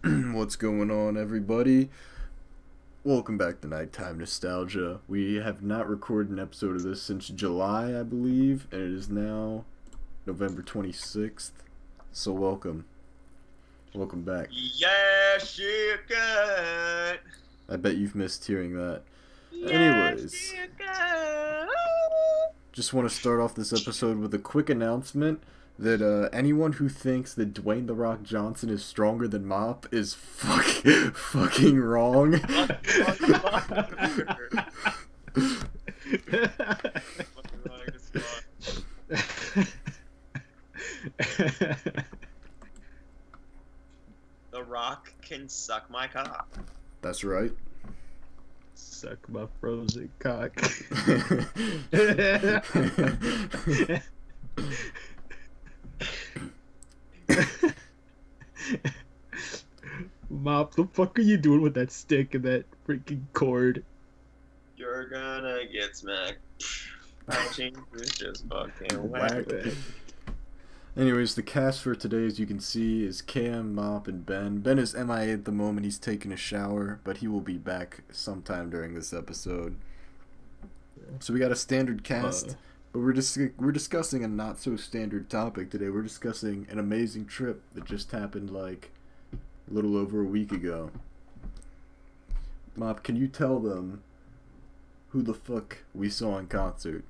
What's going on, everybody? Welcome back to Nighttime Nostalgia. We have not recorded an episode of this since July, I believe, and it is now November 26th. So welcome. Welcome back. Yes, you can. I bet you've missed hearing that. Yes, Anyways, you can. just want to start off this episode with a quick announcement that anyone who thinks that Dwayne "The Rock" Johnson is stronger than Mop is fucking wrong. The Rock can suck my cock. That's right. Suck my frozen cock. Mop, the fuck are you doing with that stick and that freaking cord? You're gonna get smacked. Punching is just fucking whack. Anyways, the cast for today, as you can see, is Cam, Mop, and Ben. Ben is MIA at the moment. He's taking a shower, but he will be back sometime during this episode. So we got a standard cast, but we're discussing a not so standard topic today. We're discussing an amazing trip that just happened like a little over a week ago. Mop, can you tell them who the fuck we saw in concert?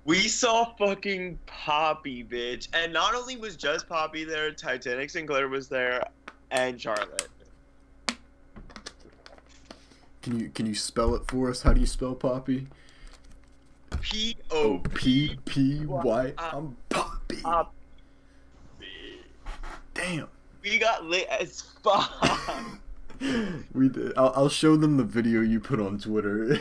We saw fucking Poppy, bitch. And not only was just Poppy there, Titanic Sinclair was there, and Charlotte. Can you spell it for us? How do you spell Poppy? P-O-P-P-Y. I'm Poppy. Damn. We got lit as fuck. We did. I'll show them the video you put on Twitter.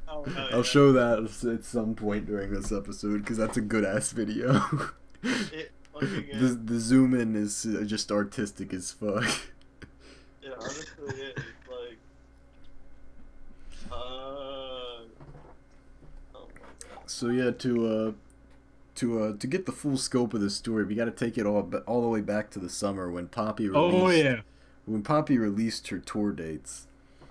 Oh, hell yeah. I'll show that at some point during this episode because that's a good ass video. It fucking is. The zoom in is just artistic as fuck. It honestly is. Like, oh my god. So yeah, to get the full scope of the story, we got to take it all the way back to the summer when Poppy released. Oh yeah. When Poppy released her tour dates.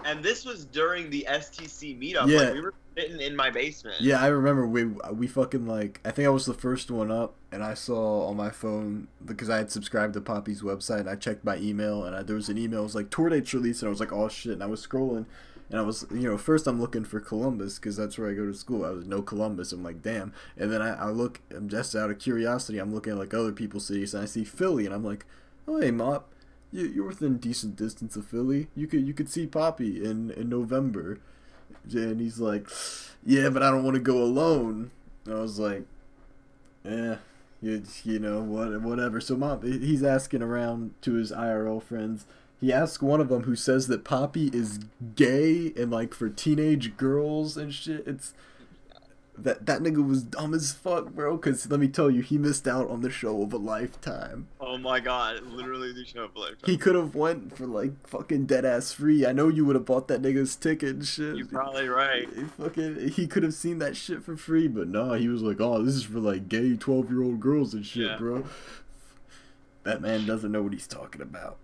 And this was during the STC meetup. Yeah. Like, we were sitting in my basement. Yeah, I remember we fucking like, I think I was the first one up, and I saw on my phone, because I had subscribed to Poppy's website, and I checked my email, and there was an email, it was like, tour dates released, and I was like, oh shit, and I was scrolling, and I was, first I'm looking for Columbus, because that's where I go to school. I was no Columbus, I'm like, damn, and then I look, I'm just out of curiosity, I'm looking at like other people's cities, and I see Philly, and I'm like, oh hey Mop, you're within decent distance of Philly. You could see Poppy in November. And he's like, yeah, but I don't want to go alone. And I was like, whatever. So he's asking around to his IRL friends. He asked one of them who says that Poppy is gay and like for teenage girls and shit. It's that nigga was dumb as fuck, bro. Cause let me tell you, he missed out on the show of a lifetime. Oh my god, literally the show of a lifetime. He could have went for like fucking dead ass free. I know you would have bought that nigga's ticket and shit. You're probably right. He could have seen that shit for free, but nah, he was like, oh, this is for like gay 12-year-old girls and shit, Yeah. bro. That man doesn't know what he's talking about.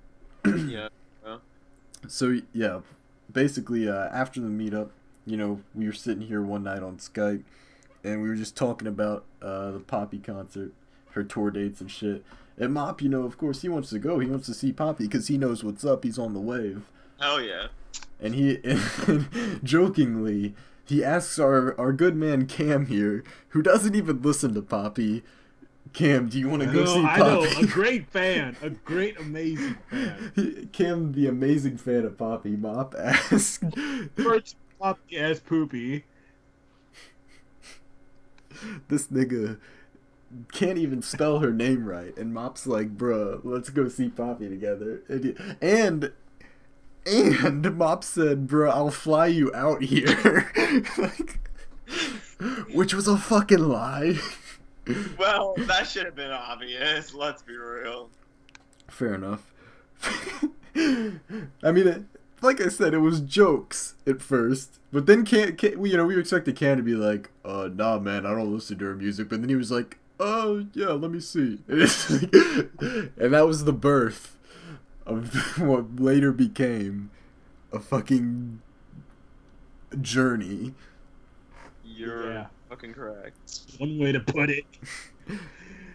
Yeah. So yeah, basically after the meetup, we were sitting here one night on Skype, and we were just talking about the Poppy concert, her tour dates and shit. And Mop, of course, he wants to go. He wants to see Poppy because he knows what's up. He's on the wave. Hell yeah. And jokingly, he asks our good man Cam here, who doesn't even listen to Poppy, Cam, do you want to go see Poppy? I know, a great fan, a great, amazing fan. Cam, the amazing fan of Poppy, Mop asked. First, Poppy ass poopy. This nigga can't even spell her name right, and Mop's like, bruh, let's go see Poppy together. And Mop said, bruh, I'll fly you out here. Which was a fucking lie. Well, that should have been obvious. Let's be real. Fair enough. I mean, like I said, it was jokes at first, but then we expected Cam to be like, nah, man, I don't listen to her music. But then he was like, oh yeah, let me see. And that was the birth of what later became a fucking journey. You're fucking correct. One way to put it.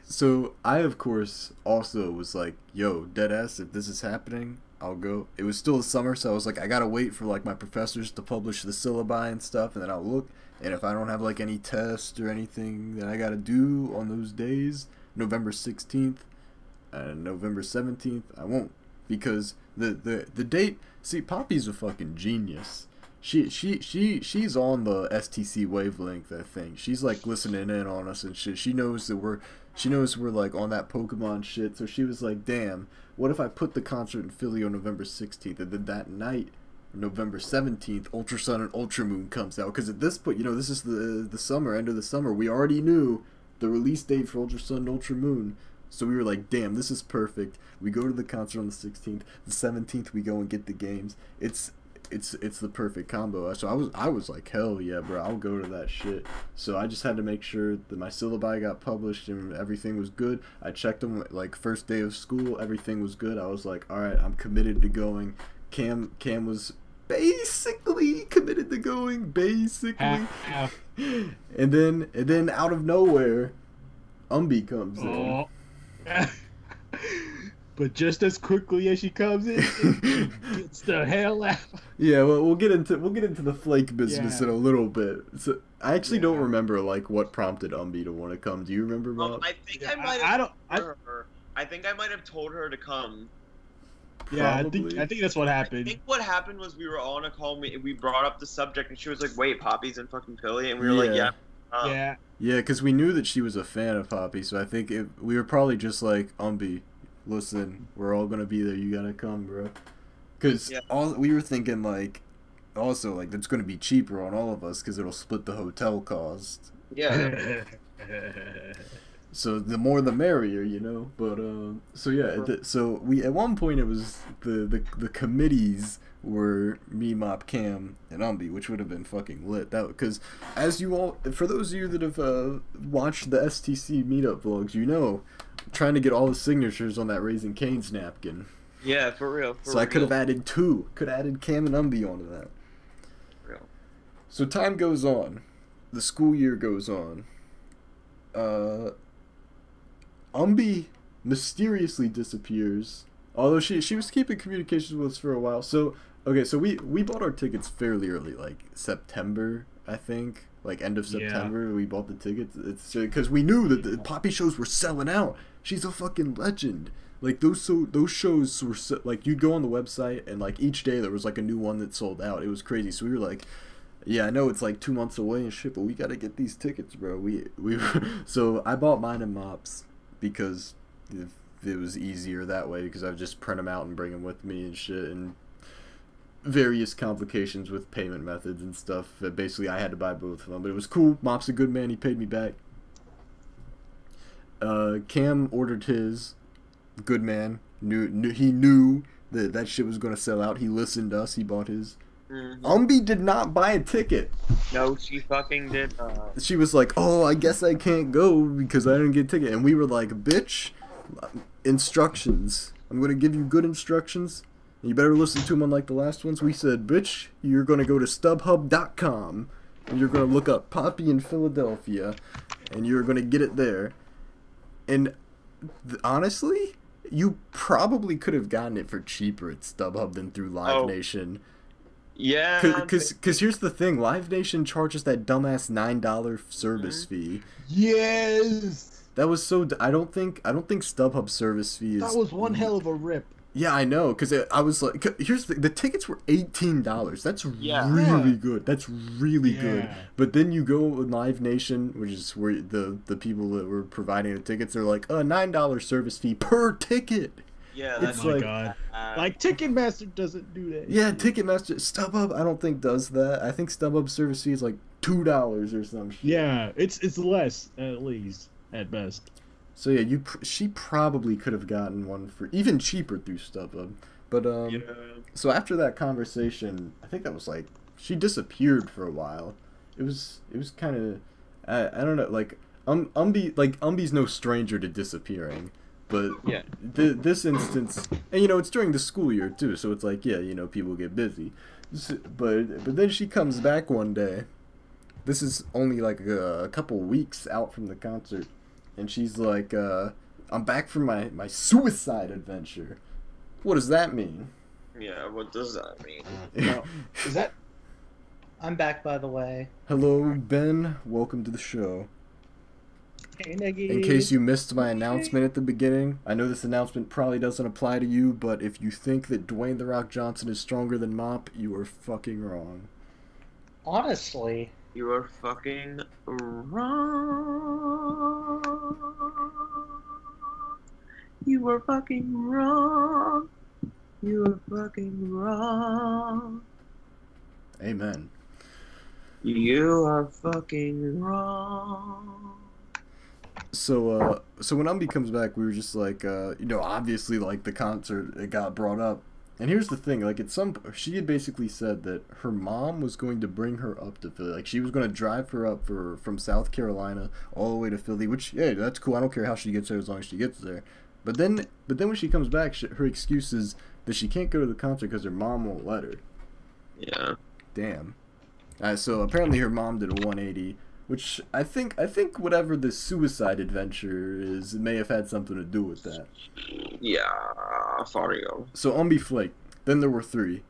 So I, of course, also was like, yo, deadass, if this is happening, I'll go. It was still the summer, so I was like, I gotta wait for like my professors to publish the syllabi and stuff, and then I'll look. And if I don't have like any tests or anything that I gotta do on those days, November 16th and November 17th, I won't. Because the date, see, Poppy's a fucking genius. She's on the STC wavelength, I think. She's like listening in on us and shit. She knows we're like on that Pokemon shit. So she was like, damn, what if I put the concert in Philly on November 16th, and then that night, November 17th, Ultra Sun and Ultra Moon comes out? Because at this point, you know, this is the summer, end of the summer. We already knew the release date for Ultra Sun and Ultra Moon. So we were like, damn, this is perfect. We go to the concert on the 16th. The 17th, we go and get the games. It's the perfect combo. So I was like, hell yeah, bro, I'll go to that shit. So I just had to make sure that my syllabi got published and everything was good. I checked them like first day of school, everything was good. I was like, all right, I'm committed to going. Cam was basically committed to going, basically. And then out of nowhere, Umbi comes in. But just as quickly as she comes in, she gets the hell out. Yeah, well, we'll get into the flake business in a little bit. So I actually don't remember like what prompted Umbi to want to come. Do you remember, Bob? I think I might have. I think I might have told her to come. Yeah, I think that's what happened. I think what happened was we were all on a call. We brought up the subject, and she was like, "Wait, Poppy's in fucking Philly," and we were like, "Yeah." Yeah, because we knew that she was a fan of Poppy, so I think we were probably just like, Umbi, listen, we're all gonna be there. You gotta come, bro. Because we were thinking like, also like that's gonna be cheaper on all of us because it'll split the hotel cost. Yeah. So the more the merrier, you know. But so yeah, so we at one point it was the committees were me, Mop, Cam, and Umbi, which would have been fucking lit. That because as you all, for those of you that have watched the STC meetup vlogs, you know, trying to get all the signatures on that Raising Cane's napkin. Yeah, for real. So I could have added two. Could have added Cam and Umbi onto that. For real. So time goes on. The school year goes on. Umbi mysteriously disappears. Although she was keeping communications with us for a while. So okay, so we bought our tickets fairly early, like September, I think. Like end of September, we bought the tickets. It's because we knew that the Poppy shows were selling out. She's a fucking legend. Like those shows were like you'd go on the website and like each day there was like a new one that sold out. It was crazy. So we were like, yeah, I know it's like 2 months away and shit, but we gotta get these tickets, bro. So I bought mine and Mop's because it was easier that way because I would just print them out and bring them with me and shit, and various complications with payment methods and stuff. Basically, I had to buy both of them, but it was cool. Mop's a good man. He paid me back. Cam ordered his. Good man. He knew that shit was going to sell out. He listened to us. He bought his. Umbi did not buy a ticket. No, she fucking did not. She was like, oh, I guess I can't go because I didn't get a ticket. And we were like, bitch, instructions. I'm going to give you good instructions. You better listen to them unlike the last ones. We said, bitch, you're going to go to StubHub.com and you're going to look up Poppy in Philadelphia and you're going to get it there. And honestly, you probably could have gotten it for cheaper at StubHub than through Live Nation. Yeah. Because here's the thing. Live Nation charges that dumbass $9 service fee. Yes. That was so... I don't think StubHub service fee is... That was one hell of a rip. Yeah, I know, because I was like, here's the tickets were $18. That's really good. That's really good. But then you go with Live Nation, which is where the people that were providing the tickets, they're like, $9 service fee per ticket. Yeah, that's my God. Like Ticketmaster doesn't do that. Yeah, Ticketmaster, StubHub, I don't think does that. I think StubHub service fee is like $2 or some shit. Yeah, it's less at least at best. So yeah, she probably could have gotten one for even cheaper through StubHub. But so after that conversation, I think that was like she disappeared for a while. It was kind of I don't know, like Umbi's no stranger to disappearing. But Yeah. this instance, and you know, it's during the school year too, so it's like, yeah, you know, people get busy. But then she comes back one day. This is only like a couple weeks out from the concert, and she's like, "I'm back from my suicide adventure." What does that mean? Yeah, what does that mean? No. Is that? I'm back, by the way. Hello, Ben. Welcome to the show. Hey, Niggy. In case you missed my announcement at the beginning, I know this announcement probably doesn't apply to you, but if you think that Dwayne "The Rock" Johnson is stronger than Mop, you are fucking wrong. Honestly, You are fucking wrong. You are fucking wrong. You are fucking wrong. Amen. You are fucking wrong. So when Umbi comes back, we were just like, you know, obviously, like, the concert, it got brought up. And here's the thing, like, she had basically said that her mom was going to bring her up to Philly. Like, she was going to drive her up from South Carolina all the way to Philly, which, yeah, that's cool. I don't care how she gets there as long as she gets there. But then when she comes back, her excuse is that she can't go to the concert because her mom won't let her. Yeah. Damn. So apparently her mom did a 180, which I think whatever the suicide adventure is, it may have had something to do with that. Yeah. Fario. So Umbi flaked. Then there were 3.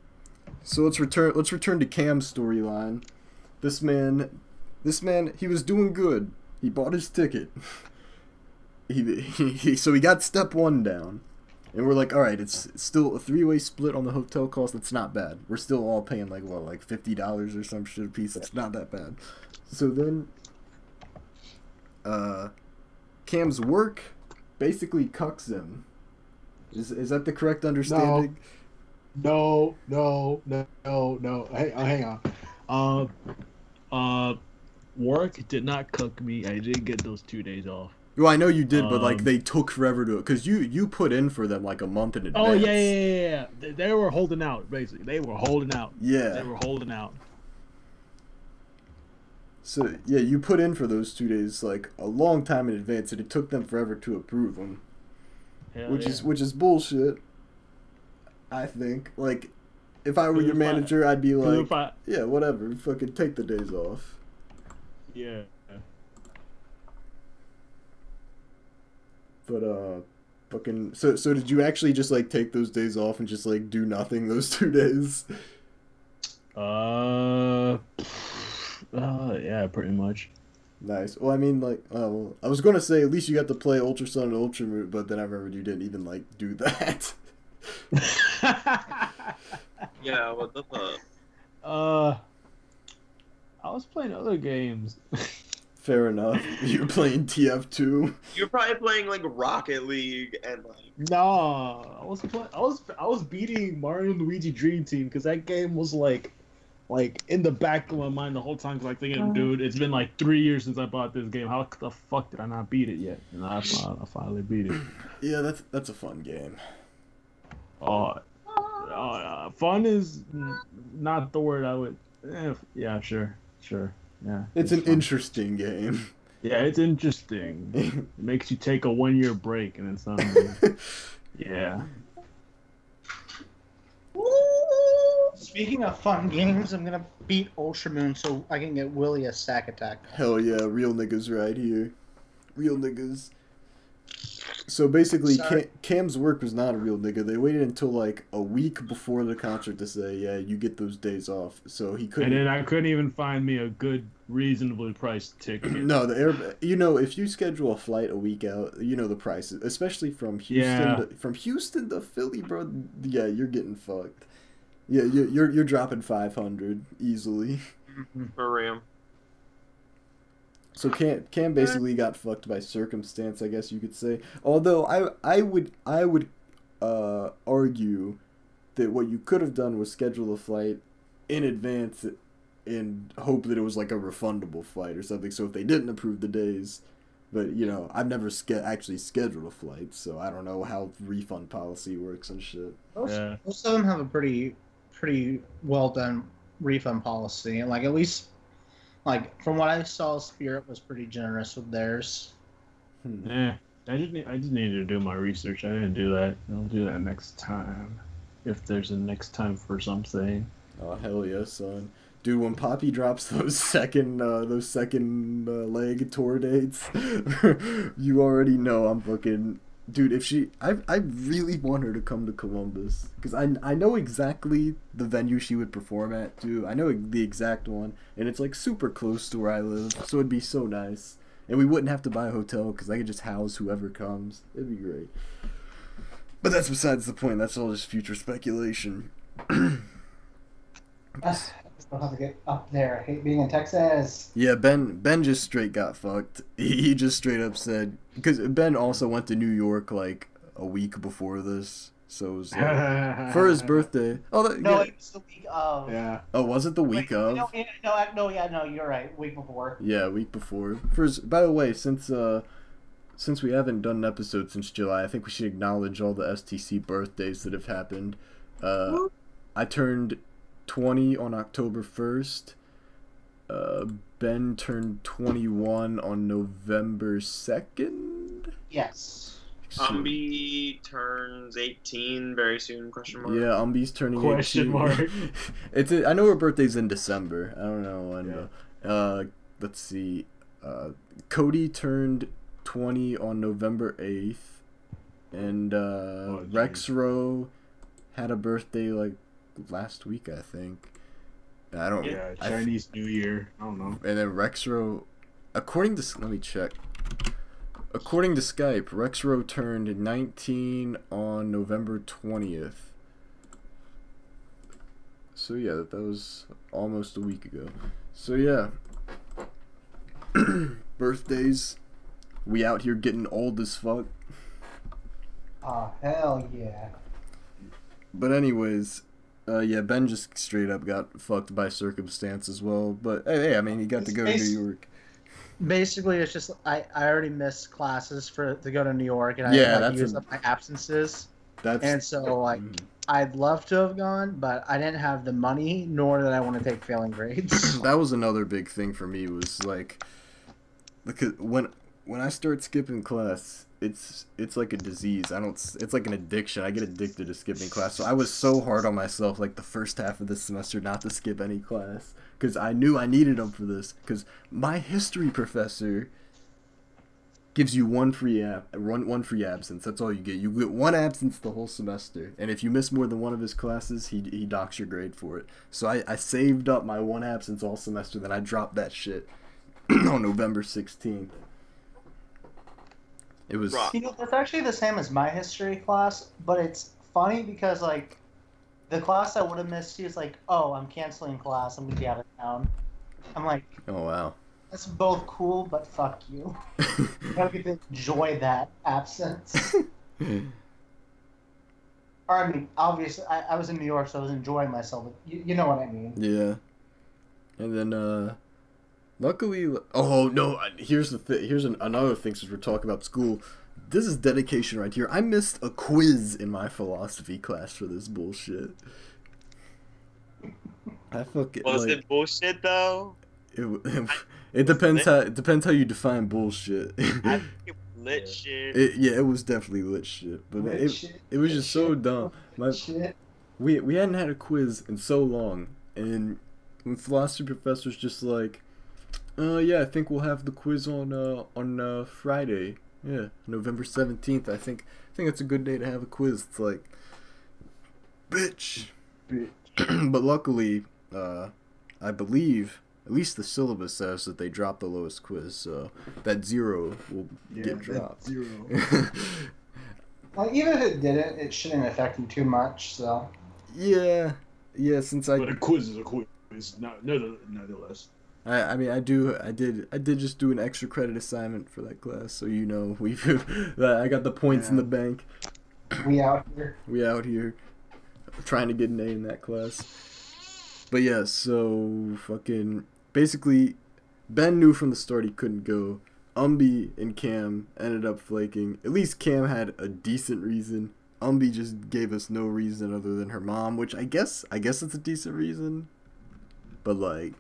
So let's return to Cam's storyline. This man, he was doing good. He bought his ticket. So he got step 1 down. And we're like, all right, it's still a 3-way split on the hotel cost. That's not bad. We're still all paying like $50 or some shit a piece. It's not that bad. So then, Cam's work basically cucks him. Is that the correct understanding? No. Hey, hang on. Work did not cook me. I did get those 2 days off. Well, I know you did, but like they took forever to, because you put in for them like a month in advance. Oh yeah. They were holding out basically. They were holding out. Yeah. They were holding out. So yeah, you put in for those 2 days like a long time in advance, and it took them forever to approve them. Which is bullshit. I think, like, if I were your manager, I'd be like, yeah, whatever, fucking take the days off. Yeah. But fucking so did you actually just like take those days off and just like do nothing those 2 days? Yeah, pretty much. Nice. Well, I mean, like, well, I was gonna say at least you got to play Ultra Sun and Ultra Moon, but then I remembered you didn't even like do that. Yeah, what the fuck? I was playing other games. Fair enough. You're playing TF2. You're probably playing like Rocket League and like. No, I was beating Mario and Luigi Dream Team because that game was like in the back of my mind the whole time. Cause like thinking, dude, it's been like 3 years since I bought this game. How the fuck did I not beat it yet? And I finally beat it. Yeah, that's a fun game. Fun is not the word I would. Yeah, sure. Yeah, it's an interesting game. Yeah, it's interesting. It makes you take a 1-year break, and it's not. Yeah. Speaking of fun games, I'm gonna beat Ultra Moon so I can get Willy a sack attack. Hell yeah, real niggas right here. Real niggas. So basically, Cam's work was not a real nigga. They waited until like a week before the concert to say, yeah, you get those days off. So he couldn't. And then I couldn't even find me a good, reasonably priced ticket. No, if you schedule a flight a week out, you know the prices, especially from Houston to Philly, bro. Yeah, you're getting fucked. Yeah, you're dropping 500 easily. For real. So Cam basically got fucked by circumstance, I guess you could say. Although I would argue that what you could have done was schedule a flight in advance and hope that it was like a refundable flight or something. So if they didn't approve the days, but you know, I've never actually scheduled a flight, so I don't know how refund policy works and shit. Most of them have a pretty well done refund policy, and like at least. Like, from what I saw, Spirit was pretty generous with theirs. I just needed to do my research. I didn't do that. I'll do that next time. If there's a next time for something. Oh hell yeah, son. Dude, when Poppy drops those second leg tour dates, you already know I'm fucking. Dude, if I really want her to come to Columbus, because I know exactly the venue she would perform at too. I know the exact one, and it's like super close to where I live, so it'd be so nice. And we wouldn't have to buy a hotel because I could just house whoever comes. It'd be great. But that's besides the point. That's all just future speculation. I still have to get up there. I hate being in Texas. Yeah, Ben just straight got fucked. He just straight up said, because Ben also went to New York like a week before this, so it was like, for his birthday. Oh, No, yeah. it was the week of. Yeah. Oh, was it the week of? No, you're right. Week before. Yeah, week before. By the way, since we haven't done an episode since July, I think we should acknowledge all the STC birthdays that have happened. I turned 20 on October 1st. Ben turned 21 on November 2nd. Yes. Turns 18 very soon, question mark. Yeah, Umbi's turning Question 18. mark. I know her birthday's in December. I don't know when. Let's see. Cody turned 20 on November 8th. And Rexro had a birthday like last week, I think. I don't. Yeah, Chinese New Year. I don't know. And then Rexro, let me check. According to Skype, Rexro turned 19 on November 20th. So yeah, that was almost a week ago. So yeah. Birthdays. We out here getting old as fuck. Oh, hell yeah. But anyways, yeah, Ben just straight up got fucked by circumstance as well. But hey, I mean, he got to go to New York. Basically, it's just I already missed classes to go to New York, and I used up my absences. And so like I'd love to have gone, but I didn't have the money, nor did I want to take failing grades. That was another big thing for me. Was like, because when I start skipping class, it's like a disease. It's like an addiction. I get addicted to skipping class. So I was so hard on myself like the first half of this semester not to skip any class, because I knew I needed them for this. Because my history professor gives you one free absence. That's all you get. You get one absence the whole semester, and if you miss more than one of his classes, he docks your grade for it. So I saved up my one absence all semester, then I dropped that shit on November 16th. It was. That's actually the same as my history class, but it's funny because like the class I would have missed, he was like, "Oh, I'm canceling class. I'm gonna be out of town." I'm like, "Oh wow." That's both cool, but fuck you. You don't get to enjoy that absence. Or I mean, obviously, I was in New York, so I was enjoying myself. But you know what I mean? Yeah. And then, luckily, oh no, here's another thing since we're talking about school. This is dedication right here. I missed a quiz in my philosophy class for this bullshit. I fucking was it bullshit though? It depends how you define bullshit. I think it was lit shit. It was definitely lit shit, but it was just so dumb. We hadn't had a quiz in so long, and the philosophy professor's just like, yeah, I think we'll have the quiz on Friday. Yeah, November 17th. I think that's a good day to have a quiz. It's like, bitch. But luckily, I believe at least the syllabus says that they dropped the lowest quiz, so that 0 will get dropped. 0. Well, even if it didn't, it shouldn't affect you too much. So. Yeah. Since But a quiz is a quiz, nonetheless. I mean, I did just do an extra credit assignment for that class, so you know I got the points in the bank. We out here trying to get an A in that class. But yeah, so fucking basically Ben knew from the start he couldn't go. Umbi and Cam ended up flaking. At least Cam had a decent reason. Umbi just gave us no reason other than her mom, which I guess it's a decent reason. But like,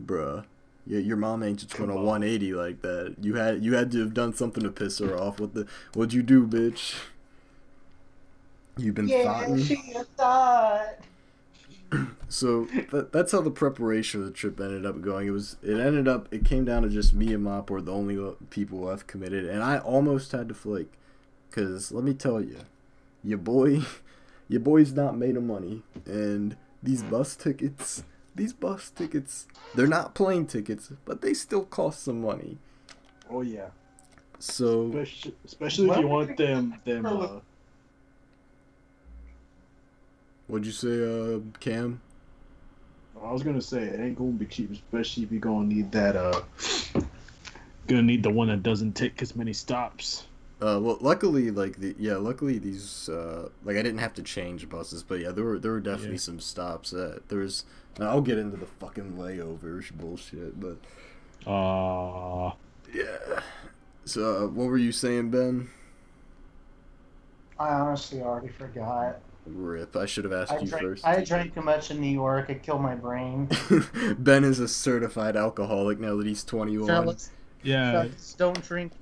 bruh, Yeah, your mom ain't just going to 180 like that. You had to have done something to piss her off. What'd you do, bitch? You've been thoughting? Yeah, she a thought. So that's how the preparation of the trip ended up going. It came down to just me and Mop were the only people left committed, and I almost had to flake, cause let me tell you, your boy's not made of money, and these bus tickets, they're not plane tickets, but they still cost some money. Oh yeah. So especially if you want them. What'd you say, Cam? I was gonna say it ain't gonna be cheap, especially if you're gonna need that. Gonna need the one that doesn't take as many stops. Well, luckily, luckily these, I didn't have to change buses, but yeah, there were definitely some stops that there's. I'll get into the fucking layovers bullshit, but. Yeah. So, what were you saying, Ben? I honestly already forgot. Rip. I should have asked you first. I drank too much in New York. It killed my brain. Ben is a certified alcoholic now that he's 21. Fellas, Yeah. Don't drink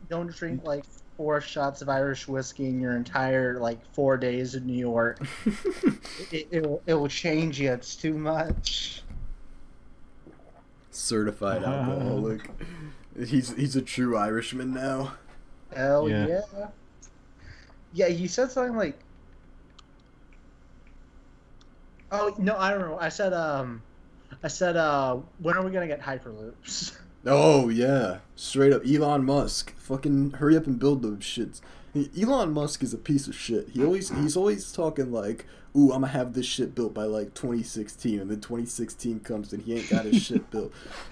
like 4 shots of Irish whiskey in your entire 4 days in New York. it will change you. It's too much. Certified alcoholic. He's a true Irishman now. Hell yeah. Yeah, you said something like. Oh no, I don't know. I said when are we gonna get Hyperloops? Oh yeah, straight up Elon Musk. Fucking hurry up and build those shits. Elon Musk is a piece of shit. He's always talking like, ooh, I'm gonna have this shit built by 2016, and then 2016 comes and he ain't got his shit built.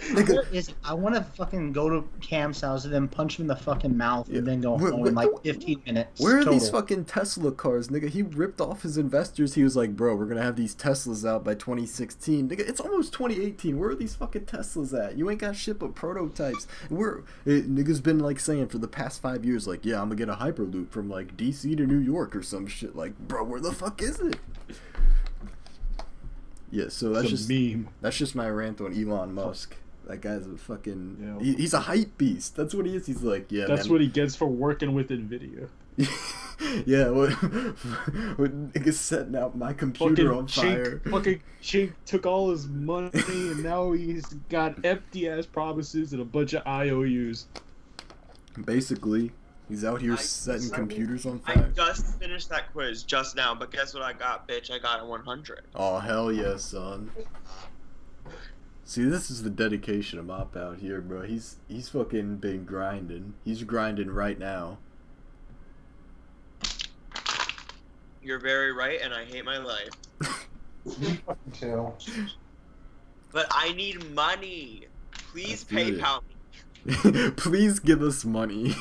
Nigga, I want to fucking go to Cam's house and then punch him in the fucking mouth and then go home in 15 minutes. Where are these fucking Tesla cars, nigga? He ripped off his investors. He was like, bro, we're gonna have these Teslas out by 2016. Nigga, it's almost 2018. Where are these fucking Teslas at? You ain't got shit but prototypes. Nigga's been saying for the past 5 years, yeah, I'm gonna get a Hyperloop from DC to New York or some shit. Bro, where the fuck is it? Yeah, so that's just my rant on Elon Musk. That guy's a fucking he's a hype beast. That's what he is. He's like, yeah, that's man. What he gets for working with NVIDIA. Yeah, what nigga's setting out my computer on fire. Fucking Chink took all his money and now he's got empty ass promises and a bunch of IOUs. Basically, he's out here setting computers on fire. I just finished that quiz just now, but guess what I got, bitch? I got a 100. Oh, hell yeah, son. See, this is the dedication of Mop out here, bro. He's fucking been grinding. He's grinding right now. You're very right, and I hate my life. Me fucking too. But I need money. Please PayPal me. Please give us money.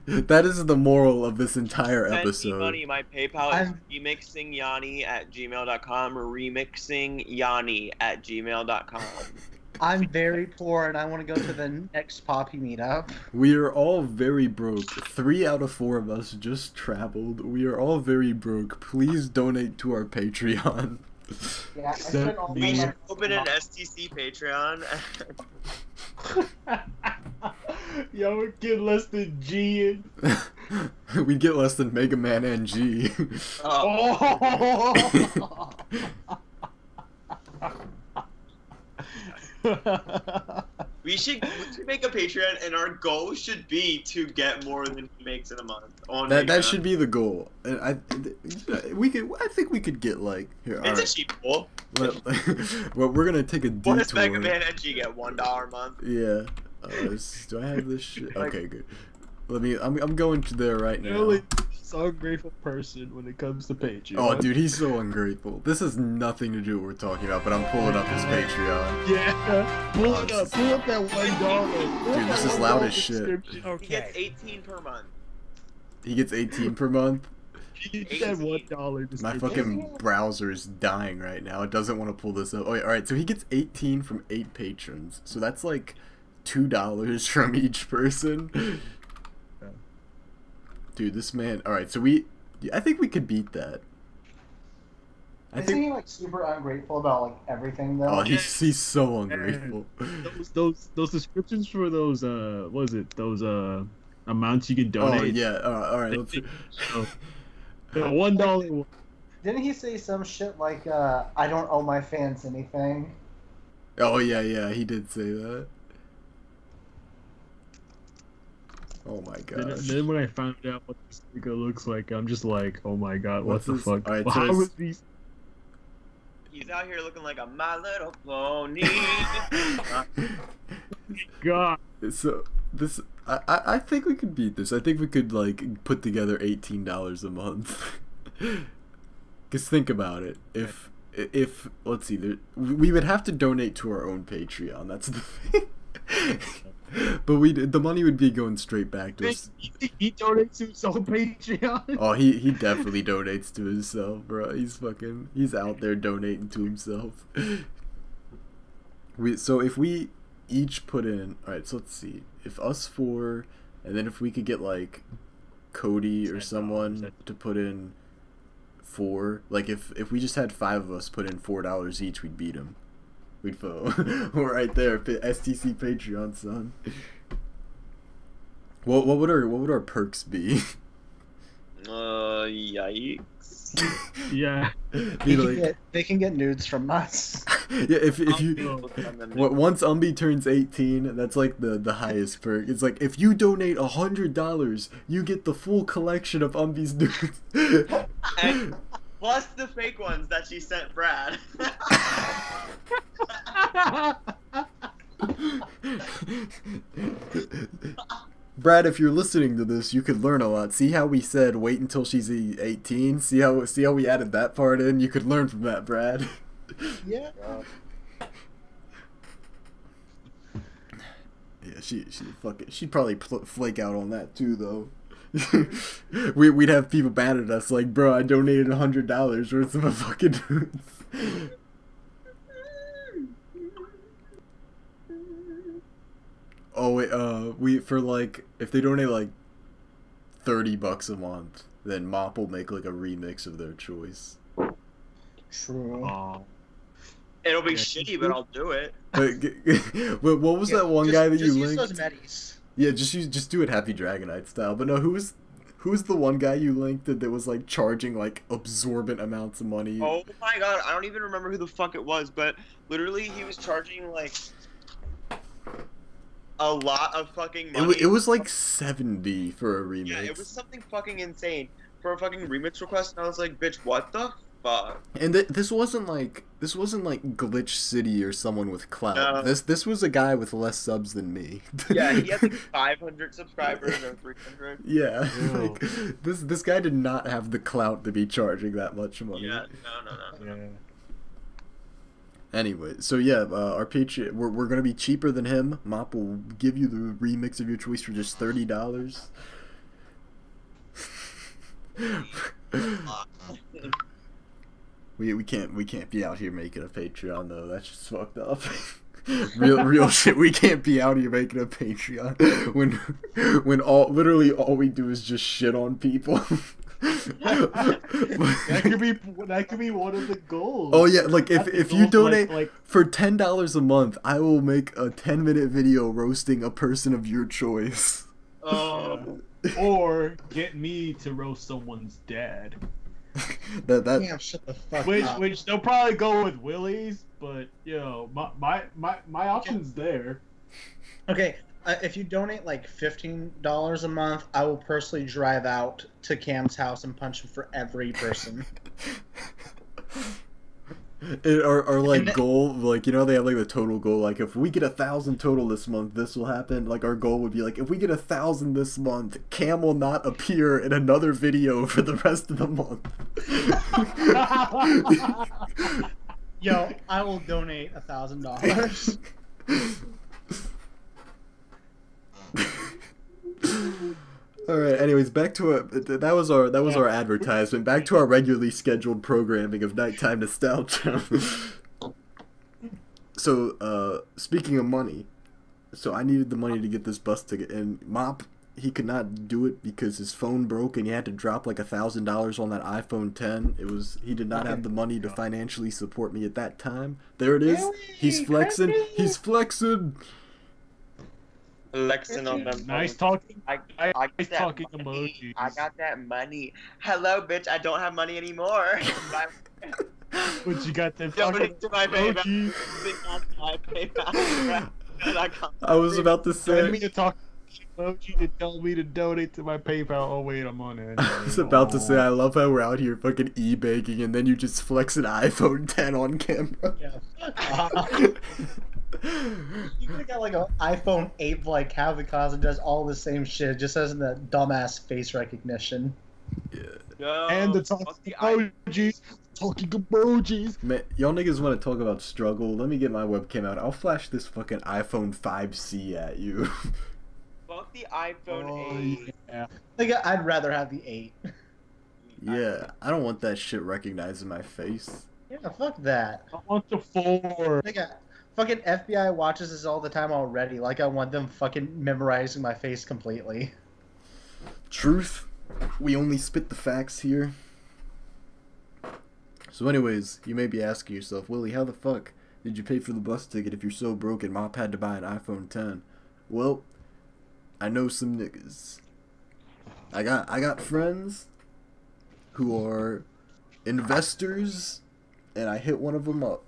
That is the moral of this entire episode. Send me money. My PayPal is remixingyani@gmail.com. Remixingyani@gmail.com. I'm very poor and I want to go to the next Poppy meetup. We are all very broke. 3 out of 4 of us just traveled. We are all very broke. Please donate to our Patreon. Yeah, we should open an STC Patreon. Yo, we get less than G in. We'd get less than Mega Man and G. Oh. We should make a Patreon, and our goal should be to get more than he makes in a month. That should be the goal. I think we could get here. It's a cheap goal. Well, we're gonna take a detour. What does Mega Man and G get? $1 a month. Yeah. Do I have this shit? Okay, good. I'm going to there right now. Really, so ungrateful person when it comes to Patreon. Oh, dude, he's so ungrateful. This has nothing to do with what we're talking about, but I'm pulling up his Patreon. Yeah, pull up that $1. Dude, this is loud as shit. Okay. He gets 18 per month. He gets 18 per month? He said $1. My fucking browser is dying right now. It doesn't want to pull this up. Oh, alright, so he gets 18 from 8 patrons. So that's $2 from each person. Dude, this man. Alright, so I think we could beat that. Isn't he like super ungrateful about like everything though? Oh, he's so ungrateful. Those subscriptions for those what is it? Those amounts you can donate. Oh yeah. All right. Let's. The $1. Didn't he say some shit like I don't owe my fans anything? Oh yeah, he did say that. Oh my god. Then when I found out what this figure looks like, I'm just like, oh my god, what the fuck? Right, how was these? He's out here looking like a My Little Pony. God. So this, I think we could beat this. I think we could like put together $18 a month. Cause think about it. If let's see, we would have to donate to our own Patreon. That's the thing. But the money would be going straight back to us. He donates to his own Patreon. Oh, he definitely donates to himself, bro. He's out there donating to himself. So if we each put in, all right. So let's see, if us four, and then if we could get like Cody or someone to put in $4, like if we just had 5 of us put in $4 each, we'd beat him. We'd vote. We're right there, STC Patreon, son. What would our perks be? Yikes. Yeah. They can get nudes from us. Yeah, if you once Umbi turns 18, that's like the highest perk. It's like if you donate $100, you get the full collection of Umbi's nudes. And plus the fake ones that she sent Brad. Brad, if you're listening to this, you could learn a lot. See how we said wait until she's 18? See how we added that part in? You could learn from that, Brad. Yeah. Yeah, she'd probably flake out on that too, though. We'd have people mad at us like, bro, I donated $100 worth of a fucking nudes. Oh wait, for like if they donate like $30 a month, then Mop will make like a remix of their choice. True. It'll be shitty, but I'll do it. But what was that one guy that you linked? Those medis. Yeah, just do it Happy Dragonite style. But no, who's the one guy you linked that was like charging like absorbent amounts of money? Oh my god, I don't even remember who the fuck it was, but literally he was charging like a lot of fucking money. It was like 70 for a remix. Yeah, it was something fucking insane for a fucking remix request, and I was like, bitch, what the fuck? And this wasn't like Glitch City or someone with clout. No. This was a guy with less subs than me. Yeah, he had like 500 subscribers or 300. Yeah, like, this guy did not have the clout to be charging that much money. Yeah, no. Yeah. Anyway, so yeah, our Patreon, we're gonna be cheaper than him. Mop will give you the remix of your choice for just $30. We can't be out here making a Patreon though. That's just fucked up. real shit. We can't be out here making a Patreon when literally all we do is just shit on people. that could be one of the goals. Oh yeah, like if you donate for $10 a month, I will make a 10-minute video roasting a person of your choice. Or get me to roast someone's dad. Damn, shut the fuck up. Which they'll probably go with Willy's, but my option's there. Okay. If you donate like $15 a month, I will personally drive out to Cam's house and punch him for every person. Our like goal, like, you know, they have like the total goal, like if we get 1,000 total this month, this will happen. Like our goal would be like if we get 1,000 this month, Cam will not appear in another video for the rest of the month. Yo, I will donate $1,000. All right. Anyways, back to that was our advertisement. Back to our regularly scheduled programming of Nighttime Nostalgia. So, speaking of money, so I needed the money to get this bus ticket, and Mop he could not do it because his phone broke and he had to drop like $1,000 on that iPhone 10. He did not have the money to financially support me at that time. There it is. He's flexing. He's flexing. Flexing on them. Nice talking. Nice talking emoji. I got that money. Hello, bitch. I don't have money anymore. But you got that fucking to my PayPal. I was about to say. Send me to talk emoji to tell me to donate to my PayPal. Oh wait, I'm on it. I was about to say, I love how we're out here fucking e-banking and then you just flex an iPhone 10 on camera. Yeah. You could have got like an iPhone 8 like Kavikaze and does all the same shit, just as the dumbass face recognition. Yeah. No, and the talking emojis. Talking emojis. Man, y'all niggas want to talk about struggle? Let me get my webcam out. I'll flash this fucking iPhone 5C at you. Fuck the iPhone 8. Yeah. Like, I'd rather have the 8. Yeah, I don't want that shit recognizing my face. Yeah, fuck that. I want the 4. Like, fucking FBI watches this all the time already. Like, I want them fucking memorizing my face completely. Truth. We only spit the facts here. So anyways, you may be asking yourself, Willie, how the fuck did you pay for the bus ticket if you're so broke and Mop had to buy an iPhone 10? Well, I know some niggas. I got friends who are investors, and I hit one of them up.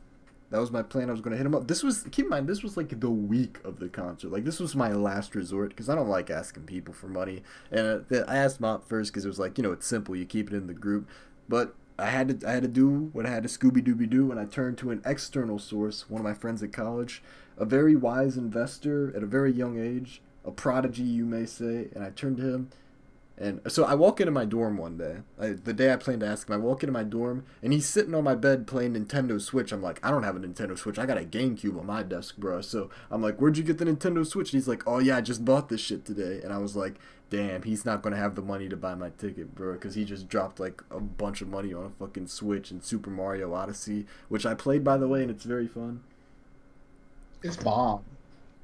That was my plan. I was going to hit him up. Keep in mind, this was like the week of the concert. Like, this was my last resort because I don't like asking people for money. And I asked Mop first because it was like, you know, it's simple. You keep it in the group. But I had to do what I had to Scooby-Dooby-Doo, and I turned to an external source, one of my friends at college, a very wise investor at a very young age, a prodigy, you may say, and I turned to him. And so I walk into my dorm one day, the day I planned to ask him. I walk into my dorm, and he's sitting on my bed playing Nintendo Switch. I'm like, I don't have a Nintendo Switch. I got a GameCube on my desk, bro. So I'm like, where'd you get the Nintendo Switch? And he's like, oh, yeah, I just bought this shit today. And I was like, damn, he's not going to have the money to buy my ticket, bro, because he just dropped, like, a bunch of money on a fucking Switch and Super Mario Odyssey, which I played, by the way, and it's very fun. It's bomb.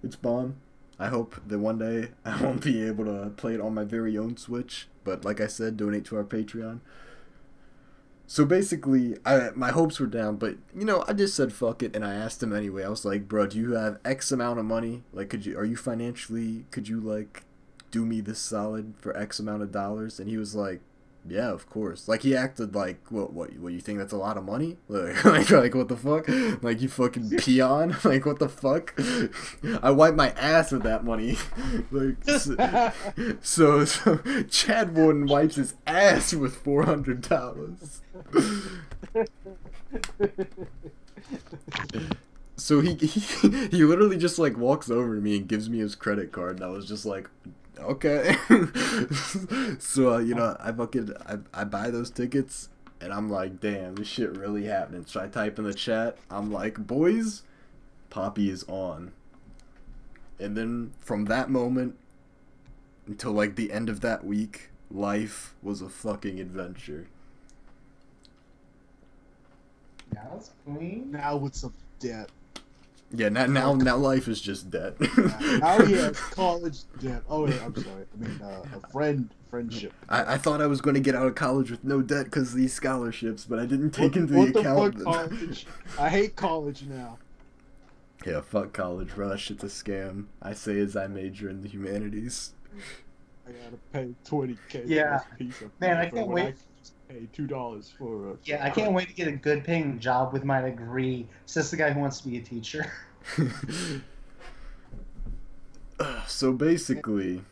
It's bomb. I hope that one day I won't be able to play it on my very own Switch. But like I said, donate to our Patreon. So basically, my hopes were down. But, you know, I just said fuck it. And I asked him anyway. I was like, bro, do you have X amount of money? Like, could you like, do me this solid for X amount of dollars? And he was like, yeah, of course. Like, he acted like, what you think that's a lot of money? Like what the fuck? Like, you fucking peon? Like, what the fuck? I wipe my ass with that money. Like, so Chad Warden wipes his ass with $400. So he literally just, like, walks over to me and gives me his credit card, and I was just like, okay. So you know, I buy those tickets, and I'm like, damn, this shit really happening. So I type in the chat, I'm like, boys, Poppy is on. And then from that moment until like the end of that week, life was a fucking adventure. Now it's clean. Now with some debt. Yeah, now life is just debt. Now he has college debt. Oh wait, I'm sorry. I mean, a friendship. I thought I was going to get out of college with no debt because of these scholarships, but I didn't take into the account. Fuck college? I hate college now. Yeah, fuck college, bro. That shit's a scam. I say as I major in the humanities. I gotta pay $20K. Yeah, for a piece of man, I can't wait. Pay $2 for. Yeah, I can't wait to get a good paying job with my degree. Says the guy who wants to be a teacher. So basically,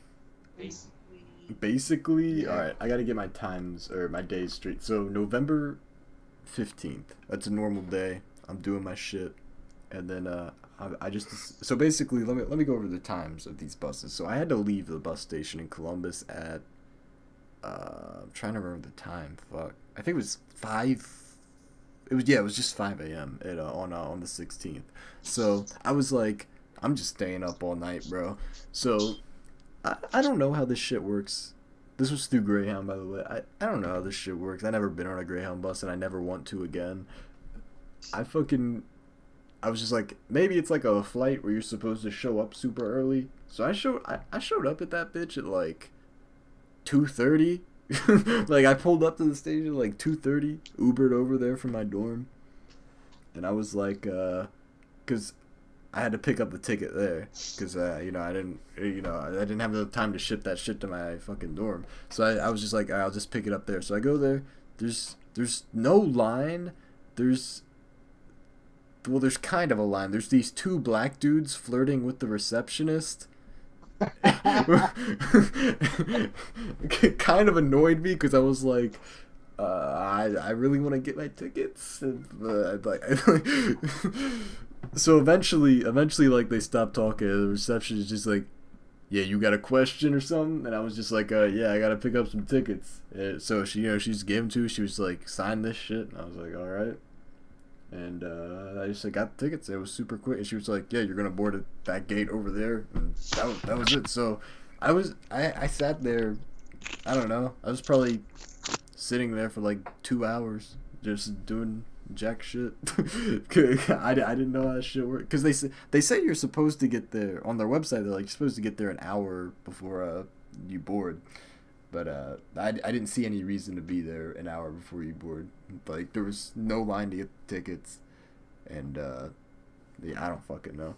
all right, I gotta get my times or my days straight. So November 15th, that's a normal day. I'm doing my shit, and then so basically, let me go over the times of these buses. So I had to leave the bus station in Columbus at I'm trying to remember the time. Fuck, I think it was 5. It was just 5 a.m. on the 16th. So I was like, I'm just staying up all night, bro. So I don't know how this shit works. This was through Greyhound, by the way. I don't know how this shit works. I never been on a Greyhound bus, and I never want to again. I was just like, maybe it's like a flight where you're supposed to show up super early. So I showed up at that bitch at like 2:30. Like I pulled up to the station at like 2:30, Ubered over there from my dorm, and I was like, cause I had to pick up the ticket there, cause I didn't have the time to ship that shit to my fucking dorm. So I was just like, I'll just pick it up there. So I go there. There's no line. There's kind of a line. There's these two black dudes flirting with the receptionist. Kind of annoyed me because I was like, I really want to get my tickets. And, so eventually, like they stopped talking. The receptionist is just like, yeah, you got a question or something? And I was just like, yeah, I gotta pick up some tickets. So she, she's gave them to. She was like, sign this shit. And I was like, all right. And I just got the tickets. It was super quick. And she was like, yeah, you're gonna board at that gate over there. And that was it. So I sat there. I don't know. I was probably sitting there for like 2 hours just doing jack shit. I didn't know how that shit worked. Because they say you're supposed to get there on their website. They're like, you're supposed to get there an hour before you board. But I didn't see any reason to be there an hour before you board. Like, there was no line to get the tickets. And, yeah, I don't fucking know.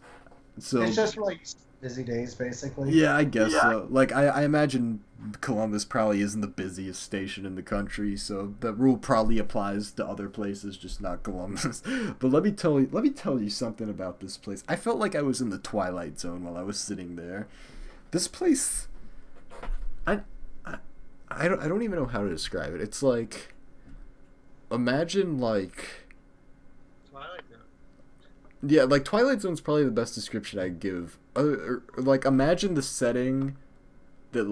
So it's just, like, busy days, basically. Yeah, I guess so. Like, I imagine Columbus probably isn't the busiest station in the country, so the rule probably applies to other places, just not Columbus. But let me tell you something about this place. I felt like I was in the Twilight Zone while I was sitting there. This place... I don't even know how to describe it. It's like, imagine like Twilight Zone. Yeah, like Twilight Zone's probably the best description I'd give. Like imagine the setting that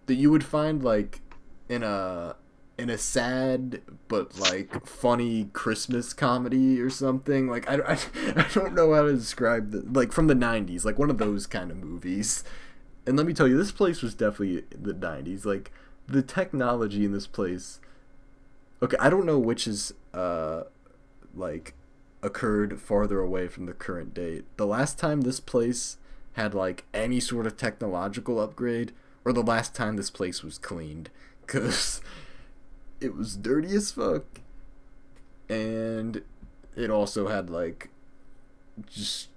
you would find like in a sad but like funny Christmas comedy or something. Like I don't know how to describe like from the 90s, like one of those kind of movies. And let me tell you, this place was definitely the 90s. Like the technology in this place. Okay, I don't know which is like occurred farther away from the current date. The last time this place had like any sort of technological upgrade, or the last time this place was cleaned, 'cause it was dirty as fuck, and it also had like just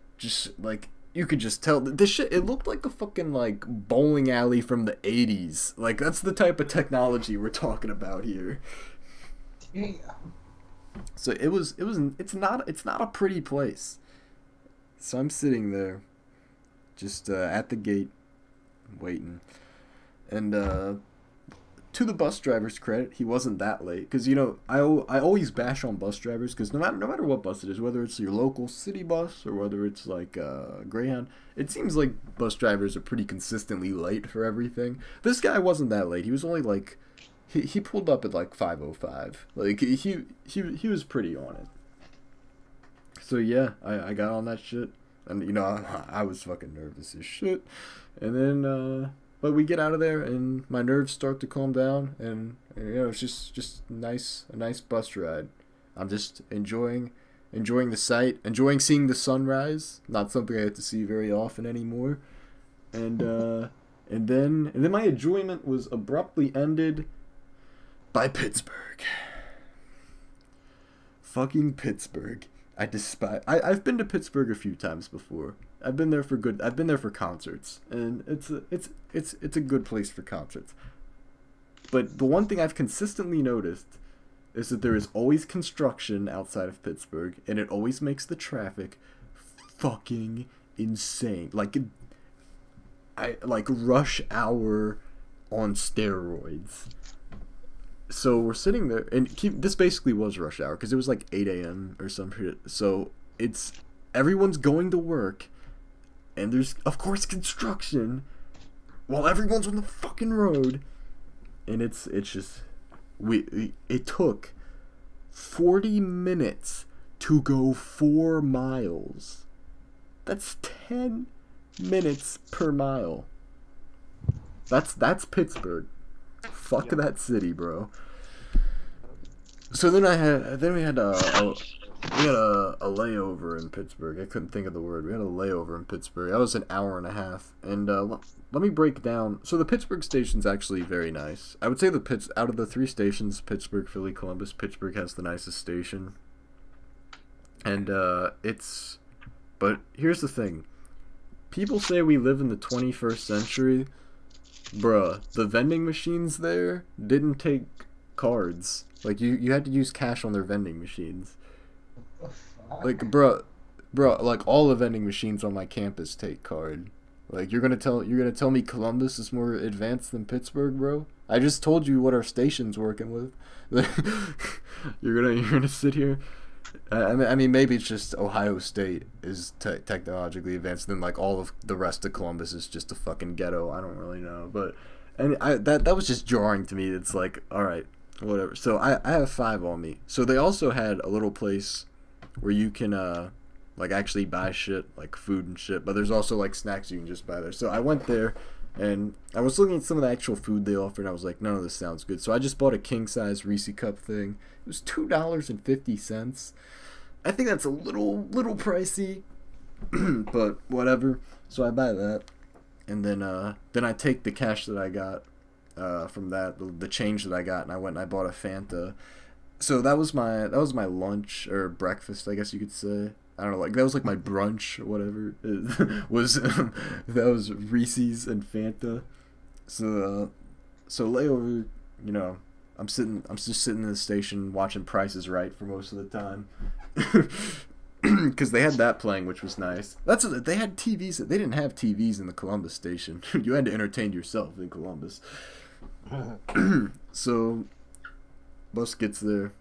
like you could just tell that this shit, it looked like a fucking like bowling alley from the 80s. Like that's the type of technology we're talking about here. Yeah. So it's not a pretty place. So I'm sitting there just at the gate waiting, and to the bus driver's credit, he wasn't that late. Because, you know, I always bash on bus drivers. Because no matter what bus it is, whether it's your local city bus or whether it's like Greyhound, it seems like bus drivers are pretty consistently late for everything. This guy wasn't that late. He was only like... He pulled up at like 5:05. Like, he was pretty on it. So, yeah, I got on that shit. And, you know, I was fucking nervous as shit. And then... But we get out of there, and my nerves start to calm down, and you know, it's just a nice bus ride. I'm just enjoying the sight, enjoying seeing the sunrise. Not something I get to see very often anymore. And then my enjoyment was abruptly ended by Pittsburgh. Fucking Pittsburgh. I despise. I've been to Pittsburgh a few times before. I've been there for concerts, and it's a good place for concerts. But the one thing I've consistently noticed is that there is always construction outside of Pittsburgh, and it always makes the traffic fucking insane. Like rush hour on steroids. So we're sitting there, and this basically was rush hour because it was like 8 a.m. or some shit. So everyone's going to work. And there's, of course, construction while everyone's on the fucking road. And it's just... It took 40 minutes to go 4 miles. That's 10 minutes per mile. That's Pittsburgh. Fuck that city, bro. So then we had a layover in Pittsburgh. I couldn't think of the word. We had a layover in Pittsburgh. That was an hour and a half. And let me break down. So the Pittsburgh station's actually very nice. I would say out of the 3 stations, Pittsburgh, Philly, Columbus, Pittsburgh has the nicest station. And but here's the thing. People say we live in the 21st century. Bruh, the vending machines there didn't take cards. Like, you had to use cash on their vending machines. Like, bruh, like, all the vending machines on my campus take card. Like, you're gonna tell me Columbus is more advanced than Pittsburgh, bro? I just told you what our station's working with. You're gonna sit here. I mean, maybe it's just Ohio State is technologically advanced, and then like all of the rest of Columbus is just a fucking ghetto. I don't really know, but that was just jarring to me. It's like, all right, whatever. So I have 5 on me. So they also had a little place where you can like actually buy shit, like food and shit, but there's also like snacks you can just buy there. So I went there and I was looking at some of the actual food they offered, and I was like, none of this sounds good. So I just bought a king size Reese cup thing. It was $2.50. I think that's a little pricey, but whatever. So I buy that, and then I take the cash that I got from that, the change that I got, and I went and I bought a Fanta. So that was my lunch or breakfast, I guess you could say. I don't know, like that was like my brunch or whatever. That was Reese's and Fanta. So layover, you know, I'm just sitting in the station watching Price is Right for most of the time. Because they had that playing, which was nice. They had TVs. They didn't have TVs in the Columbus station. You had to entertain yourself in Columbus. So bus gets there.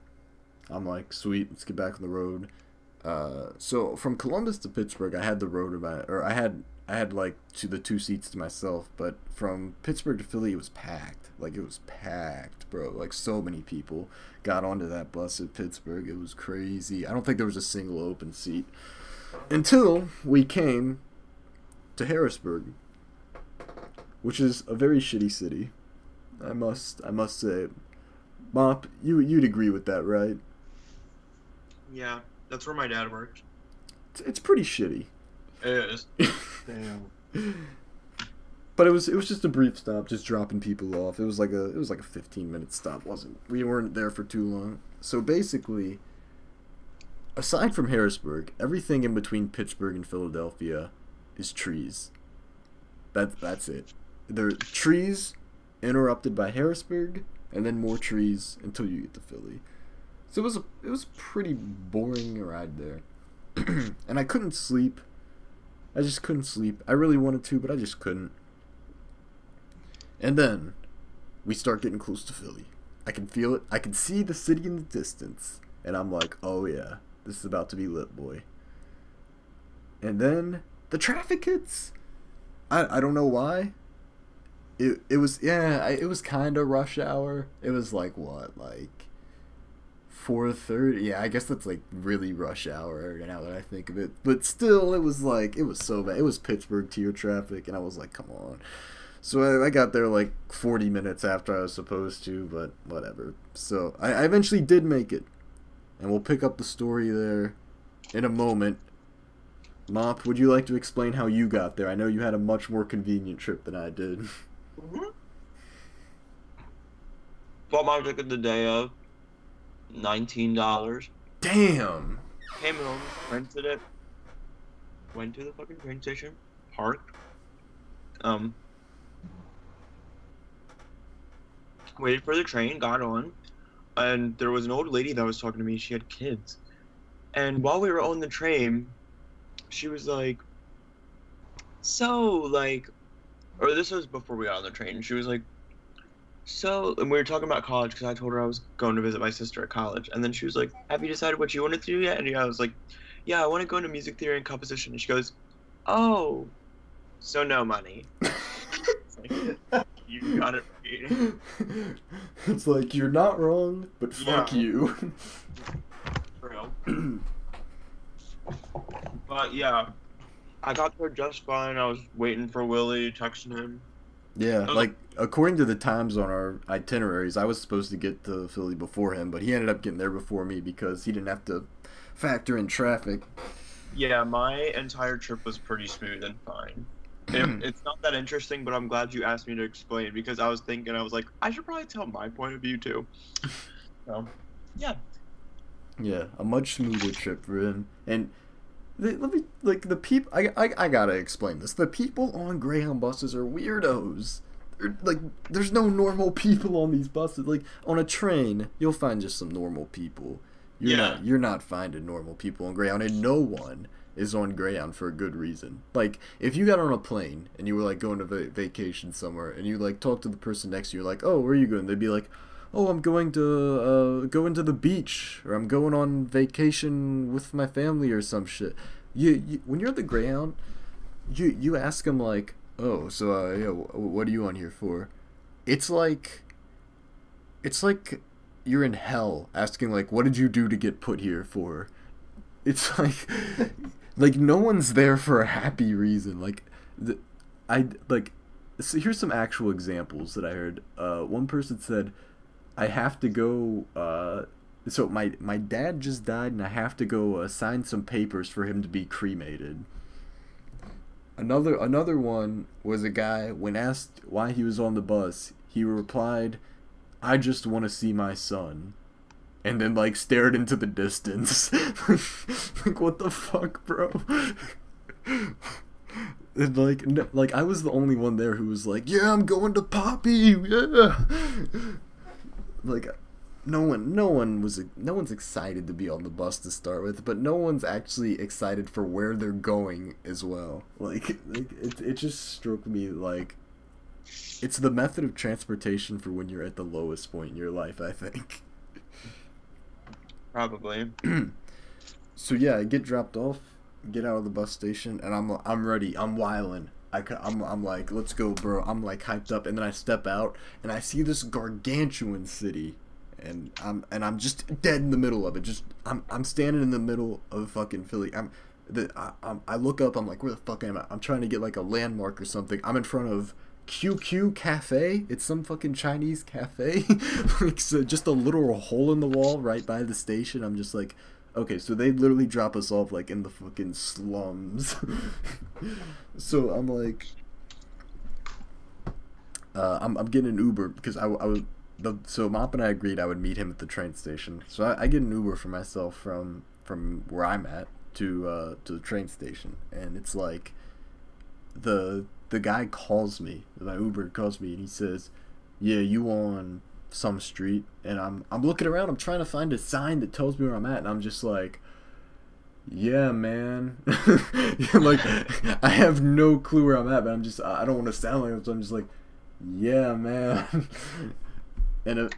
I'm like, sweet, let's get back on the road. So from Columbus to Pittsburgh, I had the road about, or I had like the 2 seats to myself. But from Pittsburgh to Philly, it was packed. Like, it was packed, bro. Like, so many people got onto that bus at Pittsburgh. It was crazy. I don't think there was a single open seat until we came to Harrisburg, which is a very shitty city. I must say. Mop, you'd agree with that, right? Yeah, that's where my dad worked. It's pretty shitty. It is. Damn. But it was just a brief stop, just dropping people off. It was like a 15-minute stop. We weren't there for too long. So basically, aside from Harrisburg, everything in between Pittsburgh and Philadelphia is trees. That's it. There are trees interrupted by Harrisburg, and then more trees until you get to Philly. So it was a pretty boring ride there. And I couldn't sleep. I just couldn't sleep. I really wanted to, but I just couldn't. And then we start getting close to Philly. I can feel it. I can see the city in the distance. And I'm like, oh yeah, this is about to be lit, boy. And then the traffic hits. I don't know why. It was kind of rush hour. It was like what, like 4:30? Yeah, I guess that's like really rush hour now that I think of it. But still, it was so bad. It was Pittsburgh tier traffic, and I was like, come on. So I got there like 40 minutes after I was supposed to, but whatever. So I eventually did make it, and we'll pick up the story there in a moment. Mop, would you like to explain how you got there? I know you had a much more convenient trip than I did. Mm-hmm. Bought my ticket the day of. $19. Damn. Came home, rented it. Went to the fucking train station. Parked. Waited for the train, got on. And there was an old lady that was talking to me. She had kids. And while we were on the train, she was like, or this was before we got on the train. She was like, and we were talking about college because I told her I was going to visit my sister at college. And then she was like, have you decided what you wanted to do yet? And I was like, yeah, I want to go into music theory and composition. And she goes, oh, so no money. Like, you got it right. It's like, you're not wrong, but fuck you. For real. But yeah, I got there just fine. I was waiting for Willy, texting him. Yeah, like according to the times on our itineraries, I was supposed to get to Philly before him, but he ended up getting there before me because he didn't have to factor in traffic. Yeah, my entire trip was pretty smooth and fine. It's not that interesting, but I'm glad you asked me to explain because I was thinking, I was like, I should probably tell my point of view too. So, yeah. Yeah, a much smoother trip for him. And let me, like, the people, I gotta explain this. The people on Greyhound buses are weirdos. Like, there's no normal people on these buses. Like, on a train, you'll find just some normal people. You're not finding normal people on Greyhound, and no one is on Greyhound for a good reason. Like, if you got on a plane and you were like going to vacation somewhere, and you like talk to the person next to you, like, oh, where are you going? They'd be like, oh, I'm going to the beach, or I'm going on vacation with my family or some shit. You when you're at the Greyhound, you ask them like, oh, so yeah, what are you on here for? It's like you're in hell asking like, what did you do to get put here for? It's like no one's there for a happy reason. Like so here's some actual examples that I heard. One person said, I have to go, so my dad just died and I have to go sign some papers for him to be cremated. Another one was a guy, when asked why he was on the bus, he replied, I just want to see my son. And then, like, stared into the distance. Like, what the fuck, bro? And, like, I was the only one there who was like, yeah, I'm going to Poppy, yeah! Like, no one's excited to be on the bus to start with, but no one's actually excited for where they're going as well. Like it just struck me like it's the method of transportation for when you're at the lowest point in your life, I think. Probably. So yeah, I get dropped off, get out of the bus station, and I'm ready. I'm wildin'. I'm like, let's go, bro. I'm like hyped up, and then I step out and I see this gargantuan city, and I'm just dead in the middle of it. I'm standing in the middle of fucking Philly. I look up. I'm like, where the fuck am I? I'm trying to get like a landmark or something. I'm in front of QQ Cafe. It's some fucking Chinese cafe. Like, so just a literal hole in the wall right by the station. I'm just like, okay, so they literally drop us off like in the fucking slums. So I'm like, I'm getting an Uber because so Mop and I agreed I would meet him at the train station. So I get an Uber for myself from where I'm at to the train station, and it's like the guy calls me, my Uber calls me, and he says, yeah, you on some street? And I'm looking around, I'm trying to find a sign that tells me where I'm at, and I'm just like, yeah, man. Like, I have no clue where I'm at, but I don't want to sound like it, so I'm just like, yeah, man. And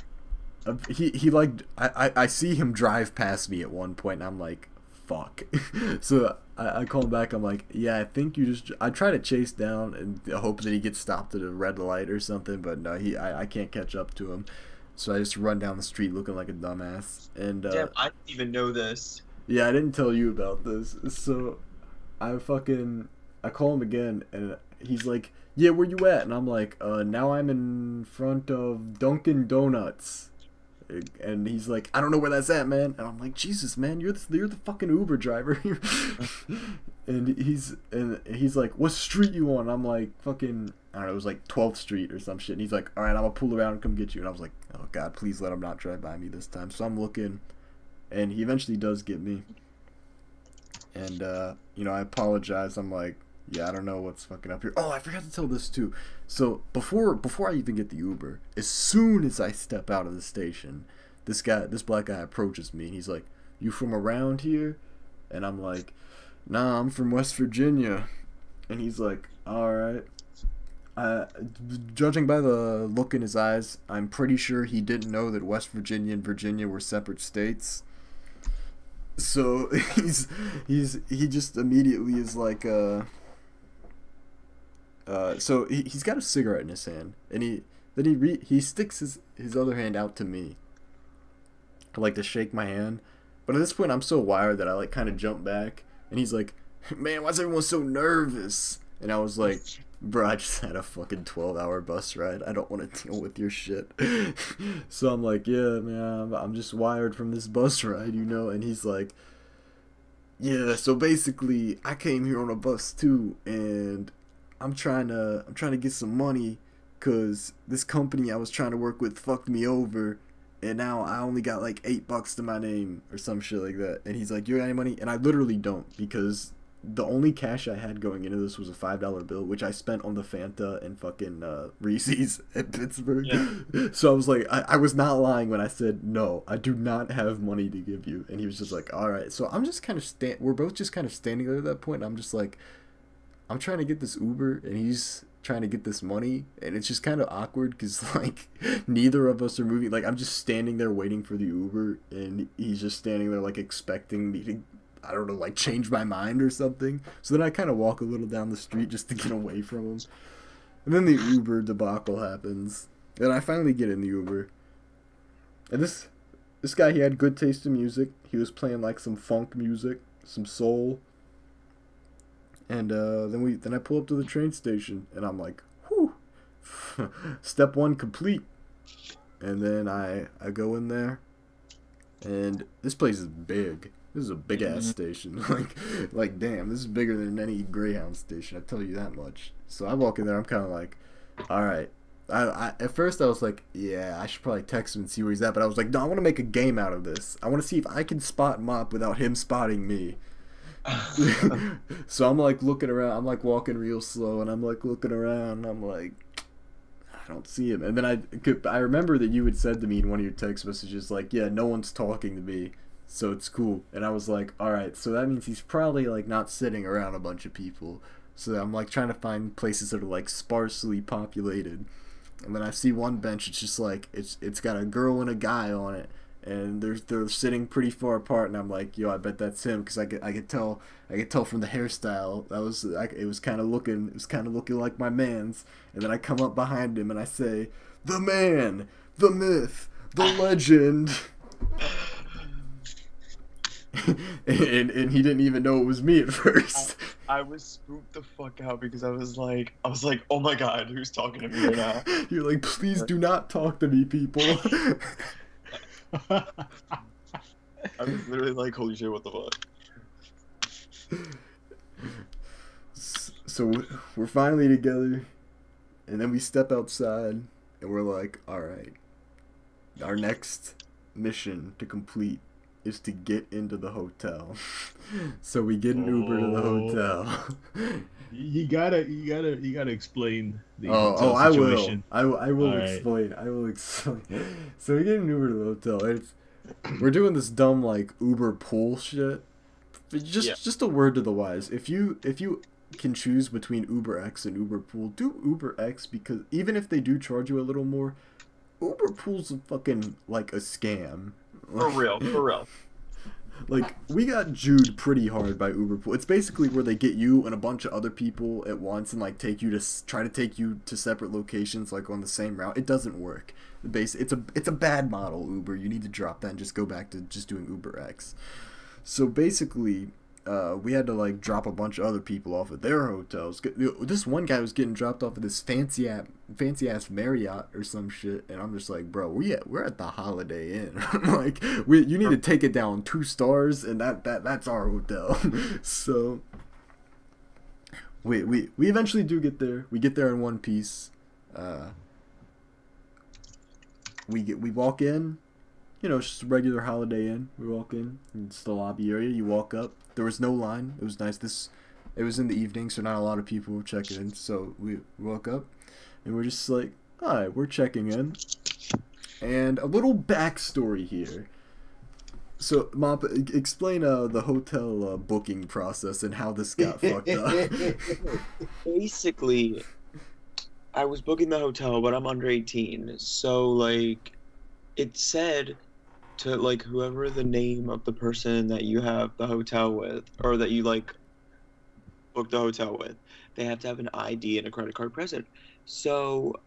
he like, I see him drive past me at one point, and I'm like, fuck. So I call him back, I'm like, yeah, I think I try to chase down and hope that he gets stopped at a red light or something, but no, I can't catch up to him. So I just run down the street looking like a dumbass. And damn, I didn't even know this. Yeah, I didn't tell you about this. So I call him again, and he's like, yeah, where you at? And I'm like, now I'm in front of Dunkin' Donuts. And he's like, I don't know where that's at, man. And I'm like, Jesus, man, you're the fucking Uber driver. And he's like, what street you on? And I'm like, fucking, I don't know, it was like 12th Street or some shit. And he's like, all right, I'm gonna pull around and come get you. And I was like, oh God, please let him not drive by me this time. So I'm looking, and he eventually does get me. And I apologize. I'm like, yeah, I don't know what's fucking up here. Oh, I forgot to tell this too. So before I even get the Uber, as soon as I step out of the station, this black guy approaches me, and he's like, you from around here? And I'm like, nah, I'm from West Virginia. And he's like, alright. Judging by the look in his eyes, I'm pretty sure he didn't know that West Virginia and Virginia were separate states. So he just immediately is like, so he's got a cigarette in his hand, and he sticks his other hand out to me, like to shake my hand. But at this point, I'm so wired that I like kind of jump back, and he's like, "Man, why's everyone so nervous?" And I was like, bro, I just had a fucking 12-hour bus ride. I don't want to deal with your shit. So I'm like, yeah, man, I'm just wired from this bus ride, you know? And he's like, yeah, so basically, I came here on a bus too, and I'm trying to get some money, cause this company I was trying to work with fucked me over, and now I only got like $8 to my name or some shit like that. And he's like, you got any money? And I literally don't, because the only cash I had going into this was a $5 bill, which I spent on the Fanta and fucking Reese's at Pittsburgh. Yeah. So I was like, I was not lying when I said, no, I do not have money to give you. And he was just like, all right. So I'm just kind of we're both just kind of standing there at that point. And I'm just like, I'm trying to get this Uber, and he's trying to get this money, and it's just kind of awkward because like neither of us are moving. Like I'm just standing there waiting for the Uber, and he's just standing there like expecting me to, I don't know, like change my mind or something. So then I kind of walk a little down the street just to get away from him, and then the Uber debacle happens, and I finally get in the Uber, and this guy, he had good taste in music. He was playing like some funk music, some soul. And then I pull up to the train station, and I'm like, whew, step one complete. And then I go in there, and this place is big. This is a big ass station. Like damn, this is bigger than any Greyhound station. I tell you that much. So I walk in there. I'm kind of like, all right. I at first I was like, yeah, I should probably text him and see where he's at. But I was like, no, I want to make a game out of this. I want to see if I can spot Mop without him spotting me. So I'm like looking around, I'm like walking real slow, and I'm like looking around, and I'm like, I don't see him. And then I remember that you had said to me in one of your text messages like, yeah, no one's talking to me, so it's cool. And I was like, alright, so that means he's probably like not sitting around a bunch of people. So I'm like trying to find places that are like sparsely populated, and then I see one bench. It's just like it's got a girl and a guy on it, and they're sitting pretty far apart, and I'm like, yo, I bet that's him, because I could tell from the hairstyle it was kind of looking like my man's. And then I come up behind him and I say, the man, the myth, the legend. and he didn't even know it was me at first. I was spooked the fuck out, because I was like, oh my god, who's talking to me right now? You're like, please do not talk to me, people. I was literally like, holy shit, what the fuck? So we're finally together, and then we step outside, and we're like, alright, our next mission to complete is to get into the hotel. So we get an Uber to the hotel. You gotta explain the hotel situation. I will All explain. Right. I will explain. So we get an Uber to the hotel. We're doing this dumb like Uber pool shit. Just a word to the wise. If you can choose between Uber X and Uber Pool, do Uber X, because even if they do charge you a little more, Uber Pool's fucking like a scam. For real. Like, we got Jewed pretty hard by Uber Pool. It's basically where they get you and a bunch of other people at once and like try to take you to separate locations like on the same route. It doesn't work. It's a bad model, Uber. You need to drop that and just go back to just doing Uber X. So basically, we had to like drop a bunch of other people off at their hotels. This one guy was getting dropped off at this fancy ass Marriott or some shit, and I'm just like, bro, we're at the Holiday Inn. Like, you need to take it down 2 stars, and that's our hotel. So we eventually do get there. We get there in one piece. We walk in. You know, it's just a regular Holiday Inn. We walk in. It's the lobby area. You walk up. There was no line. It was nice. It was in the evening, so not a lot of people were checking in. So we walk up, and we're just like, hi, we're checking in. And a little backstory here. So, Mop, explain the hotel booking process and how this got fucked up. Basically, I was booking the hotel, but I'm under 18. So, like, it said to, like, whoever the name of the person that you have the hotel with, or that you, like, book the hotel with, they have to have an ID and a credit card present. So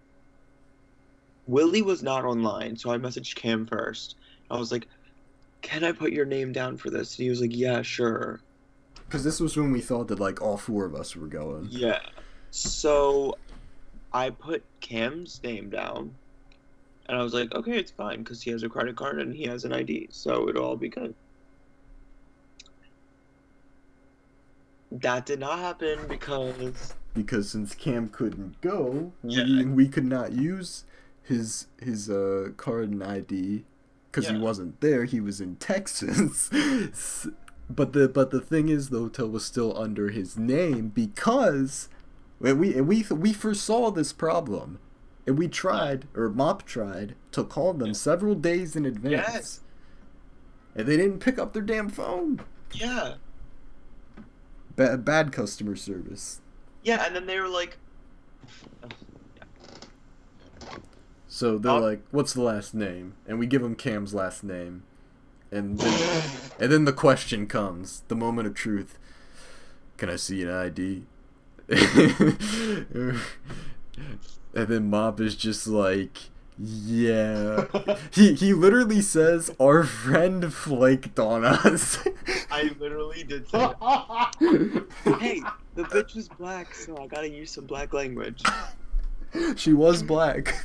Willie was not online, so I messaged Cam first. I was like, can I put your name down for this? And he was like, yeah, sure. Because this was when we thought that, like, all 4 of us were going. Yeah. So I put Cam's name down, and I was like, okay, it's fine because he has a credit card and he has an ID, so it'll all be good. That did not happen because since Cam couldn't go, we could not use his card and ID because he wasn't there. He was in Texas. But the thing is, the hotel was still under his name because we foresaw this problem, and we tried, or Mop tried, to call them several days in advance, and they didn't pick up their damn phone. Yeah. Bad customer service. Yeah, and then they were like... So they're like, what's the last name? And we give them Cam's last name. And then the question comes, the moment of truth. Can I see an ID? And then Mop is just like, yeah. He literally says, our friend flaked on us. I literally did say that. Hey, the bitch was black, so I gotta use some black language. She was black.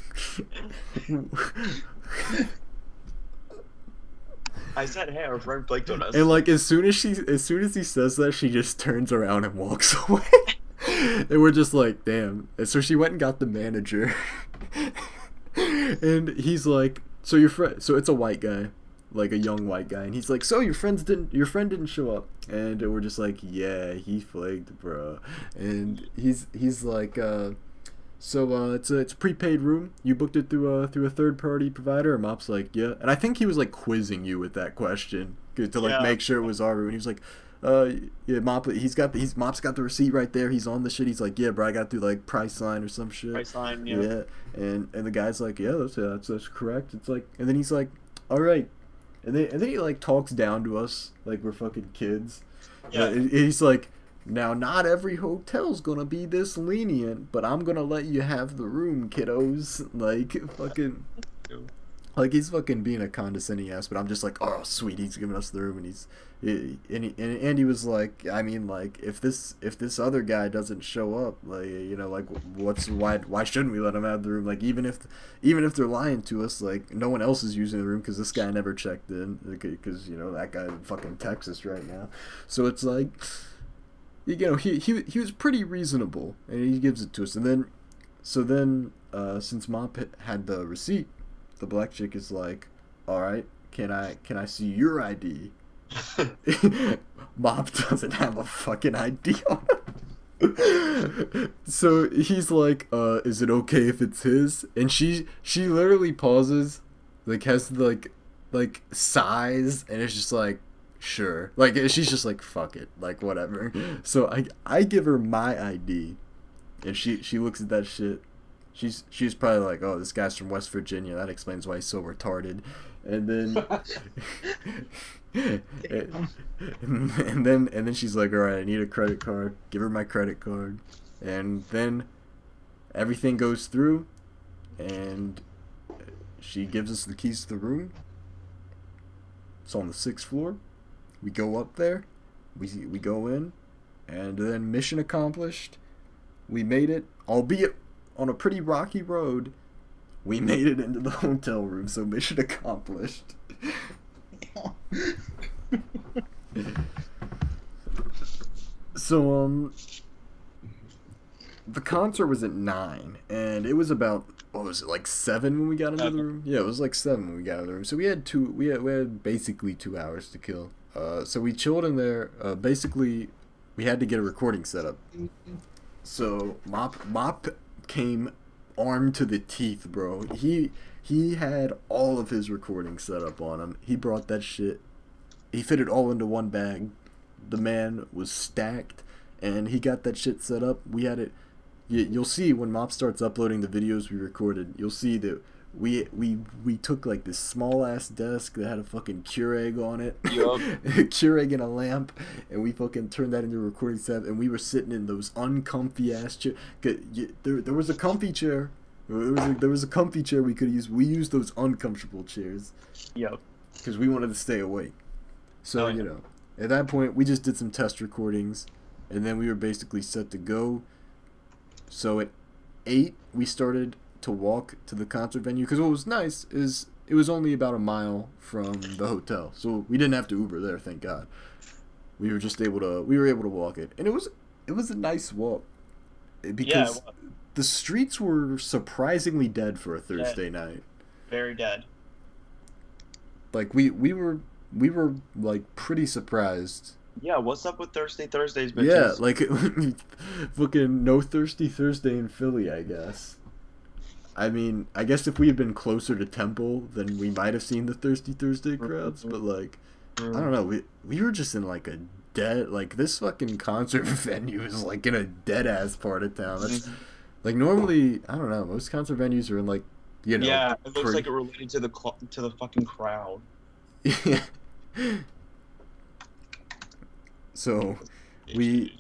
I said, hey, our friend flaked on us. And like as soon as he says that, she just turns around and walks away. And we're just like, damn. And so she went and got the manager. And he's like, so your friend, so it's a white guy, like a young white guy, and he's like, so your friend didn't show up. And we're just like, yeah, he flaked, bro. And he's like, so it's a prepaid room. You booked it through a third party provider. And Mop's like, yeah. And I think he was like quizzing you with that question to like make sure it was our room. And he was like, yeah, Mop's got the receipt right there. He's on the shit. He's like, yeah, bro, I got through like Priceline or some shit. Priceline, yeah. Yeah. And the guy's like, yeah, that's correct. It's like, and then he's like, all right. And then he like talks down to us like we're fucking kids. Yeah. He's like, now not every hotel's gonna be this lenient, but I'm gonna let you have the room, kiddos. Like fucking, like he's fucking being a condescending ass. But I'm just like, oh sweet, he's giving us the room, and he was like, I mean, like if this other guy doesn't show up, like, you know, like why shouldn't we let him have the room? Like even if they're lying to us, like no one else is using the room because this guy never checked in, because you know that guy's in fucking Texas right now. So it's like, you know, he was pretty reasonable, and he gives it to us. And then since Mop had the receipt, the black chick is like, all right, can I see your ID? Mop doesn't have a fucking ID on him. So he's like, is it okay if it's his? And she literally pauses, like has like sighs, and it's just like, sure. Like she's just like, fuck it, like whatever. So I give her my ID, and she looks at that shit. She's probably like, oh, this guy's from West Virginia. That explains why he's so retarded. And then and then she's like, all right, I need a credit card. Give her my credit card. And then everything goes through, and she gives us the keys to the room. It's on the 6th floor. We go up there, we go in, and then mission accomplished. We made it, albeit on a pretty rocky road. We made it into the hotel room, so mission accomplished. So the concert was at 9, and it was about, what was it, like 7 when we got into the room? Yeah, it was like 7 when we got into the room. So we had basically 2 hours to kill. So we chilled in there. Basically, we had to get a recording set up. So Mop came armed to the teeth, bro. He had all of his recording set up on him. He brought that shit. He fit it all into one bag. The man was stacked, and he got that shit set up. We had it. You'll see when Mop starts uploading the videos we recorded. You'll see that we took like this small ass desk that had a fucking Keurig on it, Keurig and a lamp, and we fucking turned that into a recording set. And we were sitting in those uncomfy ass chairs. There was a comfy chair. There was a comfy chair we could use. We used those uncomfortable chairs. Yep. Because we wanted to stay awake. So you know, at that point we just did some test recordings, and then we were basically set to go. So at 8, we started to walk to the concert venue, because what was nice is it was only about a mile from the hotel, so we didn't have to Uber there, thank God. We were able to walk it, and it was a nice walk, because the streets were surprisingly dead for a Thursday night. Very dead. Like we were like pretty surprised. Yeah, what's up with Thursdays, bitches? Yeah, like fucking no Thirsty Thursday in Philly, I guess. I mean, I guess if we had been closer to Temple, then we might have seen the Thirsty Thursday crowds, but like, I don't know, we were just in like a dead, like this fucking concert venue is like in a dead ass part of town. That's like normally, I don't know, most concert venues are in like, you know. Yeah, it looks like it related to the fucking crowd. Yeah. So we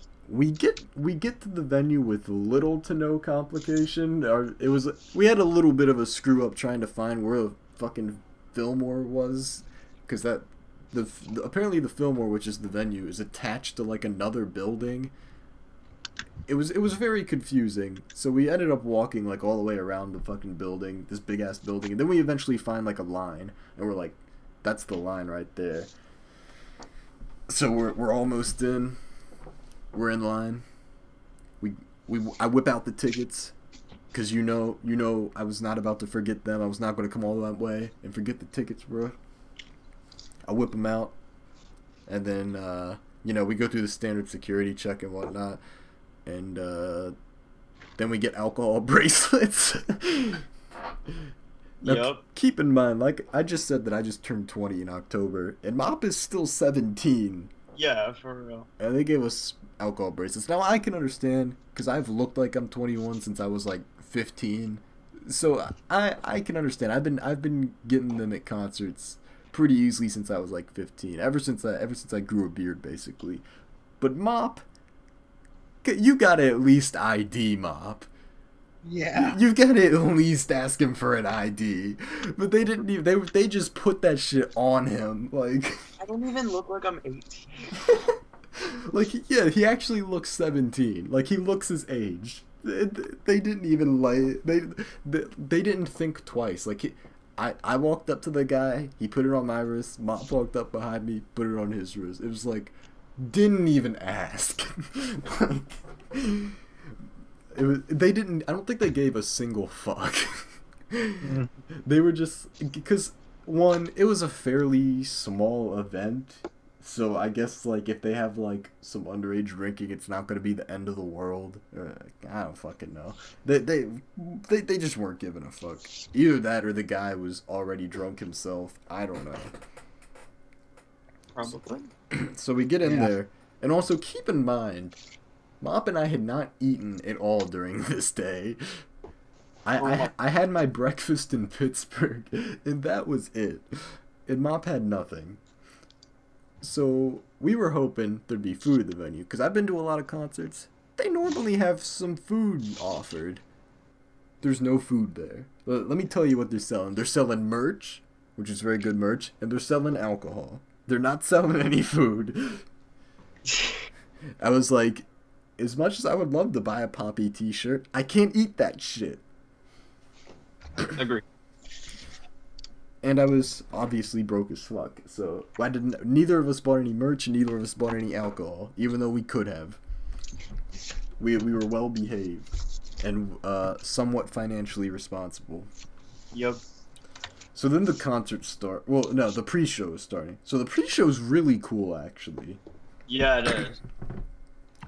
get to the venue with little to no complication. We had a little bit of a screw up trying to find where the fucking Fillmore was, because apparently the Fillmore, which is the venue, is attached to like another building. It was very confusing. So we ended up walking like all the way around the fucking building, this big ass building, and then we eventually find like a line, and we're like, that's the line right there. So we're almost in. We're in line. I whip out the tickets, because you know I was not about to forget them. I was not going to come all that way and forget the tickets, bro. I whip them out, and then we go through the standard security check and whatnot, and then we get alcohol bracelets. Now, keep in mind, like I just said, that I just turned 20 in October, and Mop is still 17. Yeah, for real. And they gave us alcohol bracelets. Now, I can understand, because I've looked like I'm 21 since I was like 15. So I can understand. I've been getting them at concerts pretty easily since I was like 15. Ever since I grew a beard, basically. But Mop, you gotta at least ID Mop. Yeah. You've got to at least ask him for an ID. But they didn't even, they just put that shit on him. Like, I don't even look like I'm 18. Like, yeah, he actually looks 17. Like, he looks his age. They didn't even they didn't think twice. Like, I walked up to the guy, he put it on my wrist, Mop walked up behind me, put it on his wrist. It was like, didn't even ask. They didn't. I don't think they gave a single fuck. They were just, because one, it was a fairly small event, so I guess like if they have like some underage drinking, it's not gonna be the end of the world. I don't fucking know. They just weren't giving a fuck. Either that or the guy was already drunk himself. I don't know. Probably. So we get in there, and also keep in mind, Mop and I had not eaten at all during this day. I had my breakfast in Pittsburgh, and that was it. And Mop had nothing. So we were hoping there'd be food at the venue, because I've been to a lot of concerts. They normally have some food offered. There's no food there. Let me tell you what they're selling. They're selling merch, which is very good merch, and they're selling alcohol. They're not selling any food. I was like, as much as I would love to buy a Poppy t-shirt, I can't eat that shit. Agree. And I was obviously broke as fuck, so neither of us bought any merch and neither of us bought any alcohol, even though we could have. We were well behaved and somewhat financially responsible. Yep. So then the concert the pre-show is starting. So the pre-show is really cool, actually. Yeah, it is.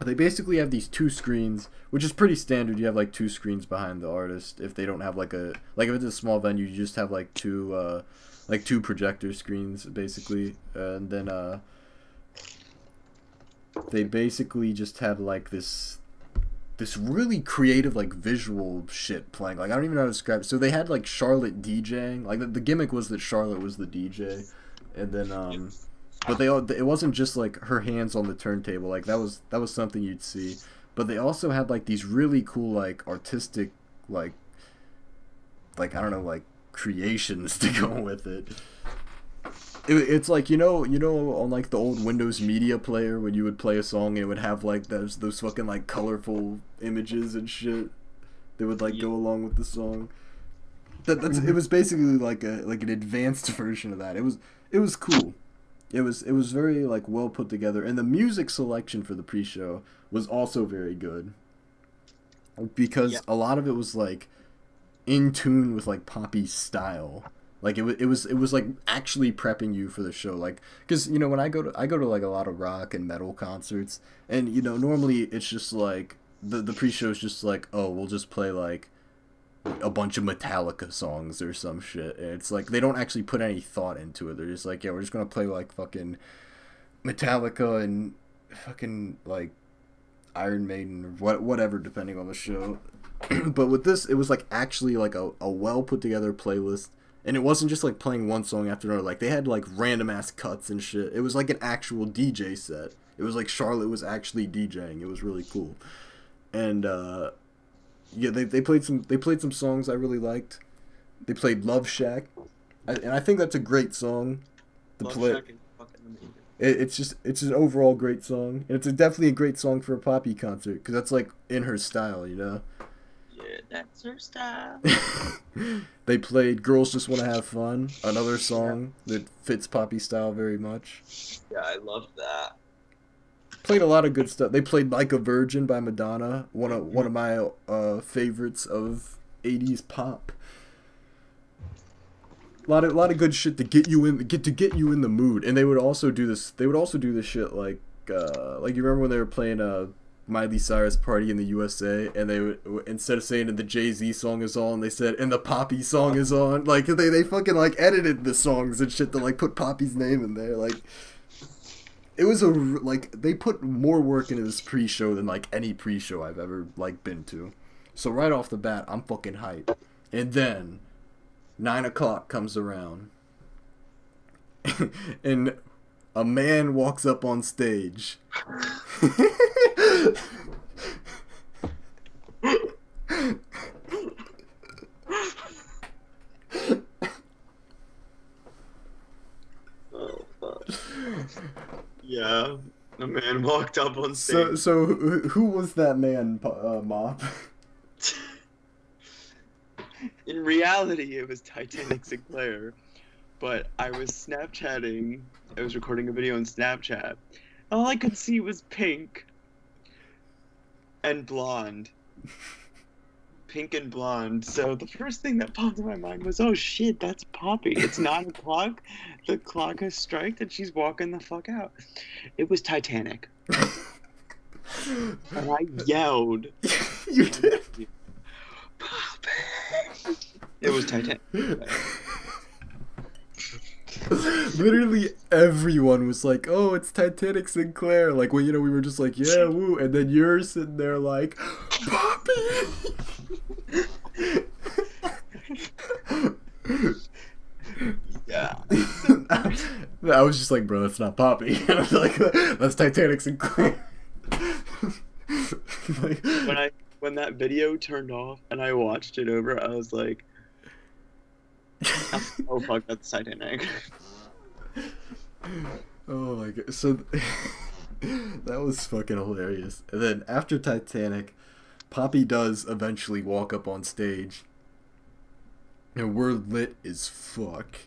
They basically have these two screens, which is pretty standard. You have like two screens behind the artist. If they don't have if it's a small venue, you just have like two projector screens basically, and then they basically just had like this really creative like visual shit playing. Like I don't even know how to describe it. So they had like Charlotte DJing. Like the gimmick was that Charlotte was the DJ, and then but it wasn't just like her hands on the turntable. Like that was something you'd see. But they also had like these really cool like artistic like I don't know, like creations to go with it. It's like on like the old Windows Media Player when you would play a song and it would have like those fucking like colorful images and shit that would like go along with the song. It was basically like an advanced version of that. It was cool. It was very like well put together, and the music selection for the pre-show was also very good because a lot of it was like in tune with like Poppy's style. Like it was like actually prepping you for the show, like because when I go to like a lot of rock and metal concerts, and normally it's just like the pre-show is just like, oh, we'll just play like a bunch of Metallica songs or some shit, and it's like they don't actually put any thought into it. They're just like, yeah, we're just gonna play like fucking Metallica and fucking like Iron Maiden or whatever, depending on the show. But with this, it was like actually like a well put together playlist. And it wasn't just like playing one song after another. Like they had like random ass cuts and shit. It was like an actual DJ set. It was like Charlotte was actually DJing. It was really cool. And yeah, they played some songs I really liked. They played Love Shack, and I think that's a great song to play. Shack is fucking amazing. It's an overall great song, and it's definitely a great song for a Poppy concert because that's like in her style, Yeah, that's her style. They played Girls Just Want to Have Fun, another song that fits Poppy style very much. Yeah, I love that. Played a lot of good stuff. They played Like a Virgin by Madonna, one of my favorites of 80s pop. A lot of good shit to get you in the mood. And they would also do this shit like you remember when they were playing Miley Cyrus Party in the USA, and they would, instead of saying the Jay-Z song is on, they said and the Poppy song is on. Like they fucking like edited the songs and shit to like put Poppy's name in there. Like it was they put more work into this pre-show than like any pre-show I've ever like been to. So right off the bat, I'm fucking hyped. And then 9 o'clock comes around and a man walks up on stage. Oh, fuck. Yeah, a man walked up on stage. So who was that man, Mop? In reality, it was Titanic Sinclair, but I was Snapchatting. I was recording a video on Snapchat. All I could see was pink and blonde. Pink and blonde. So the first thing that popped in my mind was, oh shit, that's Poppy. It's 9 o'clock. The clock has struck and she's walking the fuck out. It was Titanic. And I yelled. You did? Poppy! It was Titanic. Literally everyone was like, oh, it's Titanic Sinclair. Like, well, we were just like, yeah, woo. And then you're sitting there like, Poppy! Yeah. I was just like, bro, that's not Poppy. I was like, that's Titanic Sinclair. Like, when that video turned off and I watched it over, I was like, oh fuck, that's Titanic. Oh my god. So that was fucking hilarious. And then after Titanic, Poppy does eventually walk up on stage. And we're lit as fuck.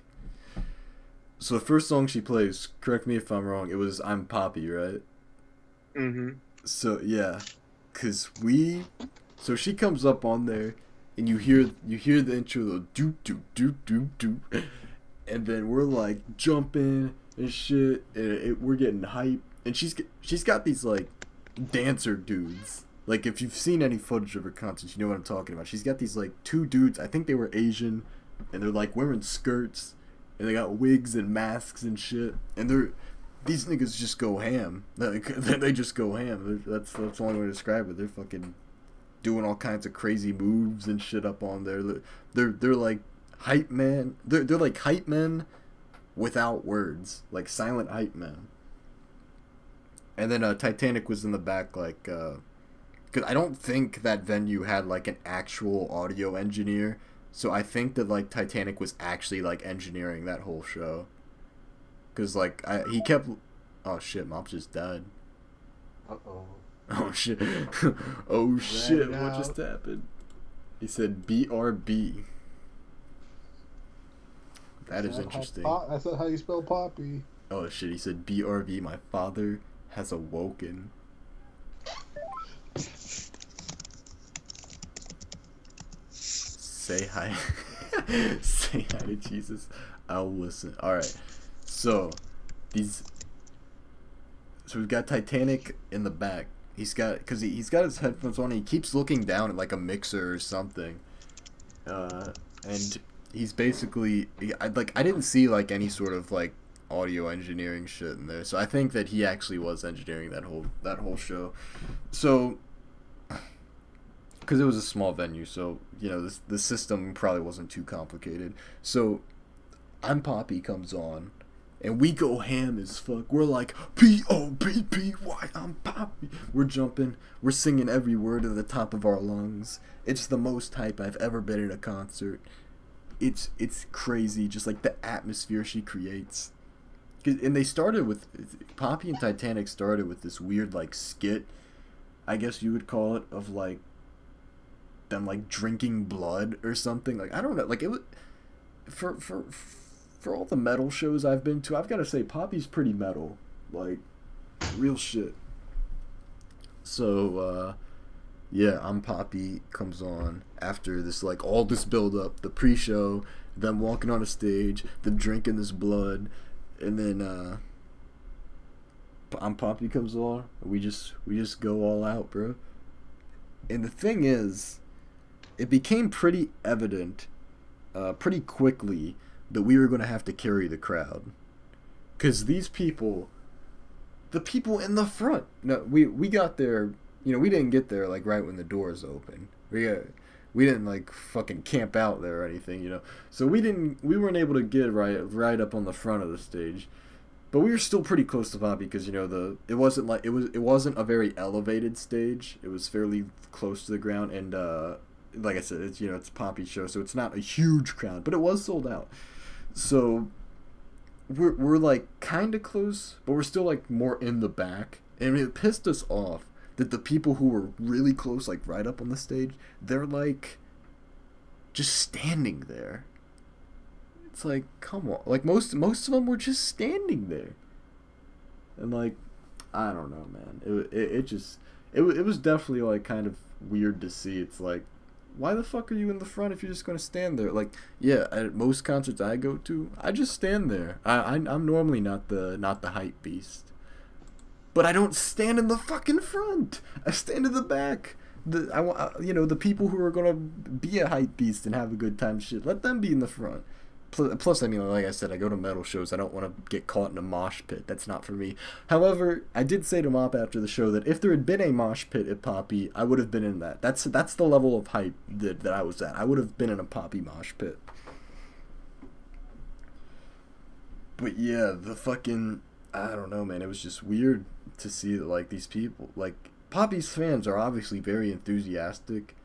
So the first song she plays, correct me if I'm wrong, it was I'm Poppy, right? Mm-hmm. So yeah. So she comes up on there and you hear the intro, the do do do do do, and then we're like jumping and shit, and we're getting hype, and she's got these like dancer dudes. Like if you've seen any footage of her concerts, you know what I'm talking about. She's got these like two dudes, I think they were Asian, and they're like wearing skirts, and they got wigs and masks and shit, and these niggas just go ham. Like they just go ham. That's the only way to describe it. They're fucking doing all kinds of crazy moves and shit up on there. They're like hype man. They're like hype men without words, like silent hype men. And then Titanic was in the back, like, because I don't think that venue had like an actual audio engineer, so I think that like Titanic was actually like engineering that whole show. because like he kept. Oh shit, Mop just died. Uh-oh. Oh shit. Oh shit, what just happened? He said BRB. That is interesting. That's not how you spell Poppy. Oh shit, he said BRB, my father has awoken. Say hi. Say hi to Jesus. I'll listen. Alright. So we've got Titanic in the back. He's got he's got his headphones on and he keeps looking down at like a mixer or something. And he's basically I didn't see like any sort of like audio engineering shit in there. So I think that he actually was engineering that whole show. So because it was a small venue, so you know the system probably wasn't too complicated. So I'm Poppy comes on, and we go ham as fuck. We're like P-O-P-P-Y, I'm Poppy. We're jumping, we're singing every word at the top of our lungs. It's the most hype I've ever been in a concert. It's crazy, just like the atmosphere she creates. And they started with Poppy and Titanic started with this weird like skit, I guess you would call it, of like them like drinking blood or something. Like I don't know, like it was for all the metal shows I've been to, I've got to say Poppy's pretty metal, like real shit. So yeah, I'm Poppy comes on after this like all this build up, the pre-show, them walking on a stage, them drinking this blood, and then I'm Poppy comes on. We just go all out, bro. And the thing is, it became pretty evident pretty quickly that we were going to have to carry the crowd. Because these people, the people in the front, no, we got there, you know, we didn't get there like right when the doors open. We didn't like fucking camp out there or anything, you know. So we weren't able to get right up on the front of the stage. But we were still pretty close to Poppy because, you know, it wasn't a very elevated stage. It was fairly close to the ground, and like I said, it's, you know, it's a Poppy show, so it's not a huge crowd, but it was sold out. So we're like kind of close, but we're still like more in the back, and it pissed us off that the people who were really close, like right up on the stage, they're like just standing there. It's like, come on, like most of them were just standing there, and like I don't know, man. It was definitely like kind of weird to see. It's like, why the fuck are you in the front if you're just gonna stand there? Like, yeah, at most concerts I go to, I just stand there. I'm normally not the hype beast, but I don't stand in the fucking front. I stand in the back. You know, the people who are gonna be a hype beast and have a good time, shit, let them be in the front. Plus, I mean, like I said, I go to metal shows. I don't want to get caught in a mosh pit. That's not for me. However, I did say to Mop after the show that if there had been a mosh pit at Poppy, I would have been in that. That's the level of hype that I was at. I would have been in a Poppy mosh pit. But yeah, the fucking, I don't know, man. It was just weird to see that, like, these people, like, Poppy's fans are obviously very enthusiastic.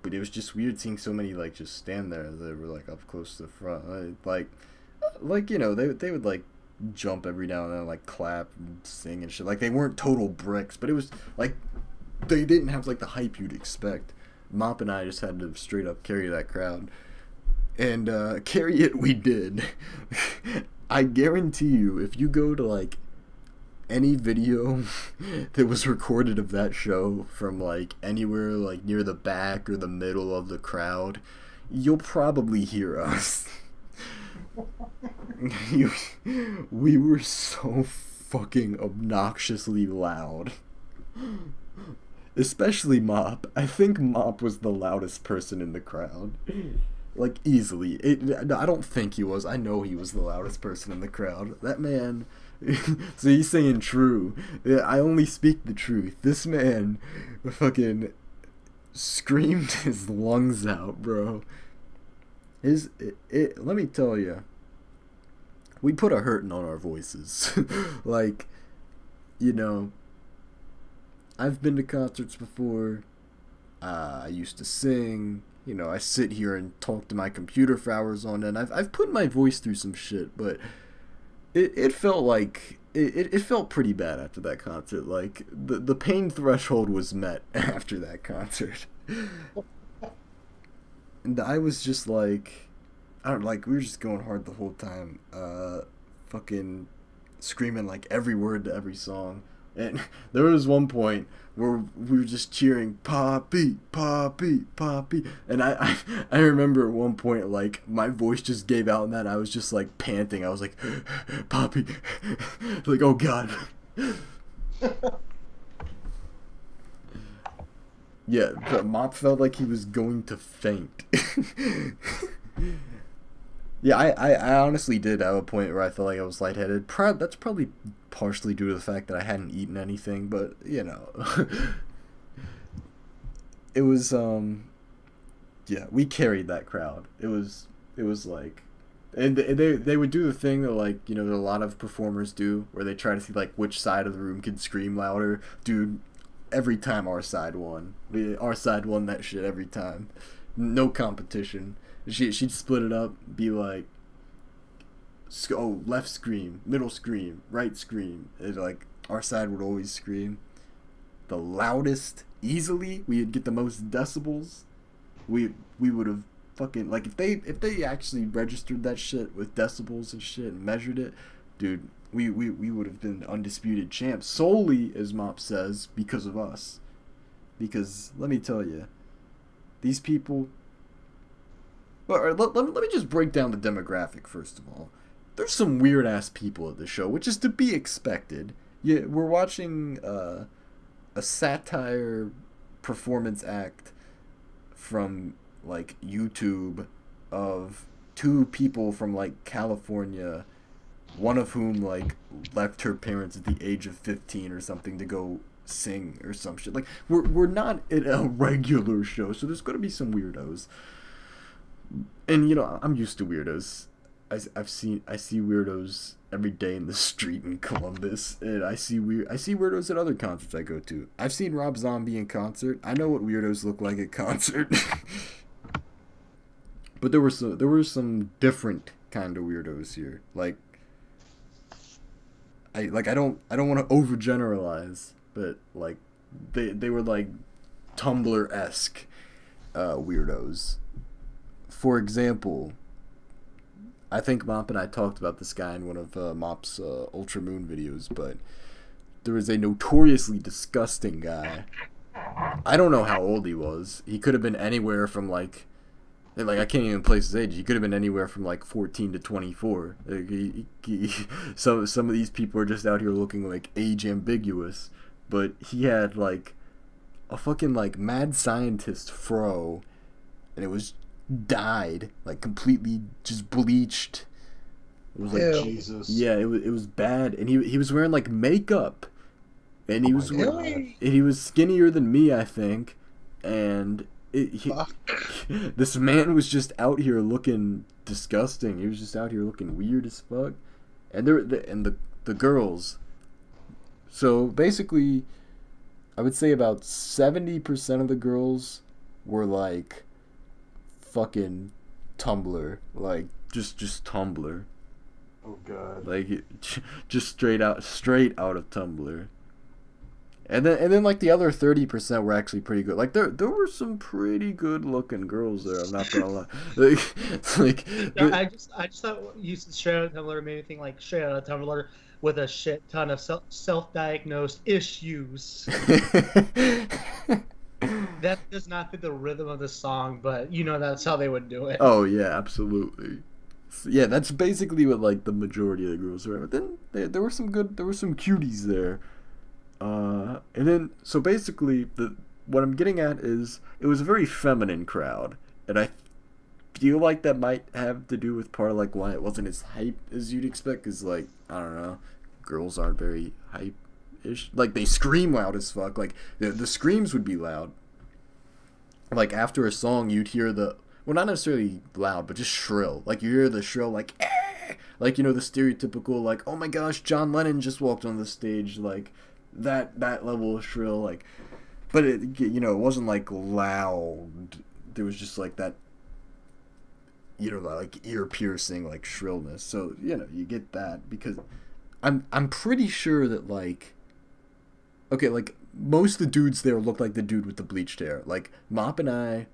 But it was just weird seeing so many like just stand there. They were like up close to the front, like you know, they would like jump every now and then, like clap and sing and shit. Like they weren't total bricks, but it was like they didn't have like the hype you'd expect. Mop and I just had to straight up carry that crowd, and carry it we did. I guarantee you, if you go to like any video that was recorded of that show from like anywhere like near the back or the middle of the crowd, you'll probably hear us. We were so fucking obnoxiously loud. Especially Mop. I think Mop was the loudest person in the crowd. Like easily. I don't think he was. I know he was the loudest person in the crowd. That man. So he's saying true. Yeah, I only speak the truth. This man fucking screamed his lungs out, bro. Let me tell you, we put a hurting on our voices. Like, you know, I've been to concerts before. I used to sing. You know, I sit here and talk to my computer for hours on end. I've put my voice through some shit, but it felt like it felt pretty bad after that concert. Like the pain threshold was met after that concert. And I was just like, I don't like, we were just going hard the whole time, fucking screaming like every word to every song. And there was one point where we were just cheering, Poppy, Poppy, Poppy. And I remember at one point, like, my voice just gave out in that. I was just, like, panting. I was like, Poppy. Like, oh, God. Yeah, but Mop felt like he was going to faint. Yeah, I honestly did have a point where I felt like I was lightheaded. That's probably partially due to the fact that I hadn't eaten anything, but, you know. It was, yeah, we carried that crowd. It was like, and they would do the thing that, like, you know, that a lot of performers do, where they try to see, like, which side of the room can scream louder. Dude, every time our side won. Our side won that shit every time. No competition. She'd split it up, be like, oh, left scream, middle scream, right scream. And like, our side would always scream the loudest, easily. We'd get the most decibels. We would have fucking, like, if they actually registered that shit with decibels and shit and measured it, dude, we would have been undisputed champs, solely, as Mop says, because of us. Because let me tell you, these people. Let me just break down the demographic first of all. There's some weird ass people at the show, which is to be expected. Yeah, we're watching a satire performance act from like YouTube of two people from like California, one of whom like left her parents at the age of 15 or something to go sing or some shit. Like we're not at a regular show, so there's gonna be some weirdos. And you know, I'm used to weirdos. I see weirdos every day in the street in Columbus, and I see weirdos at other concerts I go to. I've seen Rob Zombie in concert. I know what weirdos look like at concert. But there were some different kind of weirdos here. Like I don't want to overgeneralize, but like they were like Tumblr-esque weirdos. For example, I think Mop and I talked about this guy in one of Mop's Ultra Moon videos, but there was a notoriously disgusting guy. I don't know how old he was. He could have been anywhere from like I can't even place his age. He could have been anywhere from like 14 to 24. Some of these people are just out here looking like age ambiguous, but he had like a fucking like mad scientist fro, and it was dyed, like completely just bleached. It was like, ew. Jesus. Yeah, it was bad, and he was wearing like makeup, and he was skinnier than me, I think, and this man was just out here looking disgusting. He was just out here looking weird as fuck, and the girls. So basically, I would say about 70% of the girls were like fucking Tumblr, like just Tumblr. Oh god. Like just straight out of Tumblr. And then like the other 30% were actually pretty good. Like there were some pretty good looking girls there. I'm not gonna lie. I just thought you said straight out of Tumblr made me think like straight out of Tumblr with a shit ton of self-diagnosed issues. That does not fit the rhythm of the song, but you know that's how they would do it. Oh yeah, absolutely. Yeah, that's basically what like the majority of the girls were. But then there were some cuties there. And then so basically what I'm getting at is it was a very feminine crowd, and I feel like that might have to do with part of like why it wasn't as hype as you'd expect. Cause like I don't know, girls aren't very hype-ish. Like they scream loud as fuck. Like the screams would be loud. Like after a song, you'd hear well, not necessarily loud, but just shrill. Like you hear the shrill, like, eh! Like, you know, the stereotypical, like, oh my gosh, John Lennon just walked on the stage, like that level of shrill, like. But it, you know, it wasn't like loud. There was just like that. you know, like ear piercing like shrillness. So you know, you get that because I'm pretty sure that like, okay, like most of the dudes there look like the dude with the bleached hair. Like Mop and I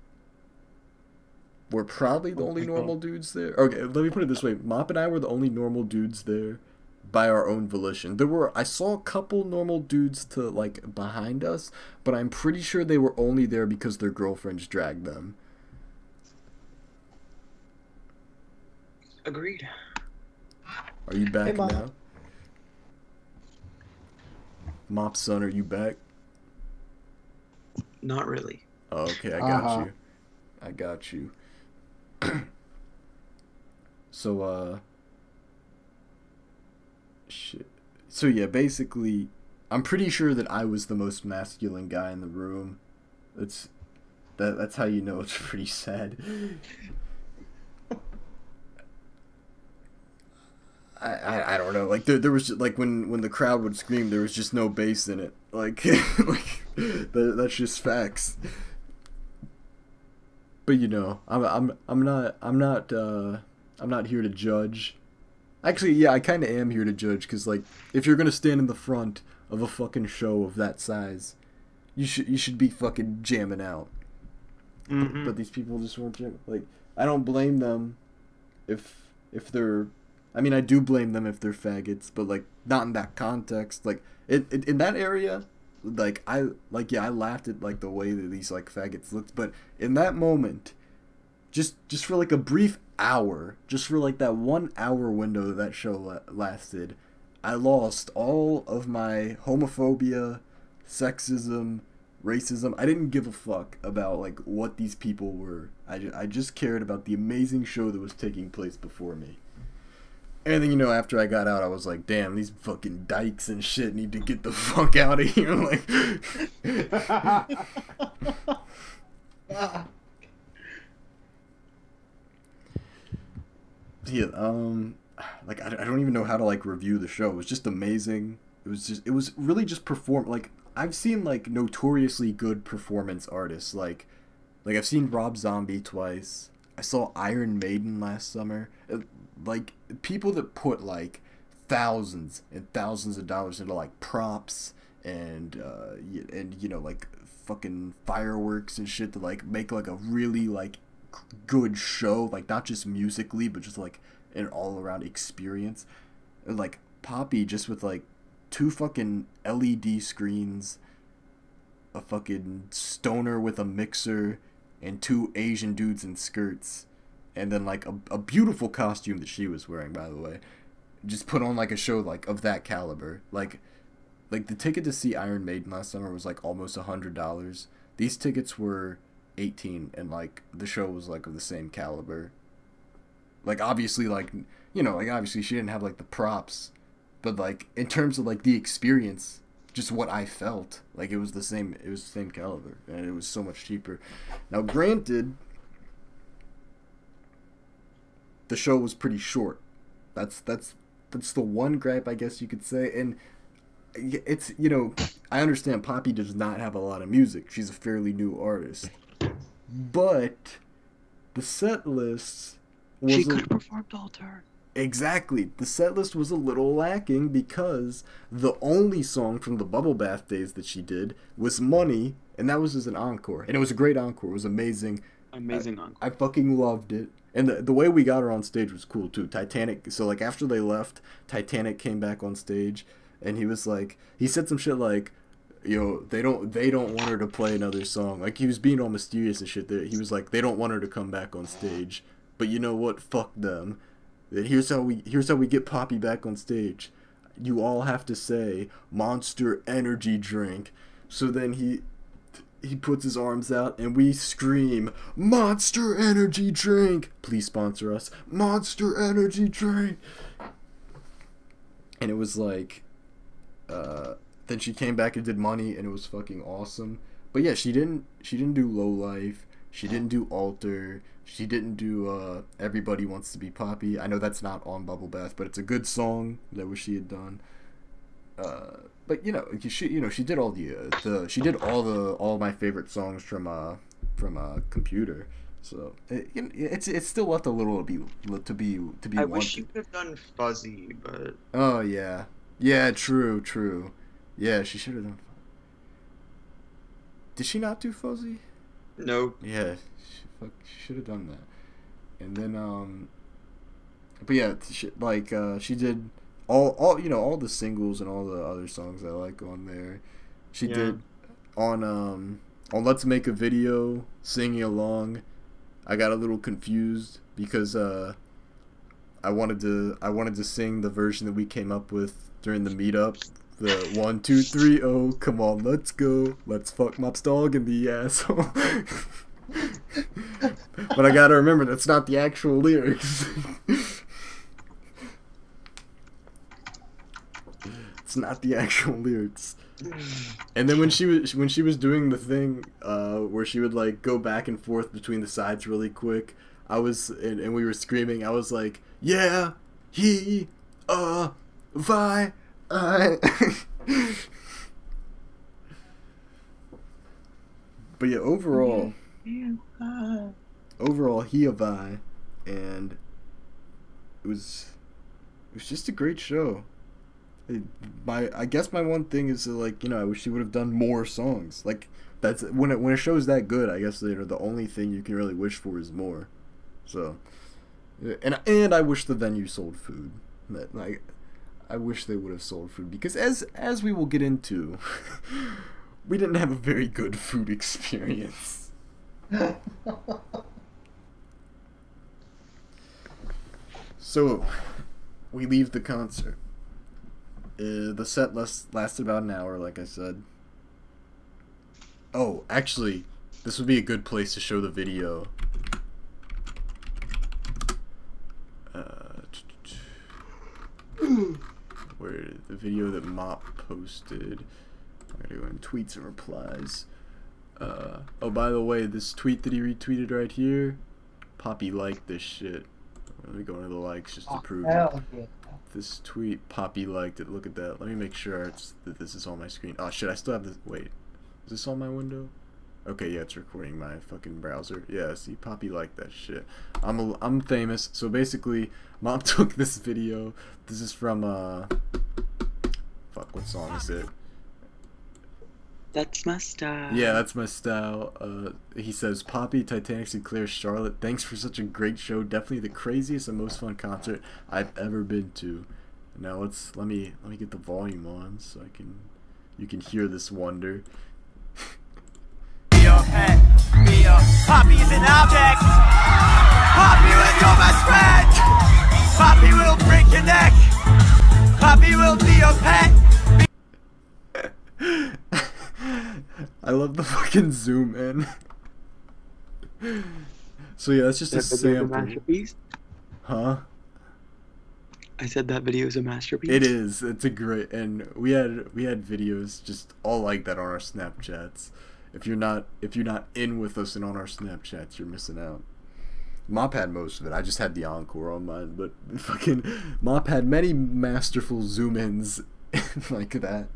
were probably the only normal dudes there. Okay, let me put it this way: Mop and I were the only normal dudes there by our own volition. I saw a couple normal dudes to like behind us, but I'm pretty sure they were only there because their girlfriends dragged them. Agreed. Are you back Hey, Mop. now? Mop son, are you back? Not really. Oh, okay, I got you. I got you. So, shit. So yeah, basically, I'm pretty sure that I was the most masculine guy in the room. That's how you know it's pretty sad. I don't know. Like there was just, like when the crowd would scream, there was just no bass in it. Like that's just facts. But you know, I'm not here to judge. Actually, yeah, I kind of am here to judge because like if you're gonna stand in the front of a fucking show of that size, you should be fucking jamming out. Mm-hmm. But these people just weren't jamming. Like I don't blame them if they're. I mean, I do blame them if they're faggots, but like not in that context. Like in that area, like I laughed at like the way that these like faggots looked, but in that moment, just for like a brief hour, just for like that 1 hour window that show lasted, I lost all of my homophobia, sexism, racism. I didn't give a fuck about like what these people were. I just cared about the amazing show that was taking place before me. And then, you know, after I got out, I was like, damn, these fucking dykes and shit need to get the fuck out of here. Like, yeah, like, I don't even know how to, like, review the show. It was just amazing. It was really just like, I've seen, like, notoriously good performance artists. Like I've seen Rob Zombie twice. I saw Iron Maiden last summer. Like people that put like thousands and thousands of dollars into like props and you know like fucking fireworks and shit to like make like a really like good show, like not just musically but just like an all around experience. And like Poppy just with like 2 fucking LED screens, a fucking stoner with a mixer, and 2 Asian dudes in skirts. And then like a beautiful costume that she was wearing, by the way, just put on like a show like of that caliber. Like the ticket to see Iron Maiden last summer was like almost $100. These tickets were $18, and like the show was like of the same caliber. Like obviously, like you know, like obviously she didn't have like the props, but like in terms of like the experience, just what I felt, like it was the same caliber, and it was so much cheaper. Now granted, the show was pretty short. That's the one gripe, I guess you could say. And it's, you know, I understand Poppy does not have a lot of music. She's a fairly new artist. But the set list was She could have performed all turn. Exactly. The set list was a little lacking because the only song from the Bubble Bath days that she did was Money, and that was as an encore. And it was a great encore. It was amazing. Amazing encore. I fucking loved it. And the way we got her on stage was cool too. Titanic, so like after they left, Titanic came back on stage, and he was like, he said some shit like, yo, they don't want her to play another song. Like he was being all mysterious and shit. He was like, they don't want her to come back on stage. But you know what? Fuck them. Here's how we get Poppy back on stage. You all have to say Monster Energy Drink. So then he puts his arms out and we scream, Monster Energy Drink! Please sponsor us. Monster Energy Drink! And it was like, then she came back and did Money, and it was fucking awesome. But yeah, she didn't do Low Life. She didn't do Alter. She didn't do Everybody Wants to Be Poppy. I know that's not on Bubble Bath, but it's a good song that she had done. But she did all my favorite songs from Computer. So it's still left a little to be I wanted. wish you could have done Fuzzy, but oh yeah, yeah, true. Yeah, she should have done. Did she not do Fuzzy? no. Yeah, she should have done that. And then but yeah, she did all the singles and all the other songs I like on there. She did on Let's Make a Video, singing along. I got a little confused because I wanted to sing the version that we came up with during the meetup. The 1, 2, 3, oh, come on, let's go. Let's fuck Mop's dog in the asshole. But I gotta remember that's not the actual lyrics. It's not the actual lyrics. And then when she was doing the thing where she would like go back and forth between the sides really quick, and we were screaming. I was like, yeah, he, vi, I. But yeah, overall, he a vi, and it was just a great show. I guess my one thing is that, like, I wish she would have done more songs. Like, that's when a show's that good. I guess the only thing you can really wish for is more. So, and I wish the venue sold food. I wish they would have sold food because as we will get into, we didn't have a very good food experience. So, we leave the concert. The set lasted about an hour, like I said. Oh, actually, this would be a good place to show the video. Where the video that Mop posted. I'm gonna go in tweets and replies. Oh, by the way, this tweet that he retweeted right here, Poppy liked this shit. Let me go into the likes just to prove it. Yeah. This tweet, Poppy liked it. Look at that. Let me make sure that this is on my screen. Oh shit, I still have this. Wait, is this on my window? Okay, yeah, it's recording my fucking browser. Yeah, see, Poppy liked that shit. I'm famous. So basically, Mom took this video. This is from fuck, what song is it? That's my style. Yeah, that's my style. He says, Poppy, Titanic, Sinclair, Charlotte, thanks for such a great show. Definitely the craziest and most fun concert I've ever been to. Now let me get the volume on so you can hear this wonder. Be your pet, be your Poppy is an object. Poppy will your best friend. Poppy will break your neck. Poppy will be your pet. I love the fucking zoom in. So yeah, that's just a sample. Masterpiece? Huh? I said that video is a masterpiece. It is. It's a great, and we had videos just all like that on our Snapchats. If you're not in with us and on our Snapchats, you're missing out. Mop had most of it. I just had the encore on mine, but fucking Mop had many masterful zoom ins like that.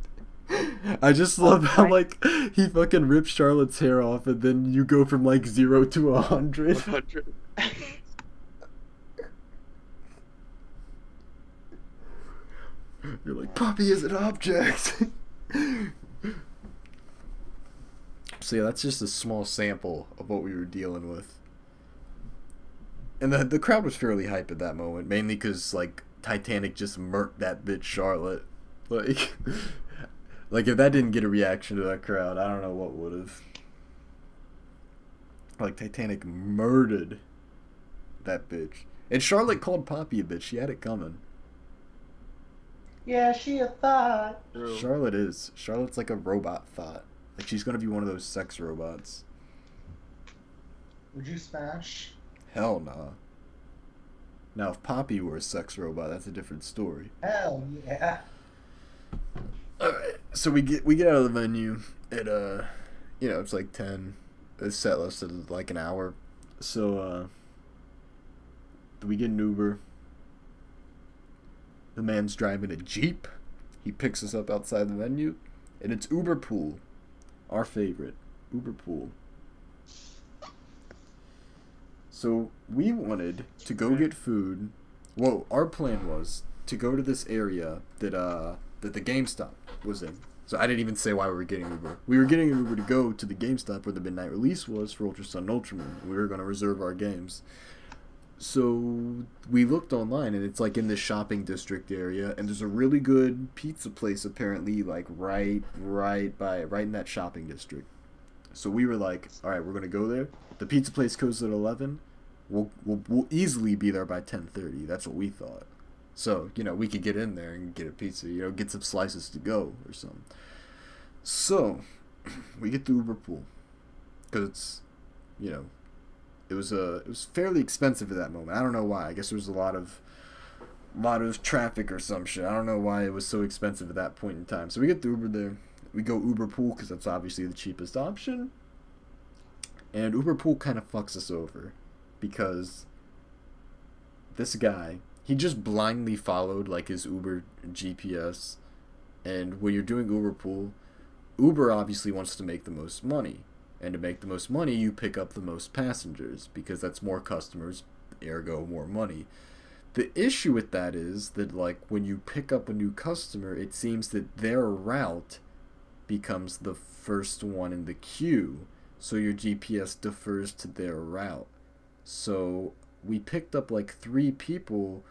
I just love how like he fucking rips Charlotte's hair off and then you go from like 0 to 100. 100. You're like, Poppy is an object. So yeah, that's just a small sample of what we were dealing with. And the crowd was fairly hype at that moment, mainly because like Titanic just murked that bitch Charlotte. Like if that didn't get a reaction to that crowd, I don't know what would have. Like Titanic murdered that bitch. And Charlotte called Poppy a bitch. She had it coming. Yeah, she a thought. Charlotte's like a robot thought. Like she's gonna be one of those sex robots. Would you smash? Hell nah. Now if Poppy were a sex robot, that's a different story. Hell yeah. Alright, so we get out of the venue at it's like 10. The set lasted like an hour. So we get an Uber. The man's driving a Jeep. He picks us up outside the venue, and it's Uber Pool, our favorite Uber Pool. So we wanted to go get food. Well, our plan was to go to this area that the GameStop was in. So I didn't even say why we were getting Uber. We were getting Uber to go to the GameStop where the midnight release was for Ultra Sun and Ultramoon. We were going to reserve our games. So we looked online, and it's like in this shopping district area, and there's a really good pizza place apparently, like right in that shopping district. So we were like, all right, we're gonna go there. The pizza place closes at 11. We'll easily be there by 10:30. That's what we thought. So we could get in there and get a pizza, get some slices to go or something. So we get the Uber pool because it was fairly expensive at that moment. I don't know why. I guess there was a lot of traffic or some shit. I don't know why it was so expensive at that point in time. So we get the Uber there. We go Uber pool because that's obviously the cheapest option. And Uber pool kind of fucks us over because this guy, he just blindly followed like his Uber GPS. And when you're doing Uber pool, Uber obviously wants to make the most money. And to make the most money, you pick up the most passengers because that's more customers, ergo more money. The issue with that is that like when you pick up a new customer, it seems that their route becomes the first one in the queue. So your GPS defers to their route. So we picked up like 3 people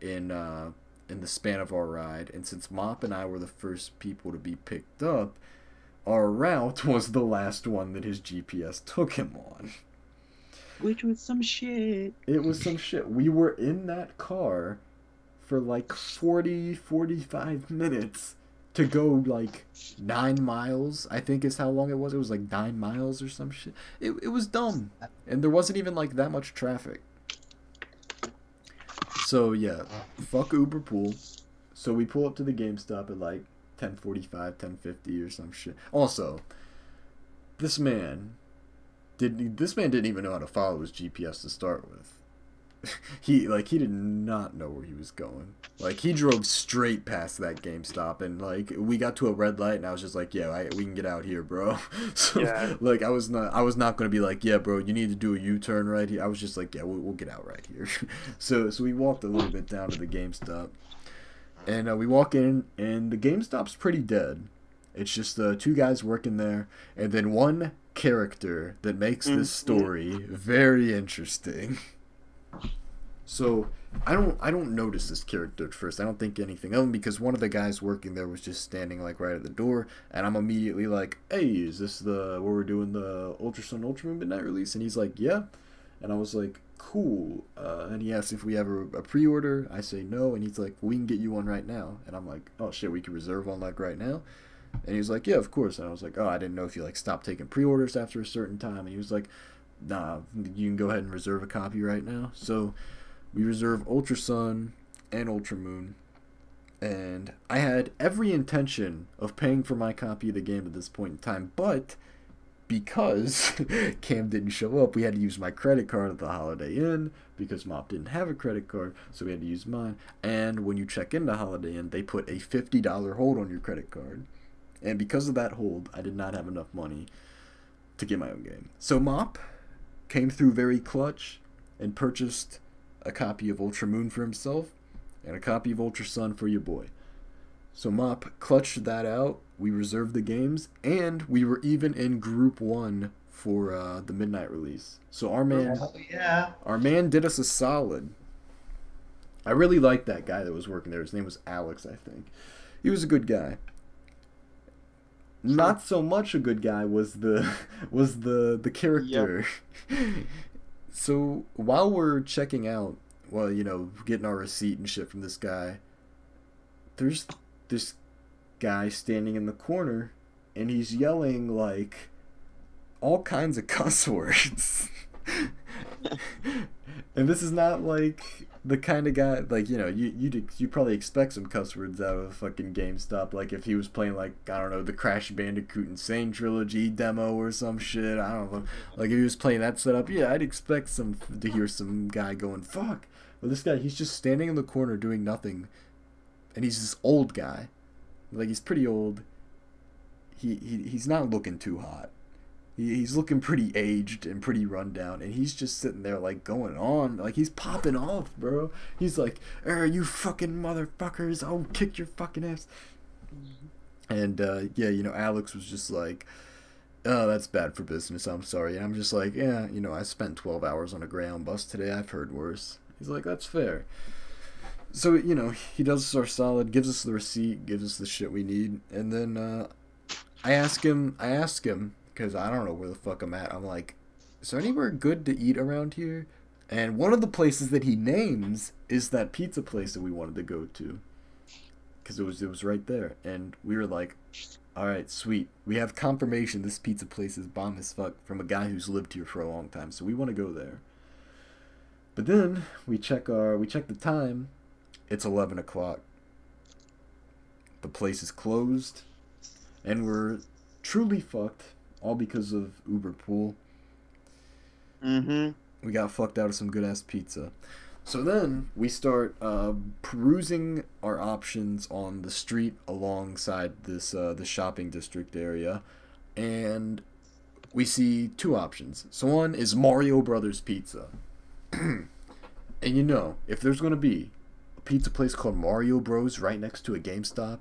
in the span of our ride, and since Mop and I were the first people to be picked up, our route was the last one that his GPS took him on. Which was some shit. It was some shit. We were in that car for like 45 minutes to go like 9 miles, I think is how long it was. It was like 9 miles or some shit. It was dumb. And there wasn't even like that much traffic. So yeah, fuck Uber pool. So we pull up to the GameStop at like 10:45, 10:50 or some shit. Also, this man didn't even know how to follow his GPS to start with. He did not know where he was going. Like he drove straight past that GameStop, and like we got to a red light, and I was just like, yeah, we can get out here, bro. So yeah. Like I was not gonna be like, yeah, bro, you need to do a U-turn right here. I was just like, yeah, we'll get out right here. So we walked a little bit down to the GameStop. And we walk in, and the GameStop's pretty dead. It's just 2 guys working there, and then one character that makes this story very interesting. So I don't notice this character at first. I don't think anything of him because one of the guys working there was just standing like right at the door, and I'm immediately like, "Hey, is this where we're doing the Ultra Sun Ultramoon midnight release?" And he's like, "Yeah," and I was like, "Cool." And he asked if we have a pre-order. I say no, and he's like, "We can get you one right now." And I'm like, "Oh shit, we can reserve one like right now?" And he was like, "Yeah, of course." And I was like, "Oh, I didn't know if you like stopped taking pre-orders after a certain time." And he was like, "Nah, you can go ahead and reserve a copy right now." So we reserve Ultra Sun and Ultramoon, and I had every intention of paying for my copy of the game at this point in time, but because Cam didn't show up, we had to use my credit card at the Holiday Inn because Mop didn't have a credit card, so we had to use mine. And when you check into Holiday Inn, they put a $50 hold on your credit card. And because of that hold, I did not have enough money to get my own game. So Mop came through very clutch and purchased a copy of Ultramoon for himself and a copy of Ultra Sun for your boy. So Mop clutched that out. We reserved the games, and we were even in Group 1 for the midnight release. So our man did us a solid. I really liked that guy that was working there. His name was Alex, I think. He was a good guy. Not so much a good guy was the character. Yep. So while we're checking out, getting our receipt and shit from this guy, there's this guy standing in the corner, and he's yelling like all kinds of cuss words. And this is not like the kind of guy, like, you probably expect some cuss words out of a fucking GameStop, like if he was playing like, I don't know, the Crash Bandicoot Insane Trilogy demo or some shit. I don't know, like if he was playing that setup, yeah, I'd expect to hear some guy going fuck. But this guy, he's just standing in the corner doing nothing, and he's this old guy, like he's pretty old. He's not looking too hot, He's looking pretty aged and pretty run down, and he's just sitting there like going on, like he's popping off, bro. He's like, you fucking motherfuckers, I'll kick your fucking ass. And yeah, you know, Alex was just like, oh, that's bad for business, I'm sorry. And I'm just like, yeah, you know, I spent 12 hours on a Greyhound bus today, I've heard worse. He's like, that's fair. So, you know, he does us our solid, gives us the receipt, gives us the shit we need, and then I ask him, because I don't know where the fuck I'm at. I'm like, is there anywhere good to eat around here? And one of the places that he names is that pizza place that we wanted to go to. Because it was right there. And we were like, alright, sweet. We have confirmation this pizza place is bomb as fuck from a guy who's lived here for a long time. So we want to go there. But then we check the time. It's 11 o'clock. The place is closed. And we're truly fucked. All because of Uber Pool. We got fucked out of some good ass pizza. So then we start perusing our options on the street alongside this the shopping district area, and we see two options. So one is Mario Brothers Pizza, and you know, if there's gonna be a pizza place called Mario Bros right next to a GameStop,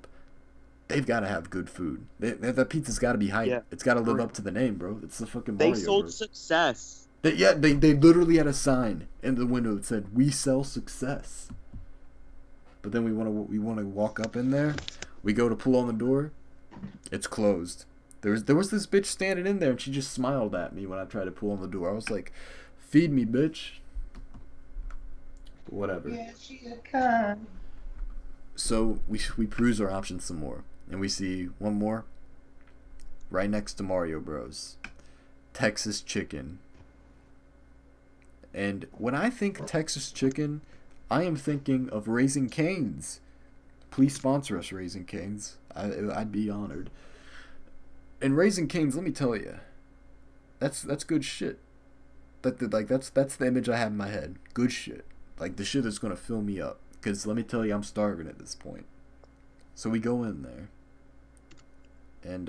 they've got to have good food. That pizza's got to be hype. Yeah. It's got to live up to the name, bro. It's the fucking Mario They sold Bros. success. They literally had a sign in the window that said, "We sell success." But then we want to walk up in there. We go to pull on the door. It's closed. There was this bitch standing in there, and she just smiled at me when I tried to pull on the door. I was like, "Feed me, bitch." Whatever. Yeah, she's a con. So we peruse our options some more. And we see one more right next to Mario Bros. Texas Chicken. And when I think Texas Chicken, I am thinking of Raising Cane's. Please sponsor us, Raising Cane's. I'd be honored. And Raising Cane's, let me tell you, that's good shit. That's the image I have in my head. Good shit. Like the shit that's gonna fill me up. Because let me tell you, I'm starving at this point. So we go in there. And,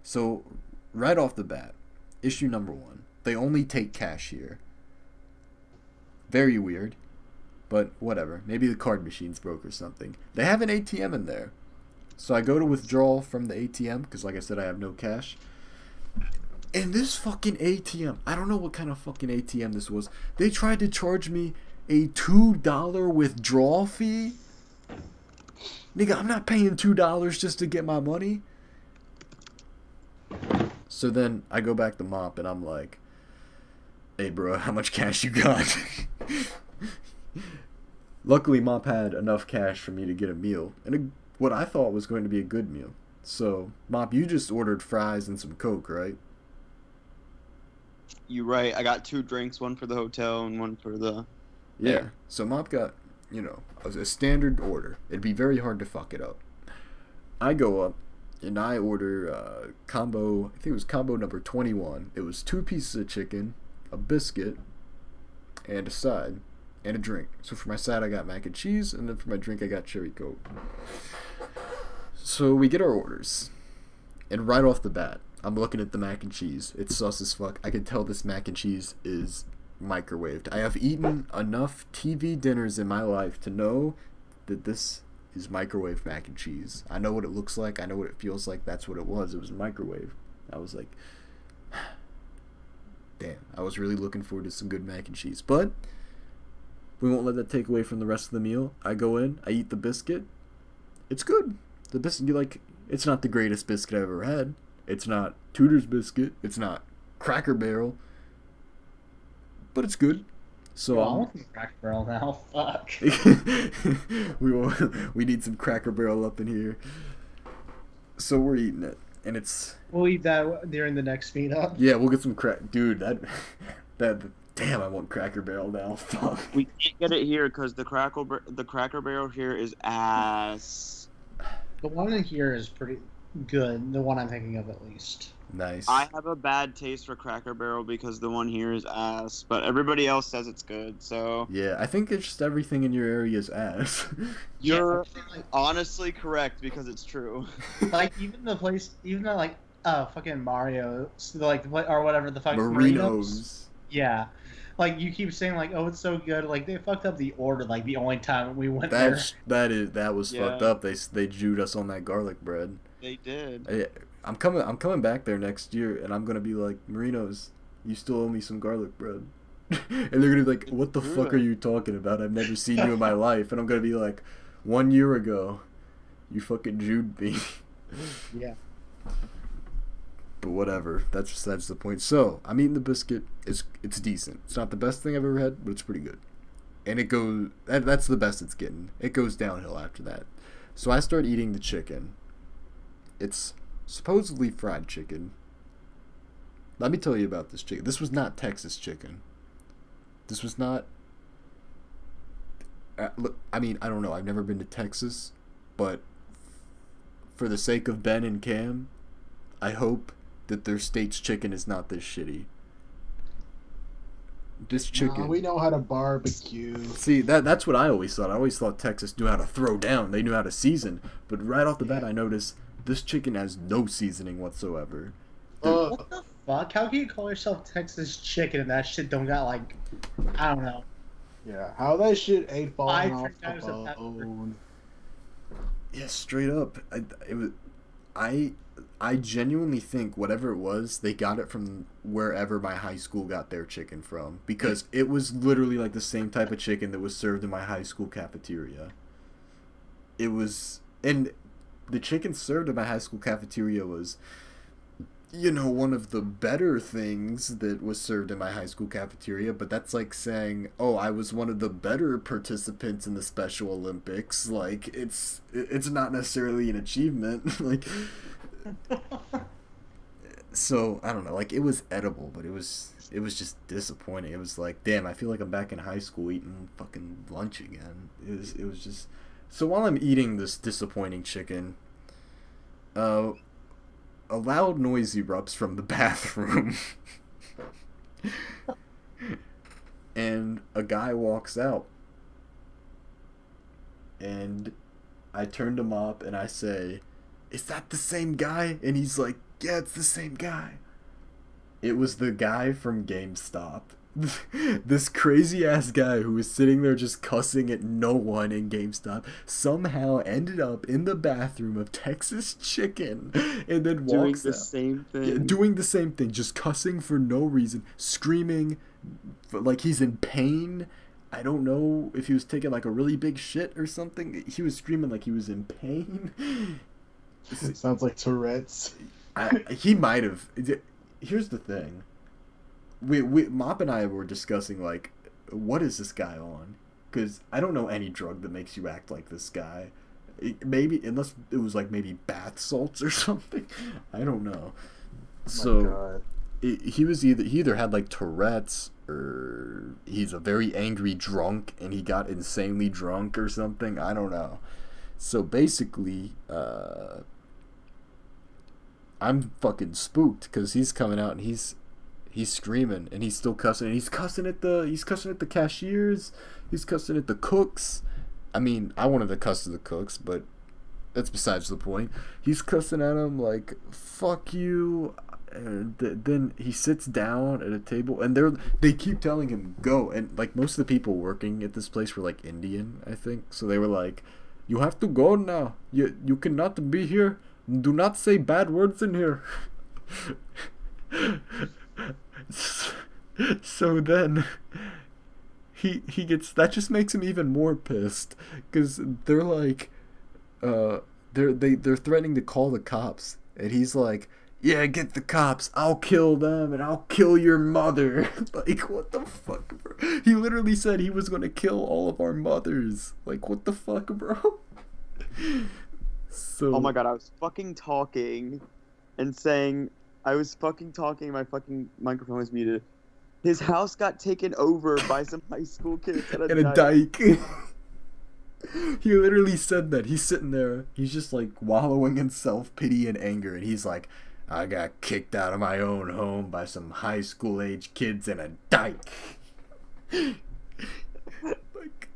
so, right off the bat, issue number one, they only take cash here. Very weird. But whatever. Maybe the card machine's broke or something. They have an ATM in there. So I go to withdraw from the ATM, because like I said, I have no cash. And this fucking ATM, I don't know what kind of fucking ATM this was. They tried to charge me a $2 withdrawal fee? Nigga, I'm not paying $2 just to get my money. So then I go back to Mop and I'm like, hey bro, how much cash you got? Luckily Mop had enough cash for me to get a meal. And what I thought was going to be a good meal. So, Mop, you just ordered fries and some Coke, right? You right. I got 2 drinks, one for the hotel and one for the... Yeah, so Mop got, you know, a standard order. It'd be very hard to fuck it up. I go up, and I order combo, I think it was combo number 21. It was 2 pieces of chicken, a biscuit, and a side, and a drink. So for my side, I got mac and cheese, and then for my drink, I got cherry Coke. So we get our orders, and right off the bat, I'm looking at the mac and cheese. It's sus as fuck. I can tell this mac and cheese is microwaved. I have eaten enough TV dinners in my life to know that this is microwave mac and cheese. I know what it looks like. I know what it feels like. That's what it was. It was microwave. I was like, damn. I was really looking forward to some good mac and cheese. But we won't let that take away from the rest of the meal. I go in. I eat the biscuit. It's good. The biscuit, like, it's not the greatest biscuit I've ever had. It's not Tudor's biscuit. It's not Cracker Barrel. But it's good. So I want some Cracker Barrel now. Fuck. we need some Cracker Barrel up in here. So we're eating it, and it's. We'll eat that during the next meetup. Yeah, we'll get some dude. That damn, I want Cracker Barrel now. Fuck. We can't get it here because the Cracker Barrel here is ass. The one in here is pretty good. The one I'm thinking of, at least. Nice. I have a bad taste for Cracker Barrel because the one here is ass, but everybody else says it's good, so... Yeah, I think it's just everything in your area is ass. You're honestly correct because it's true. Like, even the place, even though, like, fucking Mario, like or whatever the fuck. Marinos. Yeah. Like, you keep saying, like, oh, it's so good. Like, they fucked up the order, like, the only time we went there. That was fucked up. They Jewed us on that garlic bread. They did. I'm coming back there next year, and I'm gonna be like, Marinos, you still owe me some garlic bread. And they're gonna be like, what the fuck are you talking about? I've never seen you in my life. And I'm gonna be like, 1 year ago, you fucking Jewed me. Yeah. But whatever, that's the point. So I'm eating the biscuit. It's decent. It's not the best thing I've ever had, but it's pretty good. And it goes. That's the best it's getting. It goes downhill after that. So I start eating the chicken. It's supposedly fried chicken. Let me tell you about this chicken. This was not Texas chicken. This was not. Look, I mean, I don't know. I've never been to Texas, but for the sake of Ben and Cam, I hope that their state's chicken is not this shitty. This chicken. Nah, we know how to barbecue. See, that's what I always thought. I always thought Texas knew how to throw down. They knew how to season. But right off the bat, I noticed this chicken has no seasoning whatsoever. What the fuck? How can you call yourself Texas chicken and that shit don't got, like, I don't know. Yeah, how that shit ain't falling off the bone. Yeah, straight up. I genuinely think whatever it was, they got it from wherever my high school got their chicken from. Because it was literally like the same type of chicken that was served in my high school cafeteria. It was... And the chicken served in my high school cafeteria was, you know, one of the better things that was served in my high school cafeteria. But that's like saying, oh, I was one of the better participants in the Special Olympics. Like, it's not necessarily an achievement. Like... So I don't know, like, it was edible, but it was just disappointing. It was like, damn, I feel like I'm back in high school eating fucking lunch again. It was just... So while I'm eating this disappointing chicken, a loud noise erupts from the bathroom. And a guy walks out, and I turn to Mop and I say, is that the same guy? And he's like, yeah, it's the same guy. It was the guy from GameStop. This crazy ass guy who was sitting there just cussing at no one in GameStop somehow ended up in the bathroom of Texas Chicken and then walks out. Same thing. Yeah, doing the same thing, just cussing for no reason, screaming like he's in pain. I don't know if he was taking like a really big shit or something. He was screaming like he was in pain. It sounds like Tourette's. He might have. Here's the thing. Mop and I were discussing, like, what is this guy on? Because I don't know any drug that makes you act like this guy. Maybe, unless it was like maybe bath salts or something. I don't know. So he either had like Tourette's, or he's a very angry drunk and he got insanely drunk or something. I don't know. So basically, I'm fucking spooked because he's coming out and he's screaming and he's still cussing, and he's cussing at the cashiers, he's cussing at the cooks. I mean, I wanted to cuss at the cooks, but that's besides the point. He's cussing at him like, fuck you. And then he sits down at a table, and they keep telling him go. And like, most of the people working at this place were like Indian, I think. So they were like, you have to go now. You cannot be here. Do not say bad words in here. So then he gets, that just makes him even more pissed, because they're like, they're threatening to call the cops, and he's like, yeah, get the cops, I'll kill them and I'll kill your mother. Like, what the fuck, bro? He literally said he was gonna kill all of our mothers. Like, what the fuck, bro? So, oh my god, I was fucking talking and saying, my fucking microphone was muted. His house got taken over by some high school kids at a dike. He literally said that. He's sitting there, he's just like wallowing in self-pity and anger, and he's like, I got kicked out of my own home by some high school age kids in a dike. Like,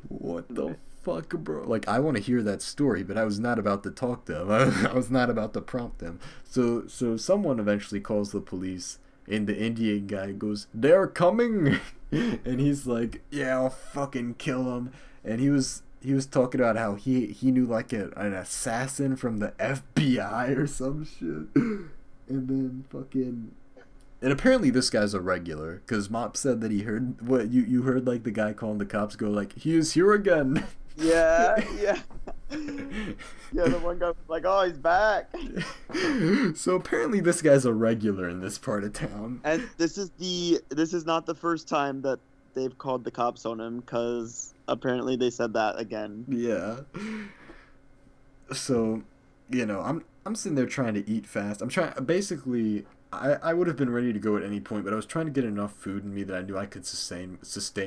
what the fuck, bro? Like, I want to hear that story, but I was not about to talk to him. I was not about to prompt them. So someone eventually calls the police, and the Indian guy goes, "They're coming," and he's like, "Yeah, I'll fucking kill him." And he was talking about how he knew like an assassin from the FBI or some shit, and then fucking. And apparently this guy's a regular, because Mop said that he heard what you heard, like the guy calling the cops go like, "He is here again." Yeah, yeah. Yeah, the one guy was like, "Oh, he's back." So apparently this guy's a regular in this part of town. And this is not the first time that they've called the cops on him, because apparently they said that again. Yeah. So, you know, I'm sitting there trying to eat fast. I'm trying basically. I would have been ready to go at any point, but I was trying to get enough food in me that I knew I could sustain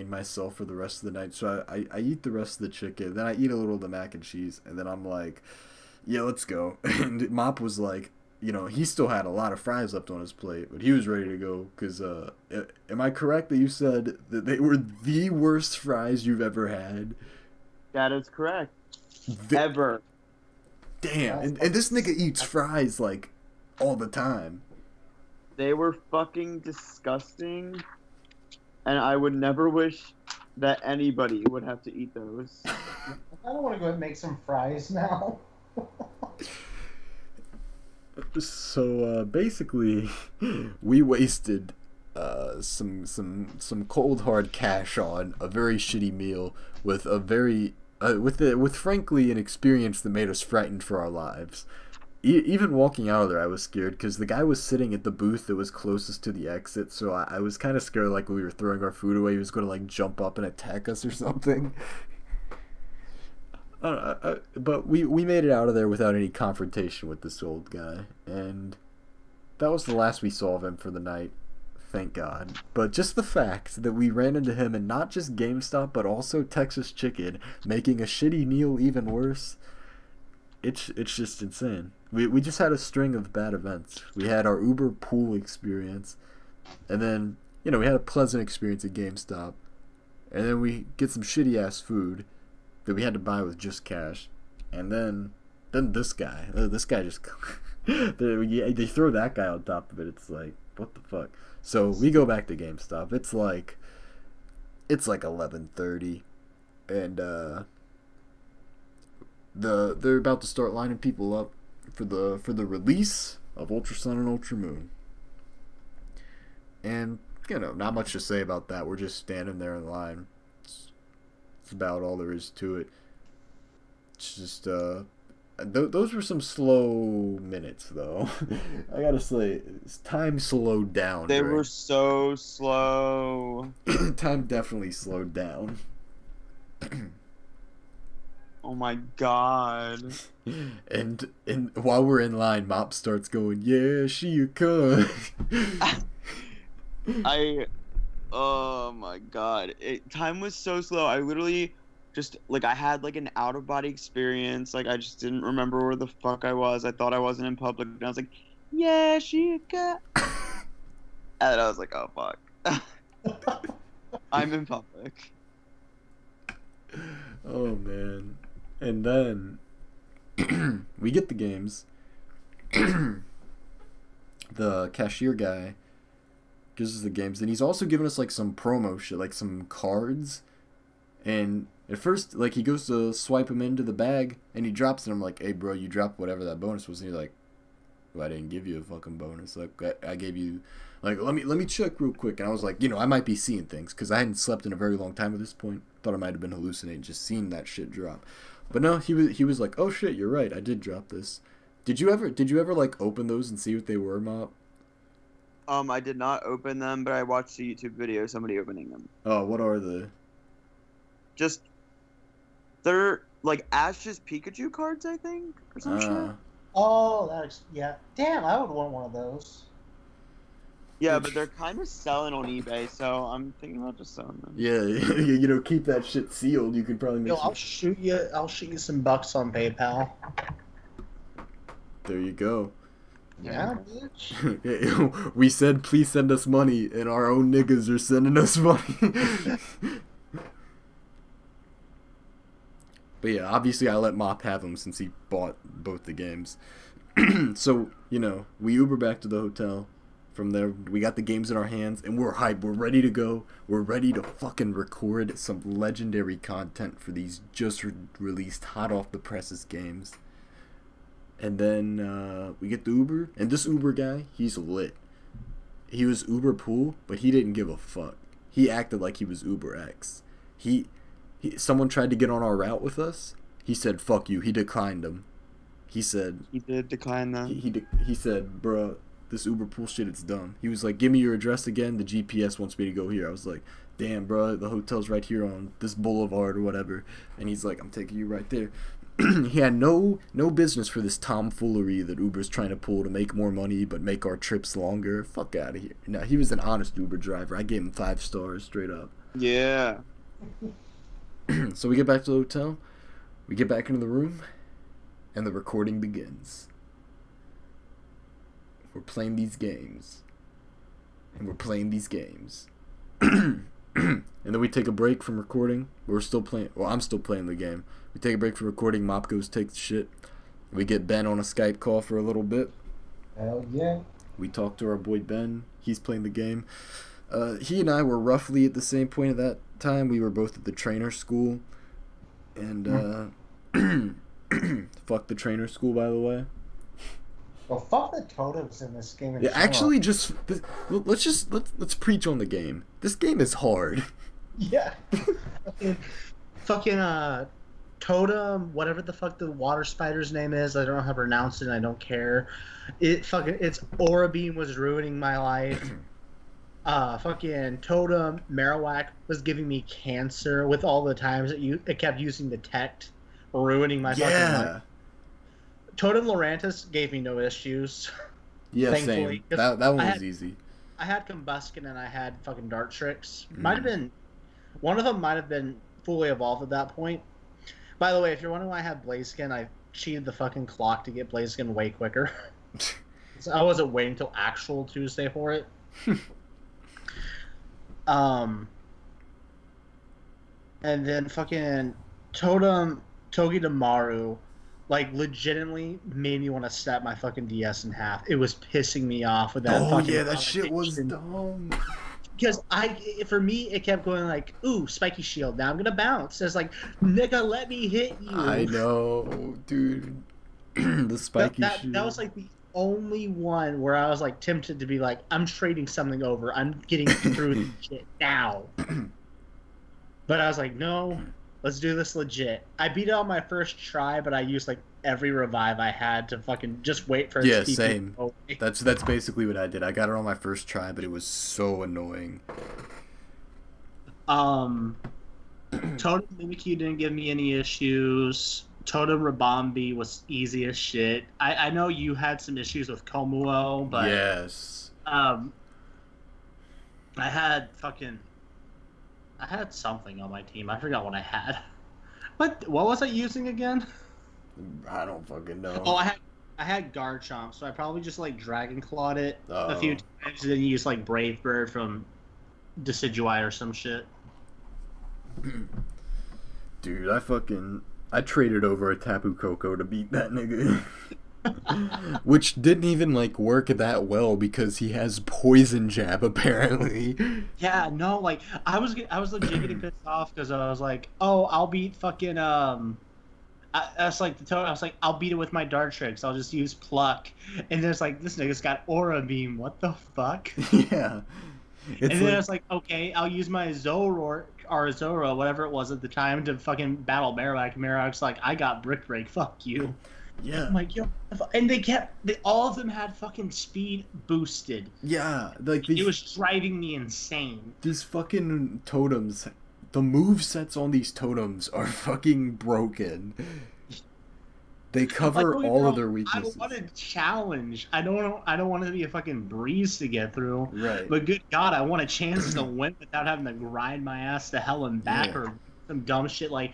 myself for the rest of the night. So I eat the rest of the chicken, then I eat a little of the mac and cheese, and then I'm like, yeah, let's go. And Mop was like, you know, he still had a lot of fries left on his plate, but he was ready to go, because, am I correct that you said that they were the worst fries you've ever had? That is correct. Ever. Damn, and this nigga eats fries, like, all the time. They were fucking disgusting, and I would never wish that anybody would have to eat those. I don't want to go ahead and make some fries now. So basically, we wasted some cold hard cash on a very shitty meal with a very with frankly an experience that made us frightened for our lives. Even walking out of there, I was scared because the guy was sitting at the booth that was closest to the exit, so I was kind of scared, like, when we were throwing our food away, he was going to, like, jump up and attack us or something. But we made it out of there without any confrontation with this old guy, and that was the last we saw of him for the night, thank God. But just the fact that we ran into him in not just GameStop, but also Texas Chicken, making a shitty meal even worse, it's just insane. We just had a string of bad events. We had our Uber pool experience, and then, you know, we had a pleasant experience at GameStop, and then we get some shitty ass food that we had to buy with just cash, and then this guy just they throw that guy on top of it. It's like, what the fuck? So we go back to GameStop. It's like 11:30, and they're about to start lining people up for the release of Ultra Sun and Ultra Moon. And, you know, not much to say about that. We're just standing there in line. It's about all there is to it. It's just those were some slow minutes, though. I gotta say, time slowed down. They were so slow. Time definitely slowed down. Oh my God. And while we're in line, Mop starts going, "Yeah, she a cunt." Oh my God. Time was so slow. I literally just, like, I had, like, an out-of-body experience. Like, I just didn't remember where the fuck I was. I thought I wasn't in public. And I was like, "Yeah, she a cunt." And I was like, oh, fuck. I'm in public. Oh, man. And then we get the games. The cashier guy gives us the games, and he's also giving us, like, some promo shit, like some cards. And at first, like, he goes to swipe them into the bag, and he drops it. I'm like, "Hey, bro, you dropped whatever that bonus was." And he's like, "Well, I didn't give you a fucking bonus. Like, I gave you, like, let me check real quick." And I was like, you know, I might be seeing things, because I hadn't slept in a very long time at this point. Thought I might have been hallucinating, just seeing that shit drop. But no, he was like, "Oh shit, you're right. I did drop this." Did you ever like open those and see what they were, Mop? I did not open them, but I watched a YouTube video of somebody opening them. Oh, what are they? Just, they're like Ash's Pikachu cards, I think, or some shit. Oh, yeah. Damn, I would want one of those. Yeah, but they're kind of selling on eBay, so I'm thinking about just selling them. Yeah, you know, keep that shit sealed. You could probably make. Yo, I'll shoot you some bucks on PayPal. There you go. Yeah, bitch. We said, please send us money, and our own niggas are sending us money. But yeah, obviously I let Mop have them since he bought both the games. So, you know, we Uber back to the hotel. From there, we got the games in our hands, and we're hyped. We're ready to go. We're ready to fucking record some legendary content for these just released hot off the presses games. And then we get the Uber, and this Uber guy, he's lit. He was Uber Pool, but he didn't give a fuck. He acted like he was Uber X. Someone tried to get on our route with us. He said, fuck you. He declined them. He said... He did decline them. He said, bruh, this Uber Pool shit, it's dumb. He was like, give me your address again. The GPS wants me to go here. I was like, damn, bruh, the hotel's right here on this boulevard or whatever. And he's like, I'm taking you right there. He had no business for this tomfoolery that Uber's trying to pull to make more money but make our trips longer. Fuck out of here. No, he was an honest Uber driver. I gave him 5 stars straight up. Yeah. So we get back to the hotel. We get back into the room. And the recording begins. We're playing these games. And we're playing these games. And then we take a break from recording. We're still playing. Well, I'm still playing the game. We take a break from recording. Mop goes takes shit. We get Ben on a Skype call for a little bit. Hell yeah. We talk to our boy Ben. He's playing the game. He and I were roughly at the same point at that time. We were both at the trainer school. And, fuck the trainer school, by the way. Well, fuck the totems in this game. Yeah, actually, let's preach on the game. This game is hard. Yeah. fucking totem, whatever the fuck the water spider's name is. I don't know how to pronounce it. And I don't care. Its aura beam was ruining my life. Fucking totem Marowak was giving me cancer with all the times that it kept using the tech, ruining my fucking life. Totem Lorantis gave me no issues. Yeah, same. That one was easy. I had Combuskin and I had fucking Dart Tricks. Might have been one of them. Might have been fully evolved at that point. By the way, if you're wondering why I had Blaziken, I cheated the fucking clock to get Blaziken way quicker. So I wasn't waiting until actual Tuesday for it. And then fucking Totem Togedemaru, like, legitimately made me want to snap my fucking DS in half. It was pissing me off with that. Oh yeah, that shit was dumb. Because for me, it kept going like, ooh, spiky shield. Now I'm gonna bounce. It's like, nigga, let me hit you. I know, dude. The spiky shield. That was like the only one where I was like tempted to be like, I'm trading something over. I'm getting through this shit now. But I was like, no, let's do this legit. I beat it on my first try, but I used like every revive I had to fucking just wait for it to same. That's basically what I did. I got it on my first try, but it was so annoying. Totem Mimikyu didn't give me any issues. Totem Rabambi was easy as shit. I know you had some issues with Komuo, but yes. I had something on my team. I forgot what I had. What was I using again? I don't fucking know. Oh, I had Garchomp, so I probably just like Dragon Clawed it a few times, and then use like Brave Bird from Decidueye or some shit. Dude, I traded over a Tapu Koko to beat that nigga. Which didn't even like work that well because he has Poison Jab apparently. Yeah, no, like I was legit getting pissed off because I was like, oh, I'll beat fucking I was like, I'll beat it with my Dart Tricks. I'll just use Pluck, and then it's like, this nigga's got Aura Beam. What the fuck? Yeah. And then it's like, okay, I'll use my Zoroark or Zoro, whatever it was at the time, to fucking battle Marowak. Marowak's like, I got Brick Break. Fuck you. Yeah. I'm like, yo, and all of them had fucking speed boosted. Yeah, like it was driving me insane. These fucking totems, the movesets on these totems are fucking broken. They cover all of their weaknesses. I want to challenge. I don't want it to be a fucking breeze to get through. Right. But good God, I want a chance to win without having to grind my ass to hell and back or some dumb shit like,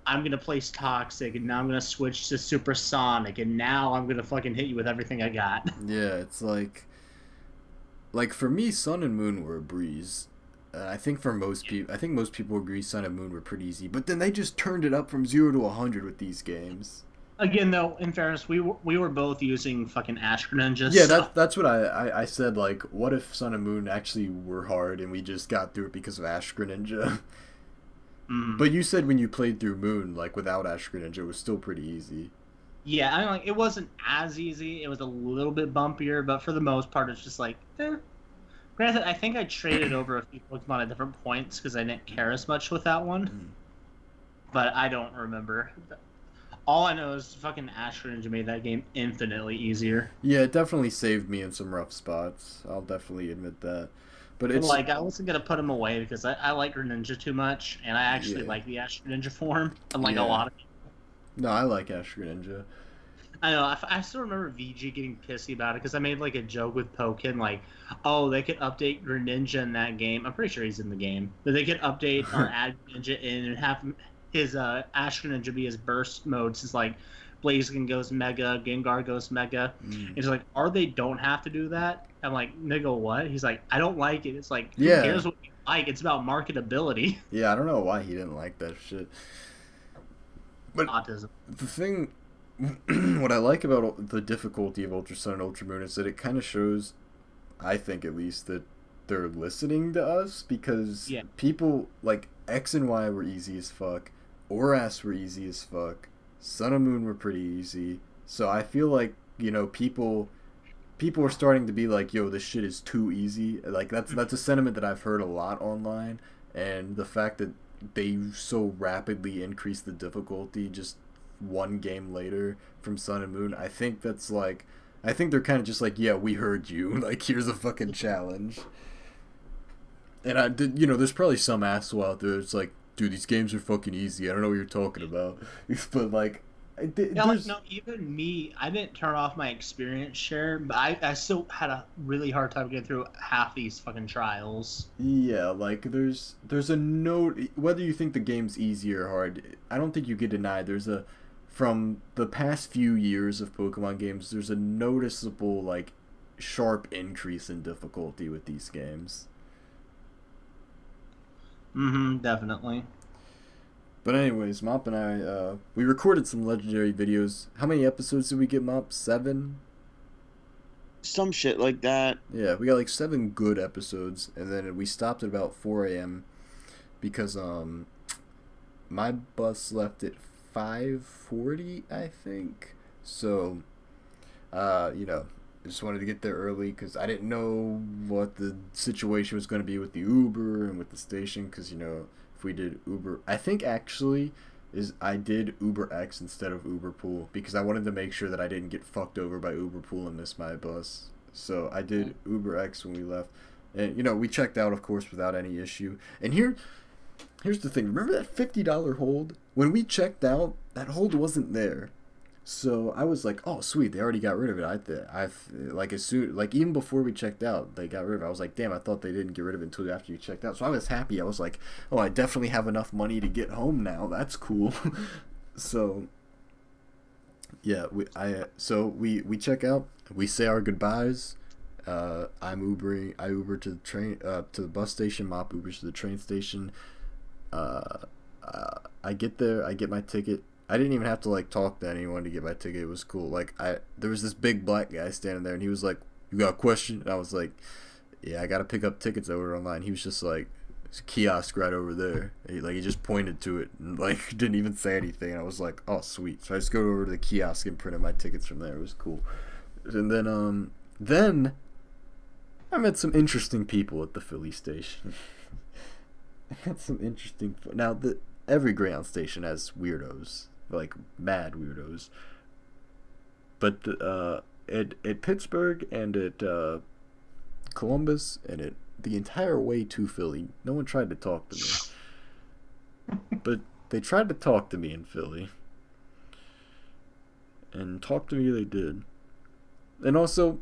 I'm going to place Toxic, and now I'm going to switch to Supersonic, and now I'm going to fucking hit you with everything I got. Yeah, it's like for me, Sun and Moon were a breeze. I think for most people, I think most people agree Sun and Moon were pretty easy. But then they just turned it up from 0 to 100 with these games. Again, though, in fairness, we were both using fucking Ash Greninja. Yeah, so. That's what I said. Like, what if Sun and Moon actually were hard and we just got through it because of Ash Greninja? But you said when you played through Moon, like without Ash Greninja, it was still pretty easy. Yeah, I mean, like, it wasn't as easy. It was a little bit bumpier, but for the most part, it's just like, Granted, I think I traded over a few Pokemon at different points because I didn't care as much with that one. But I don't remember. All I know is fucking Ash Greninja made that game infinitely easier. Yeah, it definitely saved me in some rough spots. I'll definitely admit that. But it's like, I wasn't gonna put him away because I like Greninja too much, and I actually like the Ash Greninja form, unlike a lot of people. No, I like Ash Greninja. I know. I still remember VG getting pissy about it because I made like a joke with Pokin, like, "Oh, they could update Greninja in that game." I'm pretty sure he's in the game, but they could update or add Greninja in and have his Ash Greninja be his burst mode, since like Blaziken goes Mega, Gengar goes Mega. It's like, they don't have to do that. I'm like, nigga, what? He's like, I don't like it. It's like, who cares what you like? It's about marketability. Yeah, I don't know why he didn't like that shit. But autism. The thing, what I like about the difficulty of Ultra Sun and Ultra Moon is that it kind of shows, I think at least, that they're listening to us, because people, like, X and Y were easy as fuck, Oras were easy as fuck, Sun and Moon were pretty easy, so I feel like, you know, people are starting to be like, yo, this shit is too easy. Like, that's a sentiment that I've heard a lot online, and the fact that they so rapidly increase the difficulty just one game later from Sun and Moon, I think that's like, I think they're kind of just like, yeah, we heard you, like, here's a fucking challenge. And I did, you know, there's probably some asshole out there that's like, dude, these games are fucking easy, I don't know what you're talking about. But like, no, even me, I didn't turn off my experience share, but I still had a really hard time getting through half these fucking trials. Yeah, like, there's a note, whether you think the game's easy or hard, I don't think you get denied. From the past few years of Pokemon games, there's a noticeable, like, sharp increase in difficulty with these games. Definitely. But anyways, Mop and I, we recorded some legendary videos. How many episodes did we get, Mop? 7? Some shit like that. Yeah, we got like 7 good episodes, and then we stopped at about 4 a.m. because my bus left at 5:40, I think. So, you know, I just wanted to get there early because I didn't know what the situation was going to be with the Uber and with the station, because, you know, we did Uber, I think actually I did Uber X instead of Uber Pool, because I wanted to make sure that I didn't get fucked over by Uber Pool and miss my bus. So I did Uber X when we left, and, you know, we checked out, of course, without any issue. And here's the thing, remember that $50 hold? When we checked out, that hold wasn't there. So I was like, oh sweet, they already got rid of it. I like, as soon, like, even before we checked out, they got rid of it. I was like, damn, I thought they didn't get rid of it until after you checked out. So I was happy. I was like, oh, I definitely have enough money to get home now. That's cool. So yeah, we check out, we say our goodbyes. I Uber to the train, to the bus station. Mop Ubers to the train station. I get there, I get my ticket. I didn't even have to, like, talk to anyone to get my ticket. It was cool. Like, there was this big black guy standing there, and he was like, you got a question? And I was like, yeah, I gotta pick up tickets over online. He was just like, there's a kiosk right over there. He just pointed to it and, like, didn't even say anything. And I was like, oh sweet. So I just go over to the kiosk and printed my tickets from there. It was cool. And then I met some interesting people at the Philly station. I met some interesting. Now, every Greyhound station has weirdos, like mad weirdos. But at Pittsburgh and at Columbus and the entire way to Philly, no one tried to talk to me. But they tried to talk to me in Philly. And talk to me they did. And also,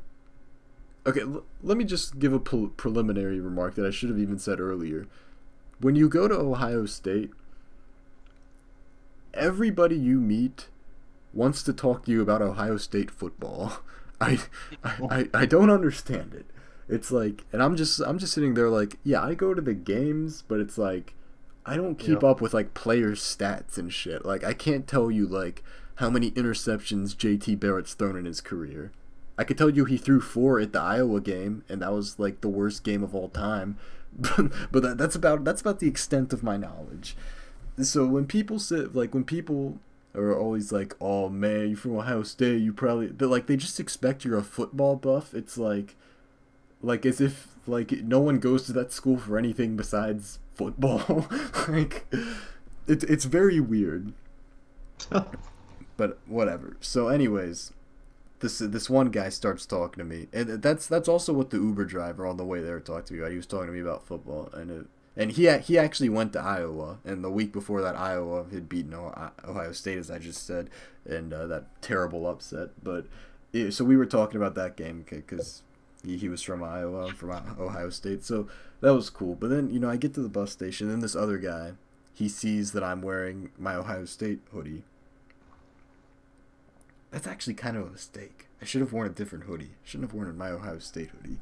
okay, let me just give a preliminary remark that I should have even said earlier. When you go to Ohio State, everybody you meet wants to talk to you about Ohio State football. I don't understand it. It's like, and I'm just sitting there like, yeah, I go to the games, but it's like, I don't keep up with like player stats and shit. Like, I can't tell you like how many interceptions JT Barrett's thrown in his career. I could tell you he threw 4 at the Iowa game, and that was like the worst game of all time. But that's about the extent of my knowledge. So when people are always like, "Oh man, you're from Ohio State, you probably," they just expect you're a football buff. It's like as if like no one goes to that school for anything besides football. Like it's very weird. But whatever. So anyways, this one guy starts talking to me, and that's also what the Uber driver on the way there talked to me about. He was talking to me about football, and he actually went to Iowa, and the week before that, Iowa had beaten Ohio State, as I just said, and that terrible upset. But so we were talking about that game because he was from Iowa, from Ohio State, so that was cool. But then I get to the bus station, and this other guy, he sees that I'm wearing my Ohio State hoodie. That's actually kind of a mistake. I should have worn a different hoodie. Shouldn't have worn my Ohio State hoodie.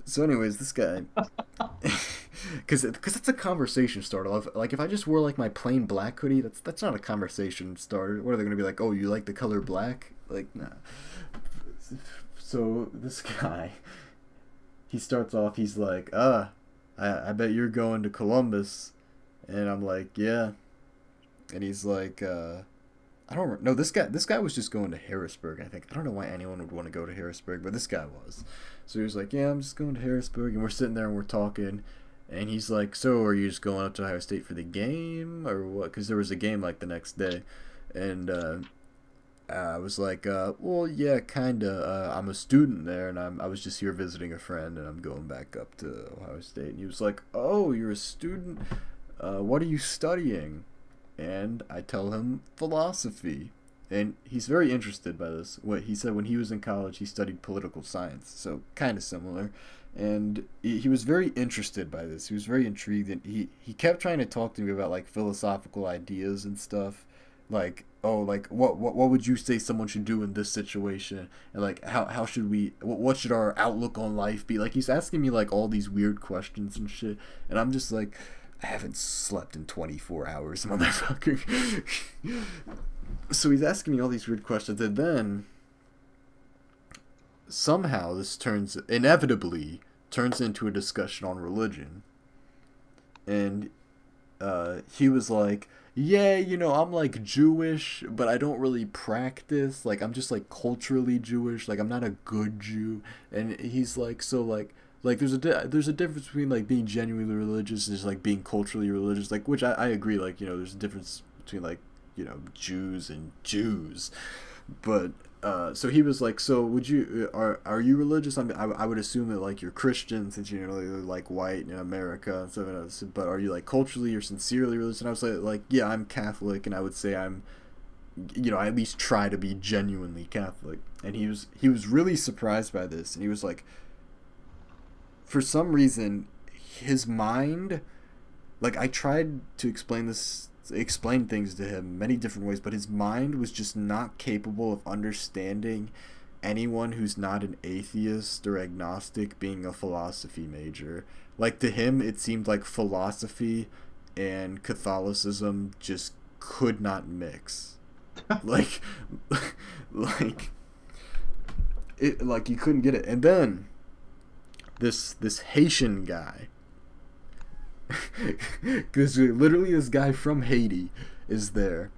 So anyways, this guy, because that's a conversation starter. Like if I just wore like my plain black hoodie, that's not a conversation starter. What are they gonna be like? Oh, you like the color black? Like, nah. So this guy, he starts off. He's like, I bet you're going to Columbus, and I'm like, yeah. And he's like, I don't know. This guy was just going to Harrisburg, I think. I don't know why anyone would want to go to Harrisburg, but this guy was. So he was like, yeah, I'm just going to Harrisburg, and we're sitting there and we're talking, and he's like, so are you just going up to Ohio State for the game or what? Because there was a game like the next day, and I was like, well, yeah, kinda. I'm a student there, and I was just here visiting a friend, and I'm going back up to Ohio State. And he was like, oh, you're a student? What are you studying? And I tell him philosophy, and he's very interested by this. What he said, when he was in college, he studied political science, so kind of similar. And he was very interested by this. He was very intrigued, and he kept trying to talk to me about like philosophical ideas and stuff. Like, oh, like what would you say someone should do in this situation? And like how should we? What should our outlook on life be? Like, he's asking me like all these weird questions and shit, and I'm just like, I haven't slept in 24 hours, motherfucker. So he's asking me all these weird questions, and then somehow this inevitably turns into a discussion on religion. And he was like, yeah, I'm like Jewish, but I don't really practice. Like, I'm just like culturally Jewish. Like, I'm not a good Jew. And he's like, so like there's a difference between like being genuinely religious and just like being culturally religious, like, which I agree, like, there's a difference between like Jews and Jews. But so he was like, so would you are you religious? I mean, I would assume that like you're Christian, since you're like white in America and stuff. But are you like culturally or sincerely religious? And I was like, yeah, I'm Catholic, and I would say I'm, I at least try to be genuinely Catholic. And he was really surprised by this, and he was like, for some reason, his mind, like, I tried to explain things to him many different ways, but his mind was just not capable of understanding anyone who's not an atheist or agnostic being a philosophy major. Like, to him, it seemed like philosophy and Catholicism just could not mix. like you couldn't get it. And then this Haitian guy, because literally this guy from Haiti is there,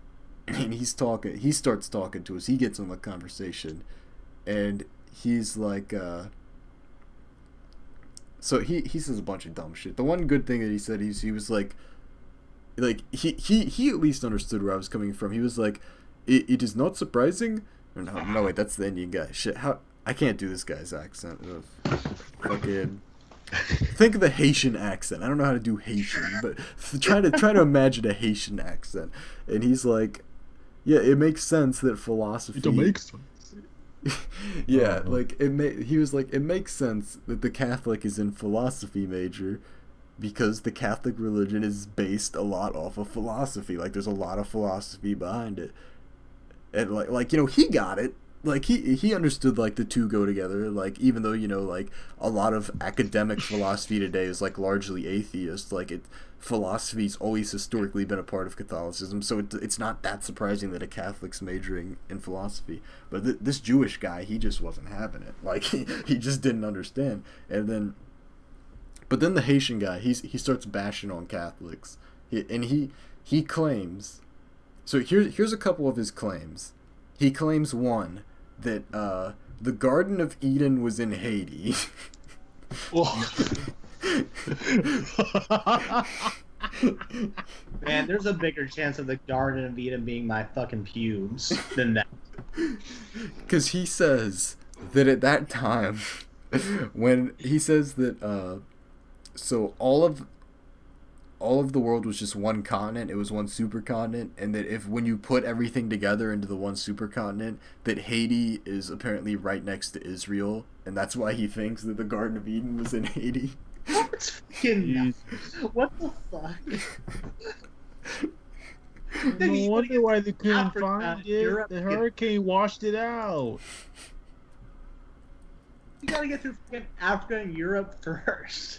and he starts talking to us. He gets in the conversation, and he's like, so he says a bunch of dumb shit. The one good thing that he said, he was like he at least understood where I was coming from. He was like, it is not surprising. No, wait, that's the Indian guy. Shit, how I can't do this guy's accent. Fucking think of the Haitian accent. I don't know how to do Haitian, but try to imagine a Haitian accent. And he's like, yeah, it makes sense that philosophy. It makes sense. Yeah, like he was like, it makes sense that the Catholic is in philosophy major, because the Catholic religion is based a lot off of philosophy. Like, there's a lot of philosophy behind it. And like he got it. like he understood like the two go together, like even though, you know, like a lot of academic philosophy today is like largely atheist, like philosophy's always historically been a part of Catholicism, so it's not that surprising that a Catholic's majoring in philosophy. But this Jewish guy, he just wasn't having it, like he just didn't understand. But then the Haitian guy, he starts bashing on Catholics, he claims, so here's a couple of his claims. He claims, one, that the Garden of Eden was in Haiti. Man, there's a bigger chance of the Garden of Eden being my fucking pubes than that. Because he says that at that time, when he says that, so all of the world was just one continent, it was one supercontinent, and that when you put everything together into the one supercontinent, that Haiti is apparently right next to Israel, and that's why he thinks that the Garden of Eden was in Haiti. What the fuck? No wonder why they couldn't find it. The hurricane washed it out. You gotta get through fucking Africa and Europe first.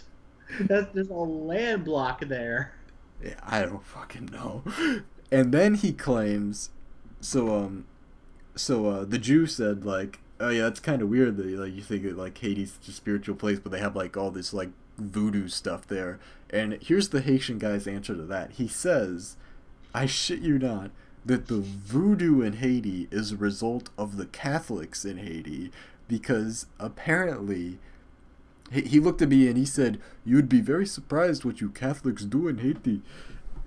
There's a land block there. Yeah, I don't fucking know. And then he claims, the Jew said, like, oh yeah, that's kind of weird that like you think that like Haiti's a spiritual place, but they have like all this like voodoo stuff there. And here's the Haitian guy's answer to that. He says, I shit you not, that the voodoo in Haiti is a result of the Catholics in Haiti, because apparently he looked at me and he said, you'd be very surprised what you Catholics do in Haiti.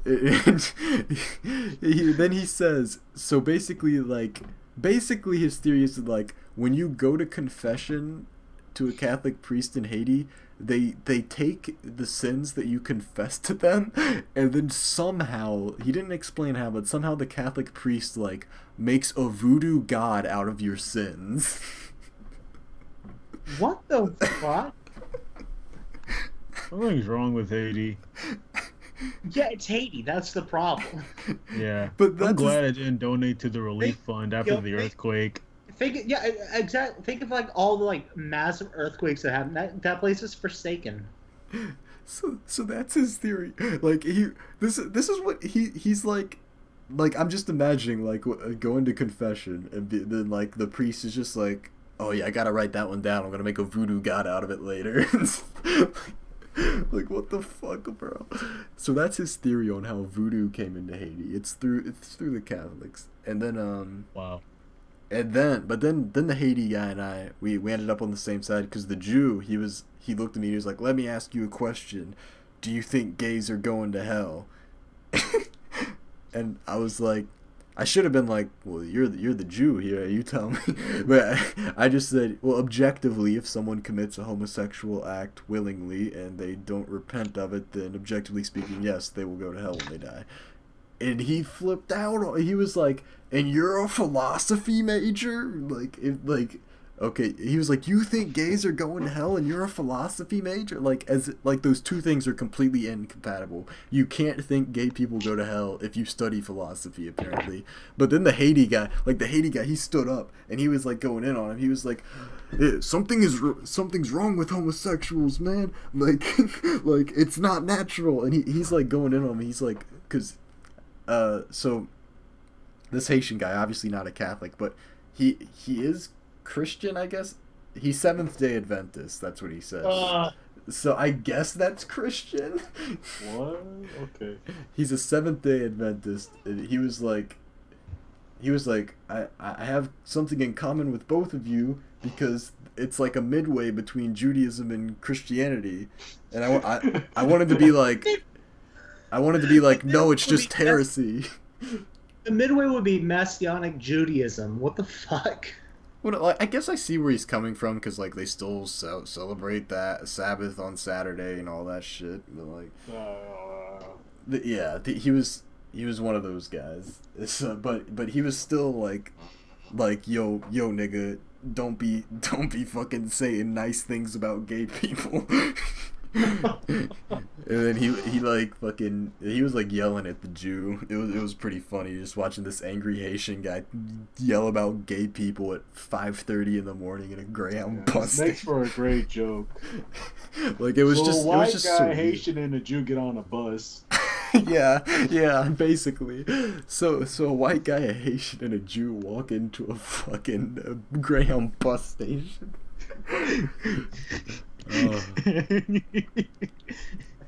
And then he says, so basically his theory is that, like, when you go to confession to a Catholic priest in Haiti, they take the sins that you confess to them, and then somehow, he didn't explain how, but somehow the Catholic priest, like, makes a voodoo god out of your sins. What the fuck? Something's wrong with Haiti. Yeah, it's Haiti. That's the problem. Yeah, but I'm glad I didn't donate to the relief fund after the earthquake. Exactly. Think of like all the like massive earthquakes that happened. That place is forsaken. So that's his theory. Like this is what he's like. Like, I'm just imagining like going to confession and then like the priest is just like, oh yeah, I gotta write that one down. I'm gonna make a voodoo god out of it later. Like, what the fuck, bro? So that's his theory on how voodoo came into Haiti. It's through the Catholics. And then wow. And then the Haiti guy and I, we ended up on the same side, because the Jew, he looked at me and he was like, let me ask you a question. Do you think gays are going to hell? And I was like, I should have been like, well, you're the Jew here, you tell me. But I just said, well, objectively, if someone commits a homosexual act willingly and they don't repent of it, then objectively speaking, yes, they will go to hell when they die. And he flipped out. He was like, and you're a philosophy major? Okay, he was like, you think gays are going to hell and you're a philosophy major? Like those two things are completely incompatible. You can't think gay people go to hell if you study philosophy, apparently. But then the Haiti guy, he stood up and he was like going in on him. He was like, something's wrong with homosexuals, man. Like it's not natural. And he's like going in on him. He's like, so this Haitian guy, obviously not a Catholic, but he is Christian, I guess. He's Seventh-day Adventist, that's what he says. So I guess that's Christian. What? Okay. He's a Seventh-day Adventist. He was like, I have something in common with both of you, because it's like a midway between Judaism and Christianity. And I wanted to be like, no, it's just heresy. The midway would be Messianic Judaism. What the fuck? Well, I guess I see where he's coming from, because like they still celebrate that Sabbath on Saturday and all that shit. But like, he was one of those guys. But he was still like yo nigga, don't be fucking saying nice things about gay people. And then he like fucking he was like yelling at the Jew. It was pretty funny just watching this angry Haitian guy yell about gay people at 5:30 in the morning in a Greyhound bus. Makes for a great joke. Like it was just a white just guy, so Haitian, and a Jew get on a bus. yeah, basically. So a white guy, a Haitian, and a Jew walk into a fucking Greyhound bus station.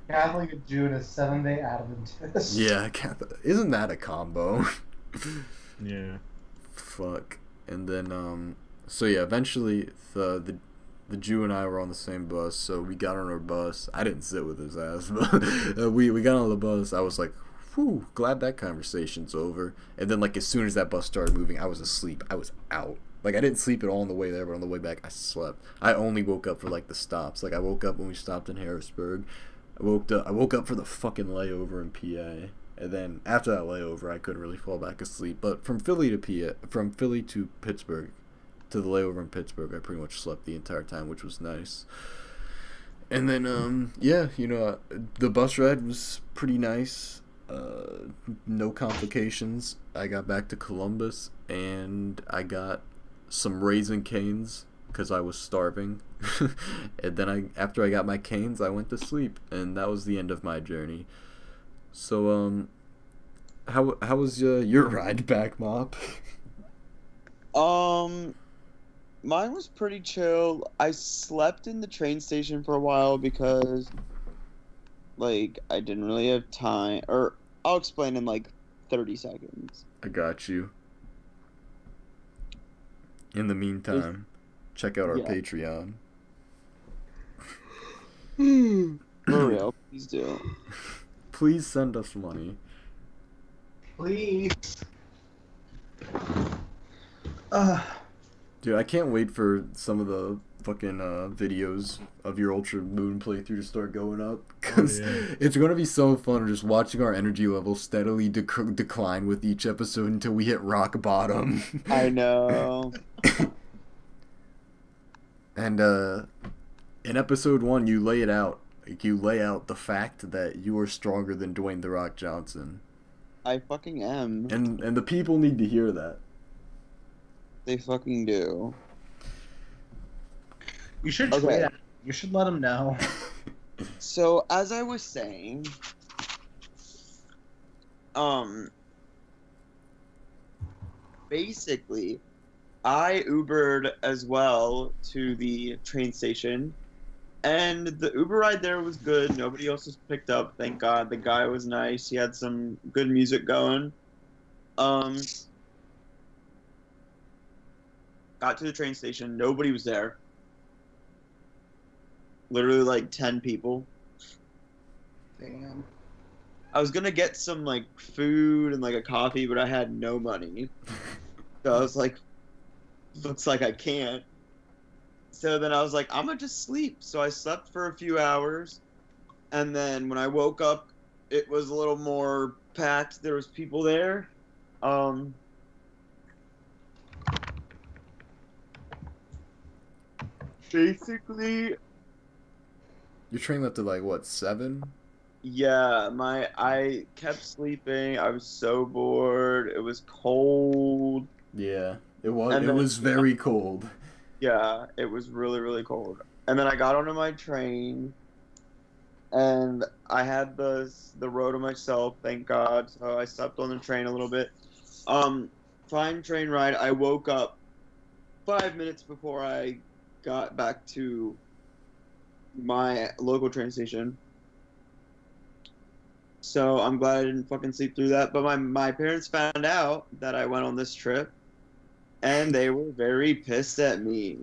Catholic, a Jew, and a 7-day Adventist. Yeah, isn't that a combo? Yeah. Fuck. And then so yeah, eventually the Jew and I were on the same bus, so we got on our bus. I didn't sit with his ass, but we got on the bus. I was like, whew, glad that conversation's over. And then like as soon as that bus started moving, I was asleep. I was out. Like I didn't sleep at all on the way there, but on the way back I slept. I only woke up for like the stops. Like I woke up when we stopped in Harrisburg. I woke up for the fucking layover in PA. And then after that layover, I couldn't really fall back asleep. But from Philly to Pittsburgh, to the layover in Pittsburgh, I pretty much slept the entire time, which was nice. And then, yeah, you know, the bus ride was pretty nice. No complications. I got back to Columbus, and I got some Raisin Canes, because I was starving. And then after I got my canes, I went to sleep, and that was the end of my journey. So, how was your ride back, Mop? Mine was pretty chill. I slept in the train station for a while because, like, I didn't really have time. Or, I'll explain in, like, 30 seconds. I got you. In the meantime, check out our Patreon. For real, please do. Please send us money. Please. Dude, I can't wait for some of the fucking videos of your Ultra Moon playthrough to start going up. Because it's going to be so fun just watching our energy level steadily decline with each episode until we hit rock bottom. I know. And in episode 1, you lay it out. Like, you lay out the fact that you are stronger than Dwayne "The Rock" Johnson. I fucking am. And the people need to hear that. They fucking do. You should tweet at him. You should let him know. So, as I was saying, basically, I Ubered as well to the train station, and the Uber ride there was good. Nobody else was picked up, thank God. The guy was nice. He had some good music going. Got to the train station. Nobody was there. Literally like 10 people. Damn. I was gonna get some like food and like a coffee, but I had no money. So I was like, looks like I can't. So then I was like, I'm gonna just sleep. So I slept for a few hours, and then when I woke up, it was a little more packed. There was people there. Basically, your train left at like what, 7? Yeah, I kept sleeping. I was so bored. It was cold. Yeah, it was. And it was very cold. Yeah, it was really, really cold. And then I got onto my train, and I had the road to myself, thank God. So I slept on the train a little bit. Fine train ride. I woke up 5 minutes before I got back to my local train station. So I'm glad I didn't fucking sleep through that. But my parents found out that I went on this trip, and they were very pissed at me.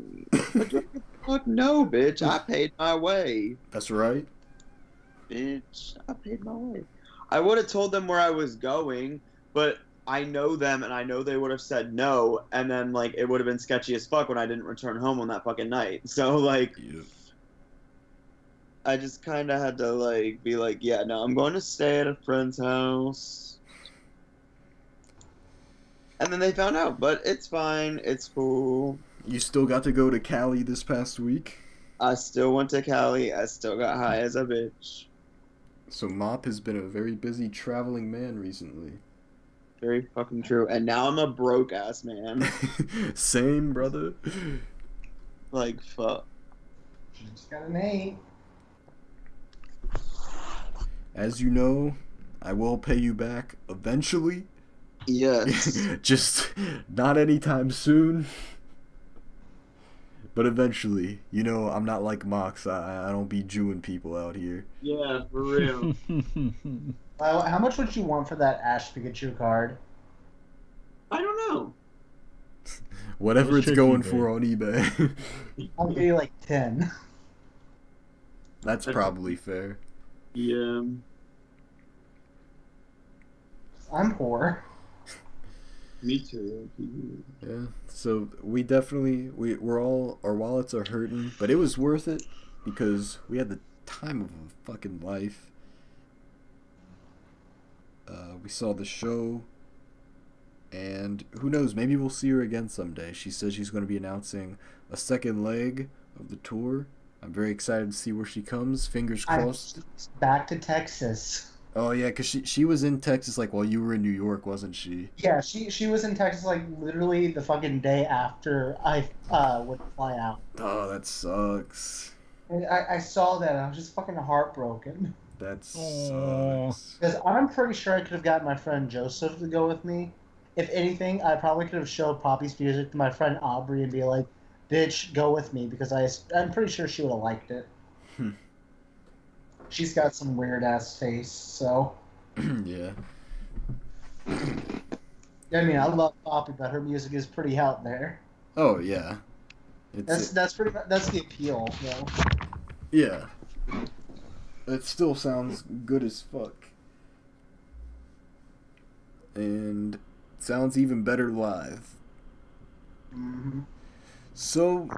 Fuck no, bitch. I paid my way. That's right. Bitch, I paid my way. I would have told them where I was going, but I know them, and I know they would have said no, and then, like, it would have been sketchy as fuck when I didn't return home on that fucking night. So, like, I just kind of had to, like, be like, yeah, no, I'm going to stay at a friend's house. And then they found out, but it's fine. It's cool. You still got to go to Cali this past week? I still went to Cali. I still got high as a bitch. So Mop has been a very busy traveling man recently. Very fucking true. And now I'm a broke ass man. Same, brother. Like, fuck. Just got an 8. As you know, I will pay you back eventually. Yes. Just not anytime soon. But eventually. You know, I'm not like Mox. I don't be Jewing people out here. Yeah, for real. How much would you want for that Ash Pikachu card? I don't know. Whatever it's going for on eBay. I'll give you like 10. That's probably fair. Yeah. I'm poor. Me too. Yeah. So we definitely we're all, our wallets are hurting, but it was worth it because we had the time of a fucking life. We saw the show, and who knows, maybe we'll see her again someday. She says she's going to be announcing a second leg of the tour. I'm very excited to see where she comes. Fingers crossed. Back to Texas. Oh yeah, because she was in Texas like while you were in New York, wasn't she? Yeah, she was in Texas like literally the fucking day after I would fly out. Oh, that sucks. And I saw that and I was just fucking heartbroken. That sucks. Because I'm pretty sure I could have got my friend Joseph to go with me. If anything, I probably could have showed Poppy's music to my friend Aubrey and be like, bitch, go with me, because I'm pretty sure she would have liked it. She's got some weird-ass face, so... Yeah. I mean, I love Poppy, but her music is pretty out there. Oh, yeah. That's the appeal, though. Yeah. It still sounds good as fuck. And sounds even better live. Mm-hmm. So,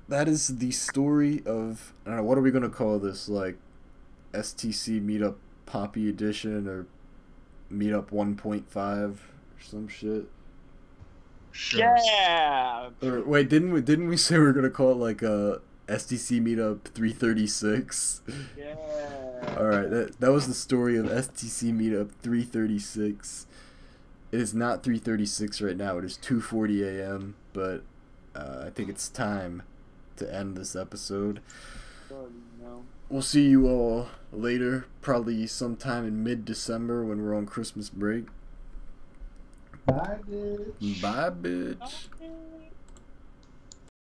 that is the story of, I don't know, what are we going to call this? Like, STC Meetup Poppy Edition or Meetup 1.5 or some shit? Sure. Yeah! Or, wait, didn't we say we were going to call it like a STC Meetup 336? Yeah. Alright, that was the story of STC Meetup 336. It is not 3:36 right now. It is 2:40 a.m. But I think it's time to end this episode. No. We'll see you all later, probably sometime in mid-December when we're on Christmas break. Bye, bitch. Bye, bitch.